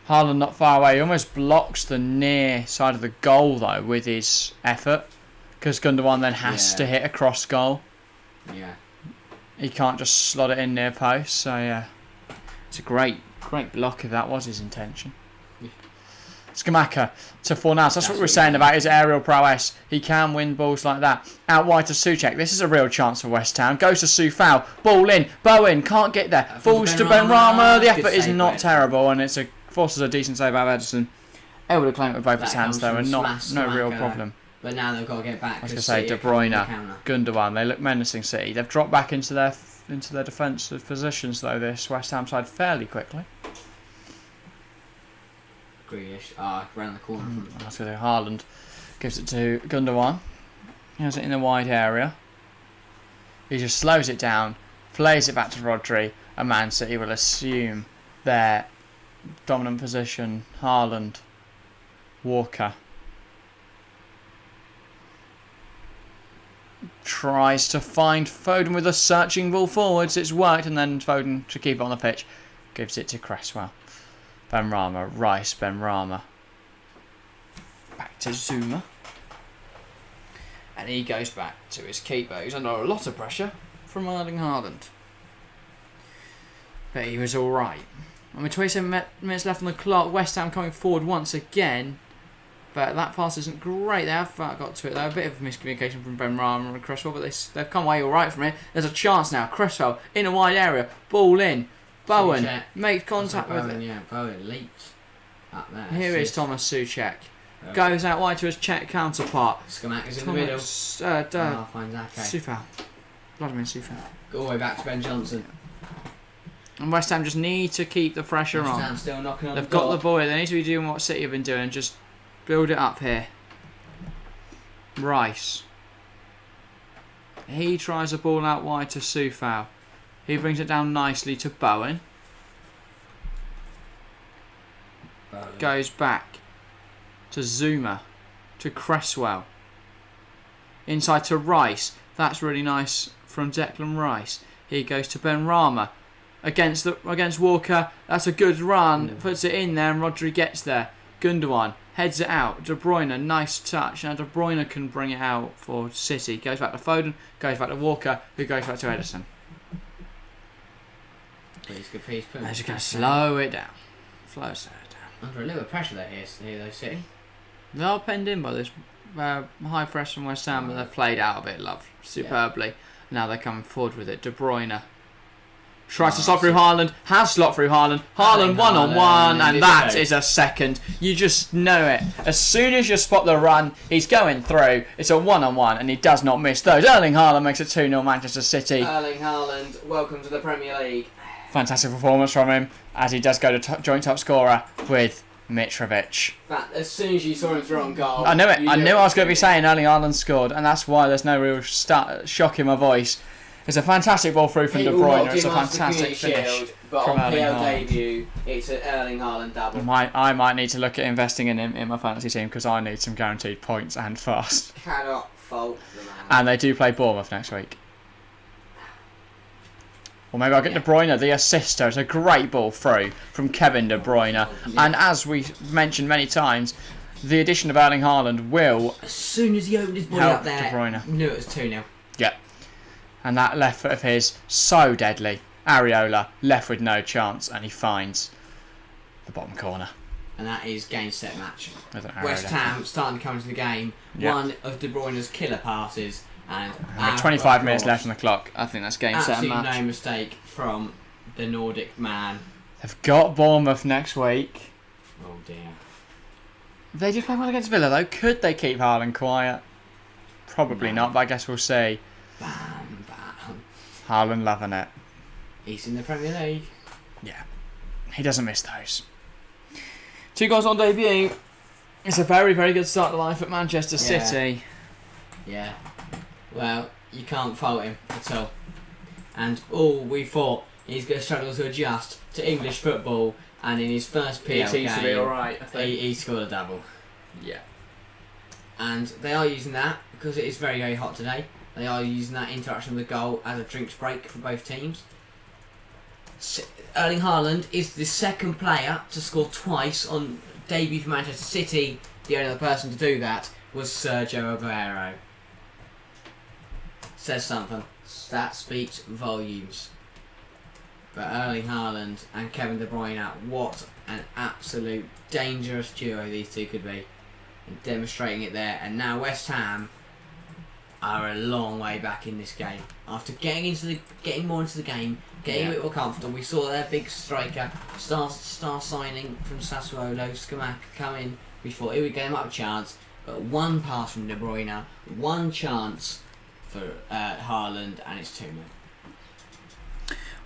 Haaland not far away. He almost blocks the near side of the goal though with his effort, because Gundogan then has to hit a cross goal. Yeah. He can't just slot it in near post. So yeah, it's a great block if that was his intention. Yeah. Scamacca to Fornals. That's what we were saying about his aerial prowess. He can win balls like that. Out wide to Souček. This is a real chance for West Ham. Goes to Soufal. Ball in. Bowen can't get there. Falls to Benrahma. The effort is not terrible, and it's forces a decent save out of Edison. Able to claim it with both his hands though, and no real problem. But now they've got to get back. I was going to say De Bruyne, Gundogan. They look menacing. City. They've dropped back into their defensive positions though. This West Ham side fairly quickly. Grealish, round the corner. That's going to Haaland. Gives it to Gundogan. He has it in the wide area. He just slows it down, plays it back to Rodri, and Man City will assume their dominant position. Haaland, Walker. Tries to find Foden with a searching ball forwards. It's worked, and then Foden to keep it on the pitch. Gives it to Cresswell. Benrahma, Rice, Benrahma. Back to Zuma. And he goes back to his keeper, who's under a lot of pressure from Erling Haaland. But he was alright. And with 27 minutes left on the clock, West Ham coming forward once again. But that pass isn't great. They have got to it though. A bit of miscommunication from Benrahma and Cresswell, but they've come away alright from it. There's a chance now. Cresswell in a wide area. Ball in. Bowen makes contact with it. Yeah, Bowen leaps up there. Here is Thomas Souček. Goes out wide to his Czech counterpart. Scamacca's in the middle. Finds Ake. Soufal. Vladimir Soufal. Go all the way back to Ben Johnson. And West Ham just need to keep the pressure on. West Ham still knocking on They've the door. got the ball. They need to be doing what City have been doing. Just build it up here. Rice. He tries a ball out wide to Soufal. He brings it down nicely to Bowen. Goes back to Zuma. To Cresswell. Inside to Rice. That's really nice from Declan Rice. He goes to Benrahma. Against Walker. That's a good run. Puts it in there and Rodri gets there. Gundogan heads it out. De Bruyne, nice touch. Now De Bruyne can bring it out for City. Goes back to Foden. Goes back to Walker. Who goes back to Edison. They're just going to slow it down. Slow it down. Under a little bit of pressure there here though, City. They are penned in by this high press from West Ham, but they've played out a bit superbly. Yeah. Now they're coming forward with it. De Bruyne Tries to slot through Haaland, has slot through Haaland. Haaland one-on-one, and that is a second. You just know it. As soon as you spot the run, he's going through. It's a one-on-one, and he does not miss those. Erling Haaland makes it 2-0 Manchester City. Erling Haaland, welcome to the Premier League. Fantastic performance from him, as he does go to joint top scorer with Mitrovic. But as soon as you saw him throw on goal... I knew it. I knew I was going to be saying Erling Haaland scored, and that's why there's no real shock in my voice. It's a fantastic ball through from De Bruyne. It's a fantastic finish but from on Erling PL Haaland. debut, it's an Erling Haaland double. I might need to look at investing in him in my fantasy team because I need some guaranteed points and fast. Cannot fault the man. And they do play Bournemouth next week. Or maybe I'll get De Bruyne, the assister. It's a great ball through from Kevin De Bruyne. Yeah. And as we mentioned many times, the addition of Erling Haaland will... As soon as he opened his body help up there, De Bruyne. knew it was 2-0. Yeah. And that left foot of his, so deadly. Areola, left with no chance, and he finds the bottom corner. And that is game, set, match. With an West Areola. Ham starting to come into the game. Yeah. One of De Bruyne's killer passes. And With 25 minutes left on the clock. I think that's game, set, and absolutely match. no mistake from the Nordic man. They've got Bournemouth next week. Oh dear. They just play well against Villa though. Could they keep Haaland quiet? Probably No. not, but I guess we'll see. Bam, bam. Haaland loving it. He's in the Premier League. Yeah. He doesn't miss those. 2 goals on debut. It's a very, very good start to life at Manchester Yeah. City. Yeah. Well, you can't fault him at all. And we thought he's going to struggle to adjust to English football. And in his first PL game, alright, I he scored a double. Yeah. And they are using that because it is very, very hot today. They are using that interaction with the goal as a drinks break for both teams. Erling Haaland is the second player to score twice on debut for Manchester City. The only other person to do that was Sergio Aguero. Says something. That speaks volumes. But Erling Haaland and Kevin De Bruyne, what an absolute dangerous duo these two could be. And demonstrating it there. And now West Ham are a long way back in this game. After getting more into the game, getting a bit more comfortable, we saw their big striker, star signing from Sassuolo, Scamacca, come in. We thought, here we go, might have a chance. But one pass from De Bruyne, one chance for Haaland, and it's 2-0.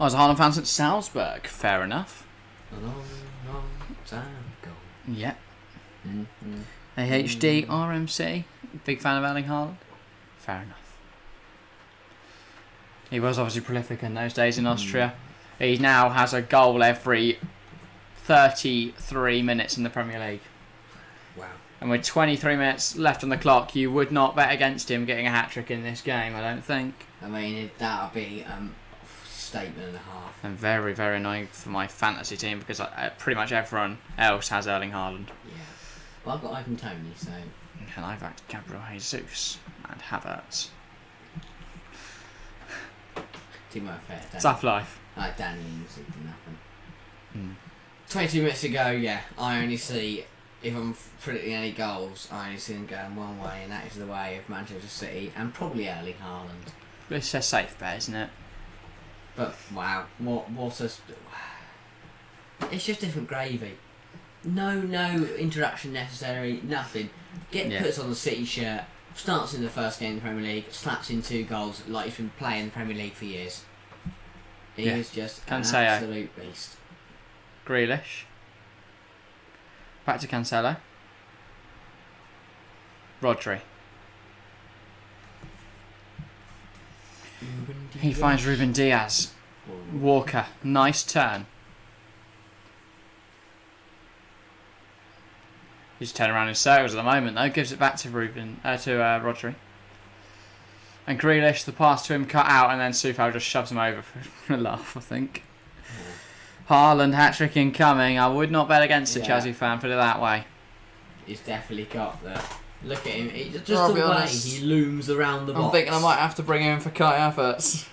I was a Haaland fan since Salzburg. Fair enough. A long, long time ago. Yeah. Mm-hmm. AHD, RMC. Big fan of Erling Haaland. Fair enough. He was obviously prolific in those days in Austria. He now has a goal every 33 minutes in the Premier League. Wow. And with 23 minutes left on the clock, you would not bet against him getting a hat-trick in this game, I don't think. I mean, that'll be a statement and a half. And very, very annoying for my fantasy team because pretty much everyone else has Erling Haaland. Yeah. Well, I've got Ivan Toney, so... And I've backed Gabriel Jesus and Havertz. Team fair. Tough life. Like Danny Ings and nothing. 22 minutes ago, yeah, I only see, if I'm predicting any goals, I only see them going one way, and that is the way of Manchester City and probably Erling Haaland. It's a safe bet, isn't it? But wow, what a... It's just different gravy. No interaction necessary, nothing. Puts on the City shirt, starts in the first game in the Premier League, slaps in 2 goals like he's been playing the Premier League for years. He is just an absolute beast. Grealish. Back to Cancelo. Rodri. He finds Ruben Diaz. Walker. Nice turn. He's turning around in circles at the moment though. Gives it back to Rodri. And Grealish, the pass to him cut out, and then Soufal just shoves him over for a laugh, I think. Haaland hat-trick incoming. I would not bet against a Chelsea fan, put it that way. He's definitely got the... Look at him. Just I'll the be way honest. he looms around the box. I'm thinking I might have to bring him in for Kai Havertz.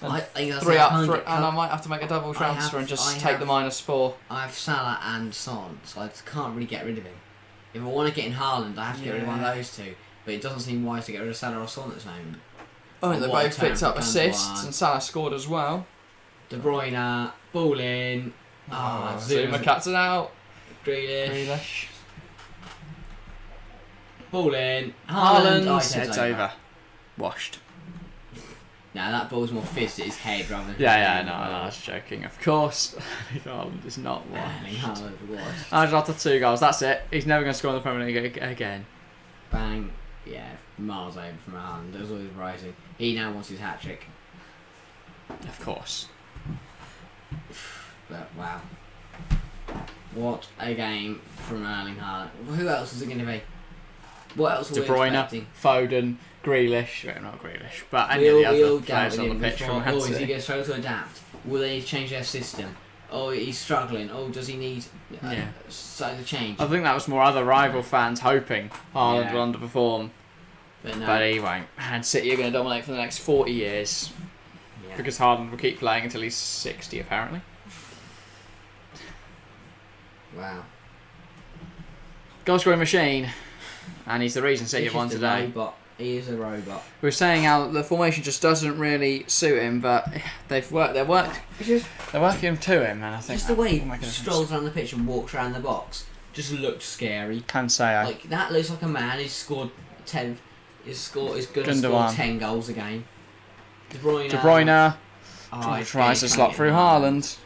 I think that's 3 how I up, can't and get I might have to make a double transfer and just take the -4. I have Salah and Son, so I just can't really get rid of him. If I want to get in Haaland, I have to get rid of one of those two. But it doesn't seem wise to get rid of Salah or Son at this moment. I think they What a both picked turn up for assists, Gundogan. and Salah scored as well. De Bruyne, ball in. Zuma cuts it out. Grealish. Ball in. Haaland, heads over. Washed. Now that ball's more fizzed at his head rather than... Yeah, no, I was joking. Of course, Haaland is not washed. Haaland washed. After 2 goals, that's it. He's never going to score in the Premier League again. Bang. Yeah, miles over from Haaland. That was always rising. He now wants his hat-trick. Of course. But, wow. What a game from Erling Haaland. Who else is it going to be? What else De were we Bruyne, expecting? Foden, Grealish. Well, not Grealish, but any of the other players on the pitch from Man is he City. going to struggle to adapt? Will they change their system? Oh, he's struggling. Oh, does he need something to change? I think that was more other rival fans hoping Haaland will underperform. But no. But he won't. And City are going to dominate for the next 40 years. Yeah. Because Haaland will keep playing until he's 60, apparently. Wow. Goal scoring machine. And he's the reason City He's have won just a today. robot. He is a robot. We were saying how the formation just doesn't really suit him, but they're working to him, and I think Just the way will make a he difference. strolls around the pitch and walks around the box just looked scary. Can say I. Like that looks like a man who's scored 10. Is going to score Gundogan. 10 goals a game. De Bruyne tries to slot through Haaland.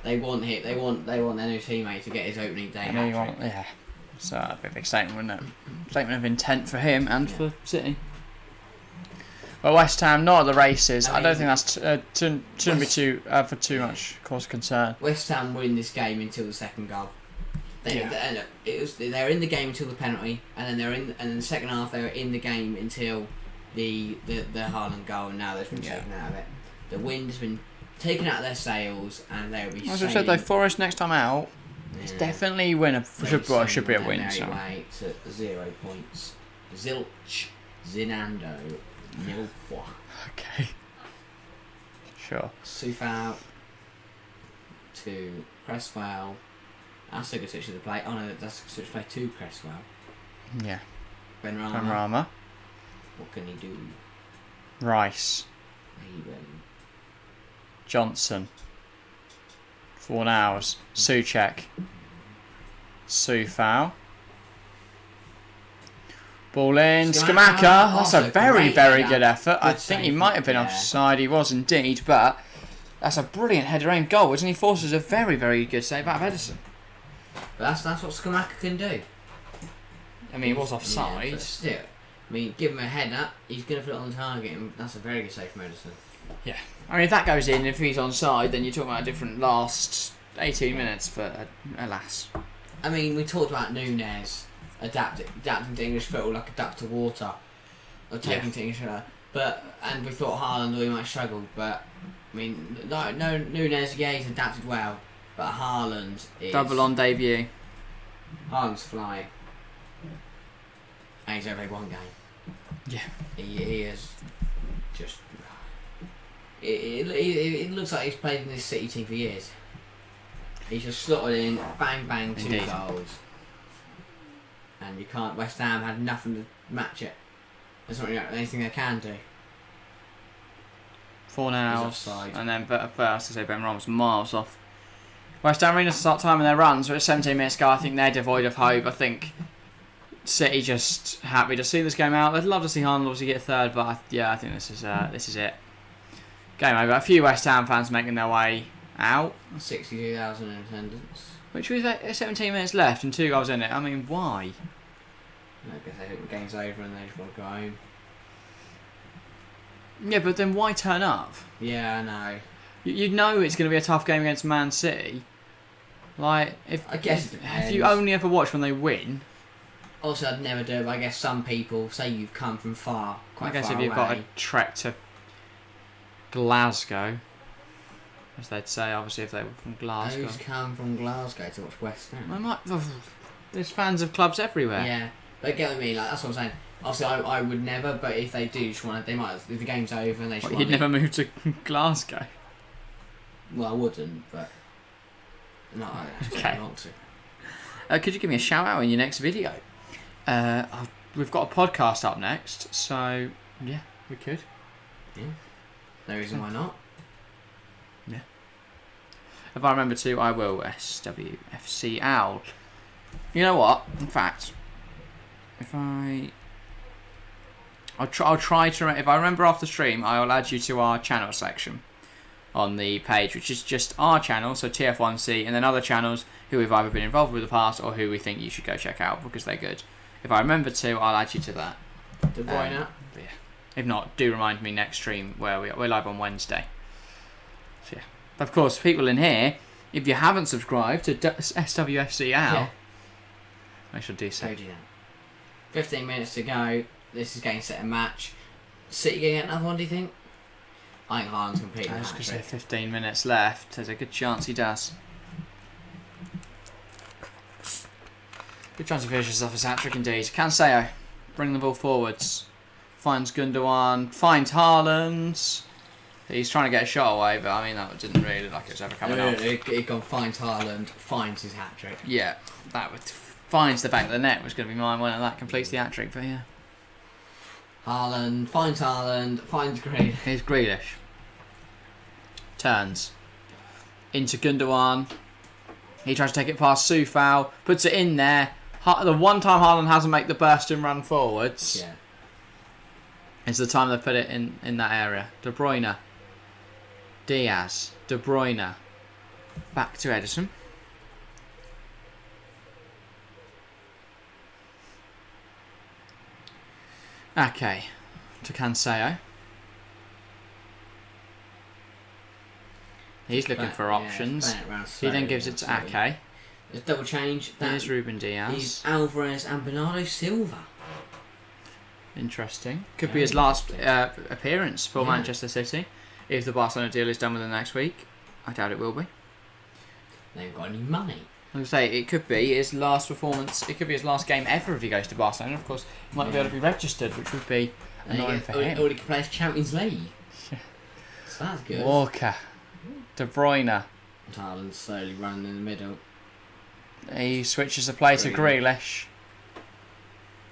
They want him. They want their new teammate to get his opening day hat-trick. Yeah. So that'd be a big statement, wouldn't it? Statement of intent for him and for City. Well, West Ham not at the races. I don't think that's shouldn't be for too much cause of concern. West Ham win this game until the second goal. They're in the game until the penalty, and then in the second half they were in the game until the Haaland goal, and now they've been taken out of it. The wind's been taken out of their sails, and they'll be. As I said though, Forest next time out, it's definitely should be a win. So. Way to 0 points. Zilch, Zinando, Nilpois. Okay. Sure. Sufal to Cresswell. That's a good switch to the play. Oh no, that's a switch play to Cresswell. Yeah. Benrahma. What can he do? Rice. Even. Johnson. 4 hours. Souček. Sufal. Ball in. Scamacca. That's a very, very good effort. I think he might have been offside. He was indeed, but that's a brilliant header aim goal, isn't he? Forces a very, very good save out of Edison. But that's what Scamacca can do. I mean, he was offside. Yeah, but still, I mean, give him a header, he's going to put it on the target, and that's a very good save from Edison. Yeah. I mean, if that goes in, if he's onside, then you're talking about a different last 18 minutes for alas. I mean, we talked about Núñez adapting to English football like a duck to water, or taking to English football. And we thought Haaland we might struggle, but I mean, no, Núñez, he's adapted well, but Haaland is Double on debut. Haaland's flying, and he's only played one game. Yeah, he is just. It looks like he's played in this City team for years. He's just slotted in, bang bang, 2 goals. And you can't. West Ham had nothing to match it. There's not really anything they can do. 4 now, and then first to say Benrahma was miles off. West Ham really need to start timing their runs. We're at 17 minutes ago. I think they're devoid of hope. I think City just happy to see this game out. They'd love to see Haaland obviously get a third, but I think this is it. Game over. A few West Ham fans making their way out. 62,000 in attendance. Which was 17 minutes left and 2 goals in it. I mean, why? I guess they think the game's over and they just want to go home. Yeah, but then why turn up? Yeah, I know. You know it's going to be a tough game against Man City. Like, if you only ever watch when they win. Also, I'd never do it, but I guess some people say you've come from quite far away. I guess if you've got a trek to Glasgow, as they'd say, obviously, if they were from Glasgow. Who's come from Glasgow to watch West Ham? There's fans of clubs everywhere. Yeah, but get what I mean. Like that's what I'm saying. Obviously, I would never, but if they do, just want they might. If the game's over and they just you'd never move to Glasgow. Well, I wouldn't, but no, I just don't want to. Could you give me a shout out in your next video? We've got a podcast up next, so yeah, we could. Yeah. No reason why not. Yeah. If I remember to, I will. SWFC Owl. You know what? In fact, if I'll try to. If I remember after stream, I'll add you to our channel section on the page, which is just our channel, so TF1C, and then other channels who we've either been involved with in the past or who we think you should go check out because they're good. If I remember to, I'll add you to that. De Bruyne. Yeah. If not, do remind me next stream where we're live on Wednesday. So yeah. But of course, people in here, if you haven't subscribed to SWFC Owl, make sure to do so. Go do that. 15 minutes to go. This is getting set a match. City going to get another one, do you think? I think Haaland's completing I the was going to say hat-trick. 15 minutes left. There's a good chance he does. Good chance he finishes off his hat-trick indeed. Cancelo, bring the ball forwards. Finds Gundogan. Finds Haaland. He's trying to get a shot away, but I mean, that didn't really look like it was ever coming off. He gone finds Haaland, finds his hat-trick. Yeah, that would finds the back of the net was going to be mine when that completes the hat-trick, but yeah. Haaland, finds Grealish. Here's Grealish. Turns. Into Gundogan. He tries to take it past Soufal. Puts it in there. The one time Haaland hasn't made the burst and run forwards. Yeah. It's the time they put it in that area. De Bruyne. Diaz. De Bruyne. Back to Edison. Okay. To Cancelo. He's looking for options. He then gives it to Ake. There's double change. Here's Ruben Diaz. He's Alvarez and Bernardo Silva. Interesting. Could be his last appearance for Manchester City. If the Barcelona deal is done within the next week. I doubt it will be. They haven't got any money. I was going to say, it could be his last performance. It could be his last game ever if he goes to Barcelona. Of course, he might be able to be registered, which would be annoying for him. Or he can play his Champions League. So that's good. Walker. De Bruyne. Haaland's slowly running in the middle. He switches the play to Grealish.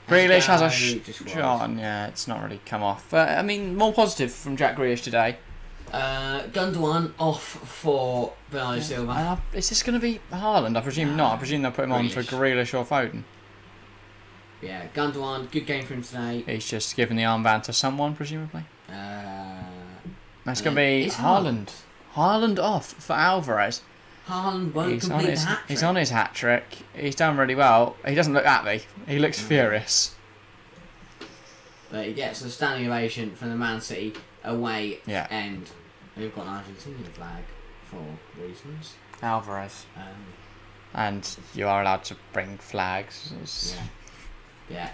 Grealish has a shot, and yeah, it's not really come off. But I mean, more positive from Jack Grealish today. Gundogan off for Bernardo Silva. Is this going to be Haaland? I presume not. I presume they'll put him on for Grealish or Foden. Yeah, Gundogan, good game for him today. He's just given the armband to someone, presumably. That's going to be Haaland. Haaland off for Alvarez. Haaland won't complete the hat-trick. He's on his hat-trick. He's done really well. He doesn't look at me. He looks furious. But he gets a standing ovation from the Man City away end. We've got an Argentinian flag for reasons. Alvarez. And you are allowed to bring flags. Yeah.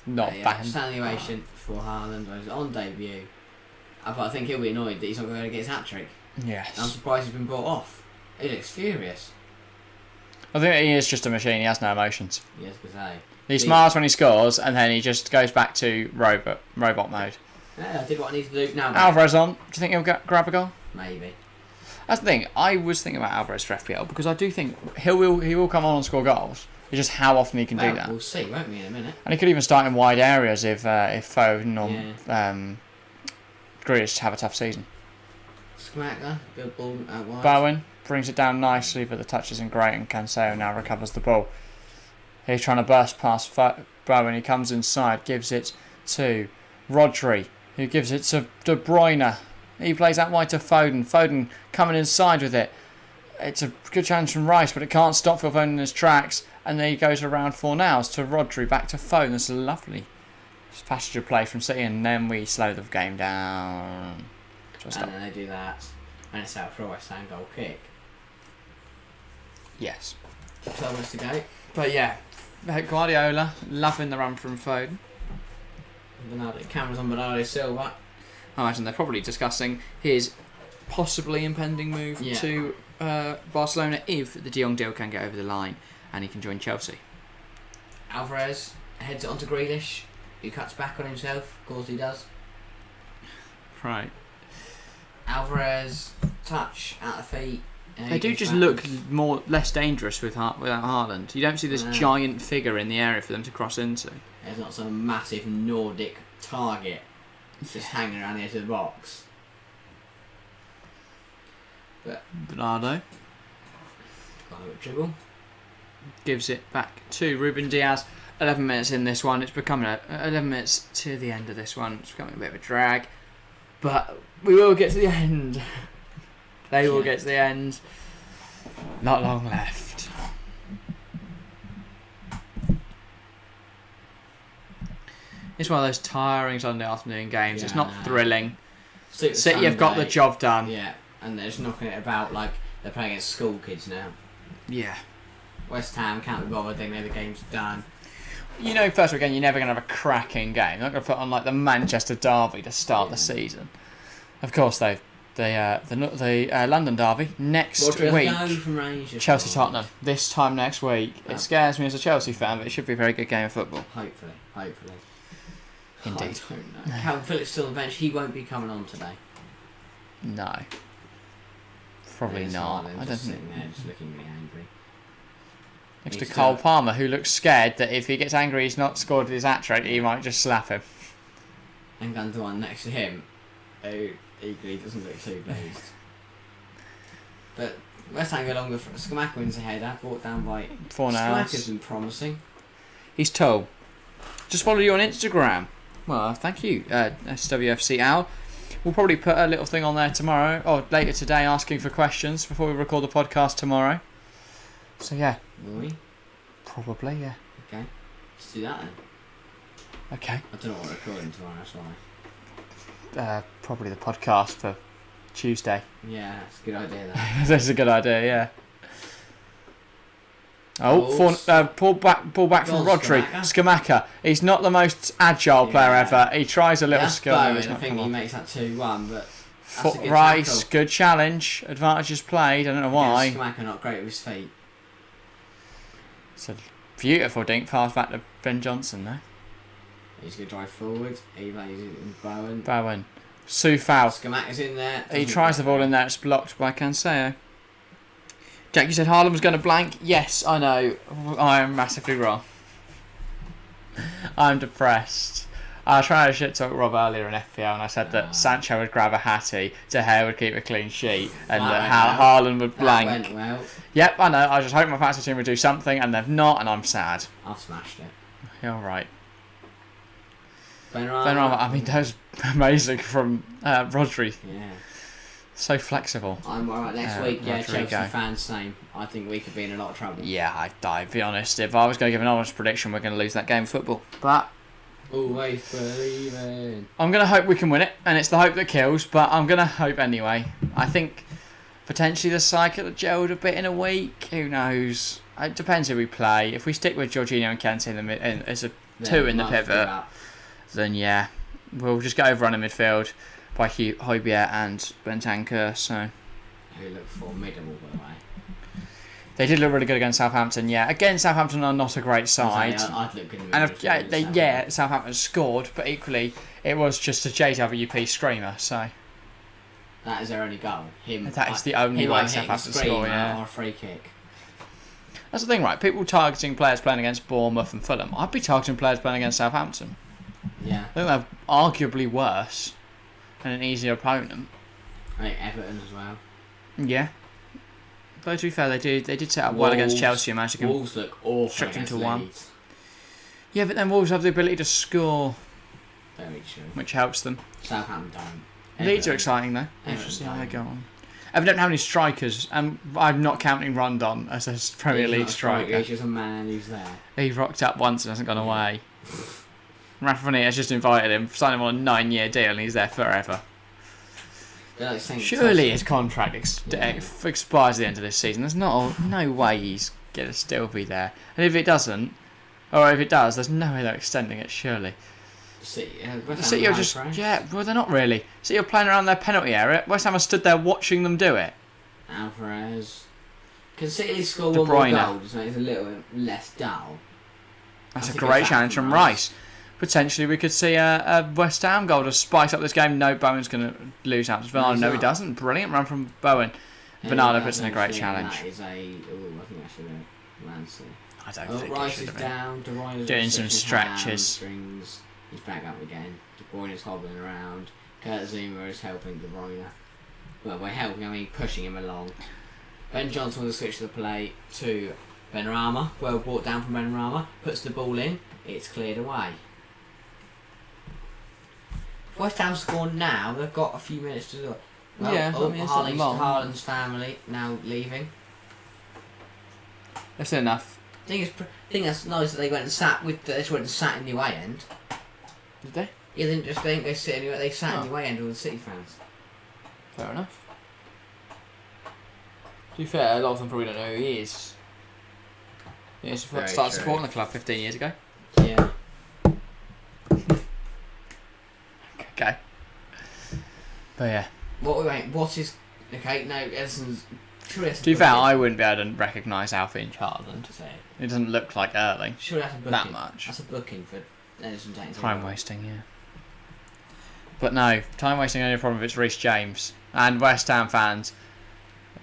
Not banned. Standing ovation for Haaland on debut. I think he'll be annoyed that he's not going to get his hat-trick. Yes. I'm surprised he's been brought off. He looks furious. I think he is just a machine. He has no emotions. Yes, to say. He smiles when he scores, and then he just goes back to robot mode. Yeah, I did what I need to do. Now, Alvarez on. Do you think he'll grab a goal? Maybe. That's the thing. I was thinking about Alvarez for FPL because I do think he will come on and score goals. It's just how often he can do that. We'll see, won't we, in a minute? And he could even start in wide areas if Foden or Grealish have a tough season. Scamacca, good ball out wide. Bowen brings it down nicely, but the touch isn't great, and Cancelo now recovers the ball. He's trying to burst past Bowen. He comes inside, gives it to Rodri, who gives it to De Bruyne. He plays out wide to Foden. Foden coming inside with it. It's a good chance from Rice, but it can't stop Phil Foden in his tracks. And then he goes around Fornals to Rodri, back to Foden. That's a lovely passage of play from City, and then we slow the game down. And then they do that, and it's out for a West Ham goal kick. Yes. 12 minutes to go. But yeah, Guardiola loving the run from Foden. Cameras on Bernardo Silva. I imagine they're probably discussing his possibly impending move to Barcelona if the De Jong deal can get over the line and he can join Chelsea. Alvarez heads it onto Grealish, who cuts back on himself. Of course he does. Right. Alvarez, touch, out of feet. They do just look less dangerous without Haaland. You don't see this giant figure in the area for them to cross into. There's not some massive Nordic target just hanging around the edge of the box. But Bernardo got a little dribble. gives it back to Ruben Diaz. 11 minutes in this one. It's becoming 11 minutes to the end of this one. It's becoming a bit of a drag. But we will get to the end. They will get to the end. Not long left. It's one of those tiring Sunday afternoon games. It's not thrilling. City have got the job done. Yeah, and they're just knocking it about like they're playing against school kids now. Yeah. West Ham can't be bothered. They know the game's done. You know, first weekend, you're never going to have a cracking game. They're not going to put on like the Manchester Derby to start the season. Of course, though, the London Derby next week. Chelsea Tottenham this time next week. It scares me as a Chelsea fan, but it should be a very good game of football. Hopefully. Indeed. I don't know. Calvin Phillips still on the bench. He won't be coming on today. No. Probably not. I don't think. There, just looking really angry. Next to Cole Palmer, who looks scared that if he gets angry he's not scored his hat-trick, he might just slap him. And Gundogan next to him, who equally doesn't look too pleased. But West Ham go along with Scamacca wins a header, brought down by 4 now. Scamacca's been promising. He's tall. Just follow you on Instagram. Well, thank you, SWFC Al. We'll probably put a little thing on there tomorrow, or later today, asking for questions before we record the podcast tomorrow. So yeah. Will we? Probably, yeah. Okay. Let's do that then. Okay. I don't know what we're recording tomorrow, that's why. Probably the podcast for Tuesday. Yeah, that's a good idea that. That's a good idea, yeah. Pull back from Rodri. Scamacca. He's not the most agile player ever. He tries a little skill. I think he makes that 2-1, but foot Rice, good challenge. Advantages played. I don't know why. Scamacca not great with his feet. It's a beautiful dink pass back to Ben Johnson though. He's going to drive forward. He plays it in Bowen. Soufal. Scamacca's in there. He tries the ball in there. It's blocked by Cancelo. Jack, you said Haaland was going to blank. Yes, I know. I am massively wrong. I'm depressed. I was trying to shit talk Rob earlier in FPL and I said that Sancho would grab a hattie, De Gea would keep a clean sheet, and that Haaland would blank. That went well. Yep, I know. I just hope my fantasy team would do something, and they've not, and I'm sad. I've smashed it. You're right. Benrahma. I mean, that was amazing from Rodri. Yeah. So flexible. I'm alright next week. Yeah, Rodrigo. Chelsea fans same. I think we could be in a lot of trouble. Yeah, I'd be honest. If I was going to give an honest prediction, we're going to lose that game of football. But always believing. I'm going to hope we can win it, and it's the hope that kills, but I'm going to hope anyway. I think potentially the cycle of gelled a bit in a week. Who knows? It depends who we play. If we stick with Jorginho and Kante in the mid, as a two in the pivot, then yeah, we'll just get overrun in midfield by Højbjerg and Bentancur. So who look formidable, by the way. They did look really good against Southampton. Yeah, again, Southampton are not a great side. I'd look good. And Southampton scored, but equally it was just a JWP screamer. So that is their only goal. That is the only way Southampton score. Yeah, or a free kick. That's the thing, right? People targeting players playing against Bournemouth and Fulham. I'd be targeting players playing against Southampton. Yeah, I think they're arguably worse and an easier opponent. I think Everton as well. Yeah. But to be fair, they did set up well against Chelsea and managed to Wolves look awful into one. Yeah, but then Wolves have the ability to score. Very true. Which helps them. Southampton don't. Leeds are exciting though. Let's see how they go on. Everton don't have any strikers, and I'm not counting Rondon as a Premier League striker. He's just a man who's there. He rocked up once and hasn't gone away. Rafa Benitez just invited him, signed him on a 9-year deal, and he's there forever. Surely his contract expires at the end of this season. There's no way he's going to still be there. And if it doesn't, or if it does, there's no way they're extending it, surely. City are just... Yeah, well, they're not really. City are playing around their penalty area. West Ham have stood there watching them do it. Alvarez. Can City score one more goal, so it's a little less dull? That's a great challenge from Rice. Potentially we could see a West Ham goal to spice up this game. No, Bowen's going to lose out to Bernardo. No, he doesn't. Brilliant run from Bowen. Bernardo puts in a great challenge. That is I think that should have Lancey. I don't think Rice it should is have been. down. Doing some stretches. He's back up again. De Bruyne is hobbling around. Kurt Zuma is helping De Bruyne. Well, by helping, I mean pushing him along. Ben Johnson will switch the play to Benrahma. Well brought down from Benrahma. Puts the ball in. It's cleared away. If West Ham score now, they've got a few minutes to do it. Well, Yeah, I mean, it's not long. Haaland's family now leaving. That's enough. I think that's nice that they went and sat with. They just went and sat in the away end. Did they? Yeah, they didn't go sit anywhere. They sat in the away end with the City fans. Fair enough. To be fair, a lot of them probably don't know who he is. He started supporting the club 15 years ago. Yeah. Okay. But yeah. What is... Okay, no, Edison's... To be fair, I wouldn't be able to recognise Alfie and Haaland. It doesn't look like Erling. Surely that's a booking. That much. That's a booking for Edison taking time wasting, yeah. But no, time wasting only a problem if it's Reece James. And West Ham fans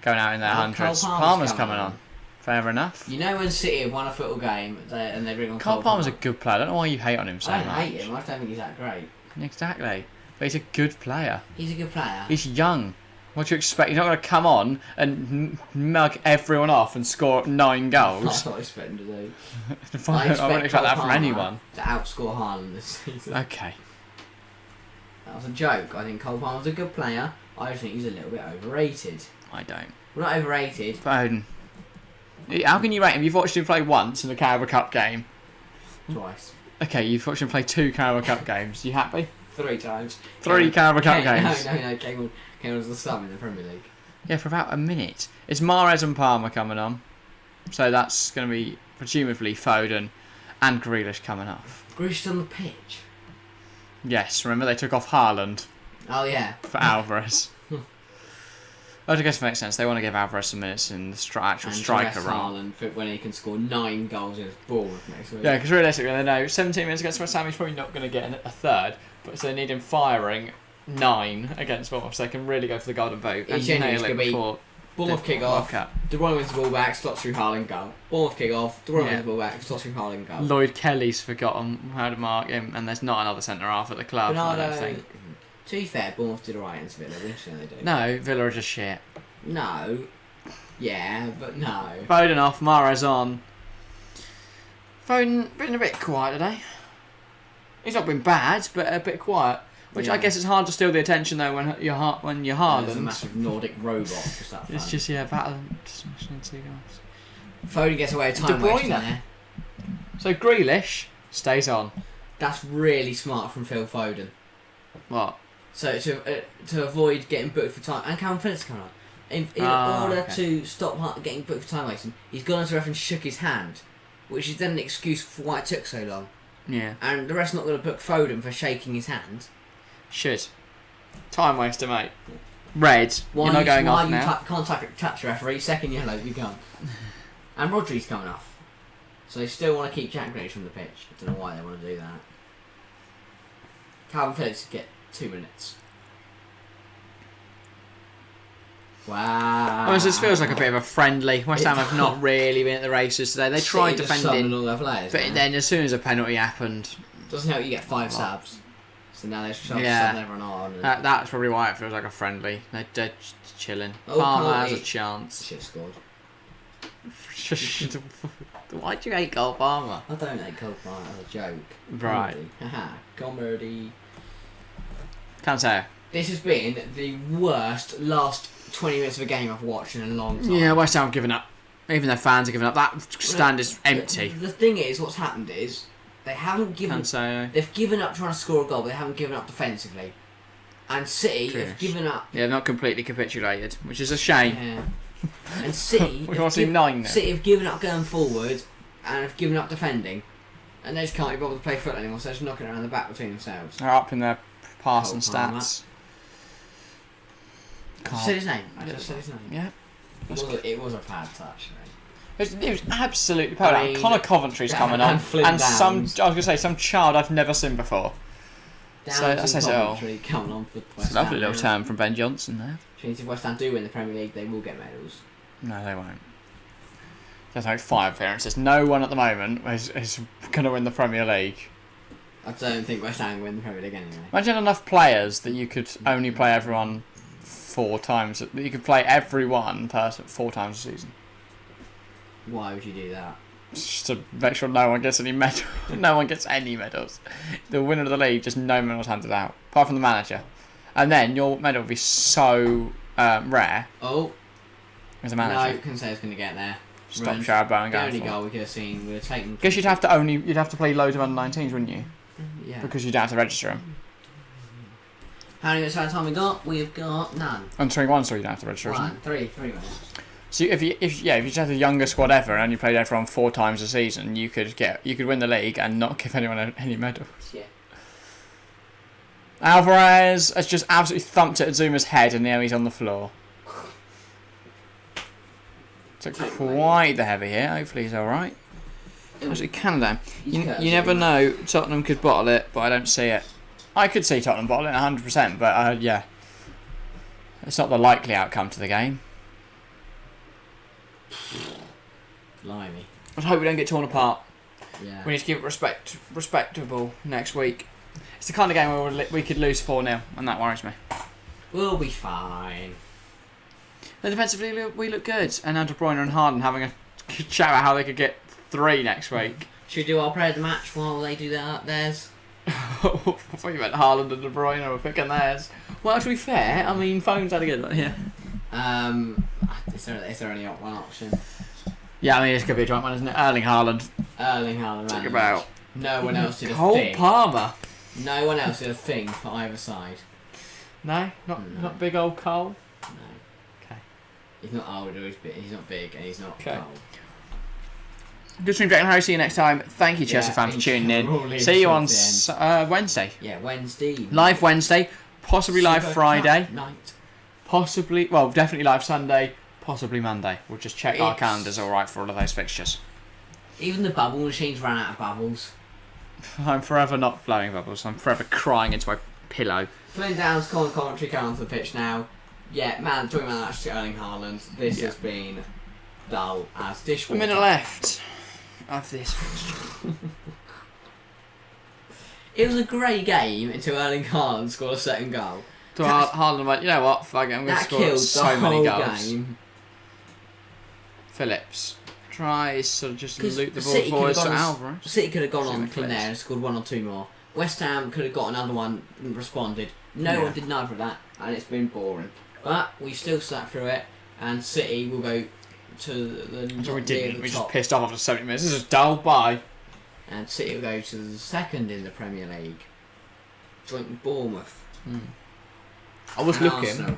going out in their hundreds. Palmer's coming on. Fair enough. You know when City have won a football game and they bring on Cole Palmer's a good player. I don't know why you hate on him so much. I don't hate him. I don't think he's that great. Exactly. But he's a good player. He's a good player. He's young. What do you expect? He's not going to come on and mug everyone off and score 9 goals. That's what I expect him to do. I wouldn't expect that from anyone. To outscore Haaland this season. Okay. That was a joke. I think Cole Palmer's a good player. I just think he's a little bit overrated. I don't. We're not overrated. Foden. How can you rate him? You've watched him play once in a Carabao Cup game. Twice. Okay, you've watched him play 2 Carabao Cup games. You happy? 3 times. 3 Carabao Cup games. No. Came on as the sub in the Premier League. Yeah, for about a minute. It's Mahrez and Palmer coming on. So that's going to be presumably Foden and Grealish coming off. Grealish on the pitch? Yes, remember they took off Haaland Oh, yeah. for Alvarez. I guess it makes sense. They want to give Alvarez some minutes in the actual striker role. Haaland for when he can score 9 goals in his Bournemouth next week. Yeah, because realistically, they know 17 minutes against West Ham, he's probably not going to get a third. But so they need him firing 9 against Bournemouth, so they can really go for the golden boot and nail it before Bournemouth kick off. De Bruyne wins the ball back, slots through Haaland, goal. Bournemouth kick off. De Bruyne wins the ball back, slots through Haaland, goal. Lloyd Kelly's forgotten how to mark him, and there's not another centre half at the club. Bernardo, I don't think. To be fair, Bournemouth did alright against Villa. Which they do. No, Villa are just shit. No. Yeah, but no. Foden off, Mahrez on. Foden been a bit quiet today. He's not been bad, but a bit quiet. Which I guess it's hard to steal the attention though when you're Haaland. There's a massive Nordic robot. Just that fun. It's just battle smashing into goals. Foden gets away with time wasting there. So Grealish stays on. That's really smart from Phil Foden. What? So to avoid getting booked for time, and Calvin Phillips coming on. In order to stop getting booked for time wasting, he's gone to the ref and shook his hand, which is then an excuse for why it took so long. Yeah. And the ref's not going to book Foden for shaking his hand. Should. Time waster, mate. Red. You're not going off now. Can't touch the referee. Second yellow, you're gone. And Rodri's coming off. So they still want to keep Jack Grealish from the pitch. I don't know why they want to do that. Calvin Phillips get 2 minutes. Wow. Well, this feels like a bit of a friendly. West Ham have not really been at the races today. They tried defending, all their players, but then as soon as a penalty happened... Doesn't help you get 5 subs. So now they're sub everyone on. That's probably why it feels like a friendly. They're just chilling. Oh, Palmer has a chance. Should have scored. Why do you hate Cole Palmer? I don't hate Cole Palmer as a joke. Right. Haha. Comedy. Can't say. This has been the worst last 20 minutes of a game I've watched in a long time. Yeah, West Ham have given up. Even their fans have given up. That stand is empty. The thing is, what's happened is they haven't given. Can't say. They've given up trying to score a goal, but they haven't given up defensively. And City have given up. Yeah, not completely capitulated, which is a shame. Yeah. And City. We want to see 9 now. City have given up going forward and have given up defending, and they just can't be bothered to play foot anymore. So they're just knocking it around the back between themselves. They're up in their passing stats. I just said his name. I just said his name. Yeah. It was a bad touch. It was absolutely perfect. Connor Coventry's coming on, and some some child I've never seen before. So that says it all. Coming on for It's a lovely little term from Ben Johnson there. Which means if West Ham do win the Premier League, they will get medals. No, they won't. There's like 5 appearances. No one at the moment is going to win the Premier League. I don't think West Ham will win the Premier League anyway. Imagine enough players that you could only play everyone 4 times. You could play every one person 4 times a season. Why would you do that? Just to make sure no one gets any medals. No one gets any medals. The winner of the league, just no medals handed out, apart from the manager. And then your medal would be so rare. Oh. As a manager. No, Kinseo's going to get there. Stop Sharon Bowen The going only for. goal we could have seen, we would have taken. Guess you'd have to play loads of under-19s, wouldn't you? Yeah. Because you'd have to register them. How many minutes of time we got? We've got none. Under 21, so you don't have to register. 3 minutes. So if you just have the youngest squad ever and you played everyone 4 times a season, you could win the league and not give anyone any medals. Yeah. Alvarez has just absolutely thumped at Zuma's head and now he's on the floor. Took quite the heavy here. Hopefully he's alright. Actually, Canada. You never know. Tottenham could bottle it, but I don't see it. I could see Tottenham bottling 100%, but yeah. It's not the likely outcome to the game. Blimey. I hope we don't get torn apart. Yeah. We need to keep it respectable next week. It's the kind of game where we could lose 4-0, and that worries me. We'll be fine. Then defensively, we look good. And now De Bruyne and Haaland having a chat about how they could get 3 next week. Should we do our player of the match while they do theirs? I thought you meant Haaland and De Bruyne were picking theirs. Well, to be fair, I mean, Foden's had a good one, yeah. Is there only one option? Yeah, I mean, it's going to be a joint one, isn't it? Erling Haaland. Talk about. No one else did a Cole thing. Palmer. No one else did a thing for either side. No? Not big old Cole? No. Okay. He's not old, or he's not big, and he's not old. Good stream, Jack and Harry. See you next time. Thank you, Chelsea fan, for tuning in. See you on Wednesday. Yeah, Wednesday. Live Wednesday. Possibly live Friday. Night. Possibly, well, definitely live Sunday. Possibly Monday. We'll just check our calendars alright for all of those fixtures. Even the bubble machines ran out of bubbles. I'm forever not blowing bubbles. I'm forever crying into my pillow. Flynn Downs commentary coming onto the pitch now. Yeah, talking about actually Erling Haaland. This has been dull as dishwater. A minute left of this fixture. It was a great game until Erling Haaland scored a second goal. So Haaland went, you know what, fuck it, I'm going to score so many goals. Game. Phillips tries to just loot the ball forward to Alvarez. City could have gone on from there and scored 1 or 2 more. West Ham could have got another one and responded. No one did neither of that, and it's been boring. But we still sat through it, and City will go to the So we didn't. We just pissed off after 70 minutes. This is dull. Bye. And City will go to the second in the Premier League, joint with Bournemouth. I was looking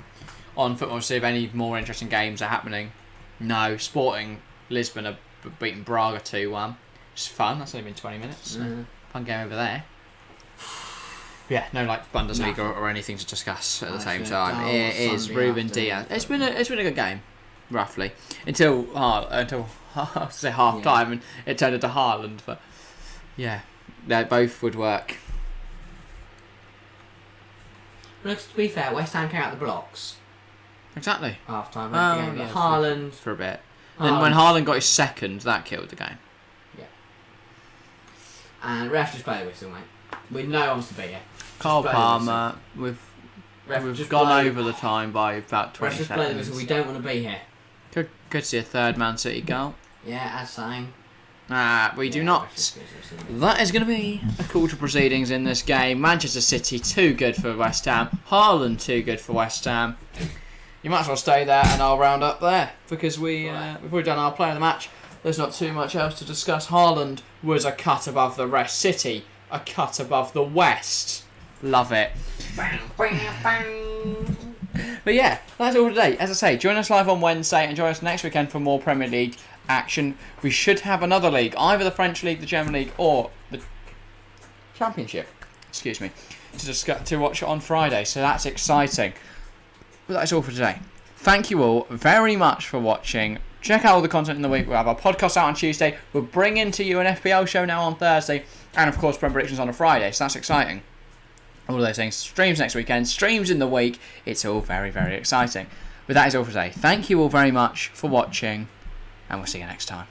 on football to see if any more interesting games are happening. No, Sporting Lisbon have beaten Braga 2-1. It's fun. That's only been 20 minutes. Fun game over there. Yeah, no Bundesliga or anything to discuss at the same time. It is Ruben Diaz. It's been a good game, roughly, until I say half time, and it turned into Haaland. But yeah, they both would work. But to be fair, West Ham came out the blocks. Exactly. Half time. Haaland for a bit. Then when Haaland got his second, that killed the game. Yeah. And ref just play the whistle, mate. We know who wants to be here. Cole Palmer, we've gone over the time by about 20 seconds. Play the whistle. We don't want to be here. Good to see a third Man City goal. Yeah, as saying. We do not. That is going to be a call to proceedings in this game. Manchester City, too good for West Ham. Haaland, too good for West Ham. You might as well stay there and I'll round up there because we've already done our player of the match. There's not too much else to discuss. Haaland was a cut above the rest. City, a cut above the West. Love it. But yeah, that's all today. As I say, join us live on Wednesday and join us next weekend for more Premier League action. We should have another league, either the French League, the German League, or the Championship. Excuse me, to watch it on Friday. So that's exciting. But that's all for today. Thank you all very much for watching. Check out all the content in the week. We'll have our podcast out on Tuesday. We'll bring into you an FPL show now on Thursday, and of course, Prem predictions on a Friday. So that's exciting. All of those things. Streams next weekend. Streams in the week. It's all very, very exciting. But that is all for today. Thank you all very much for watching, and we'll see you next time.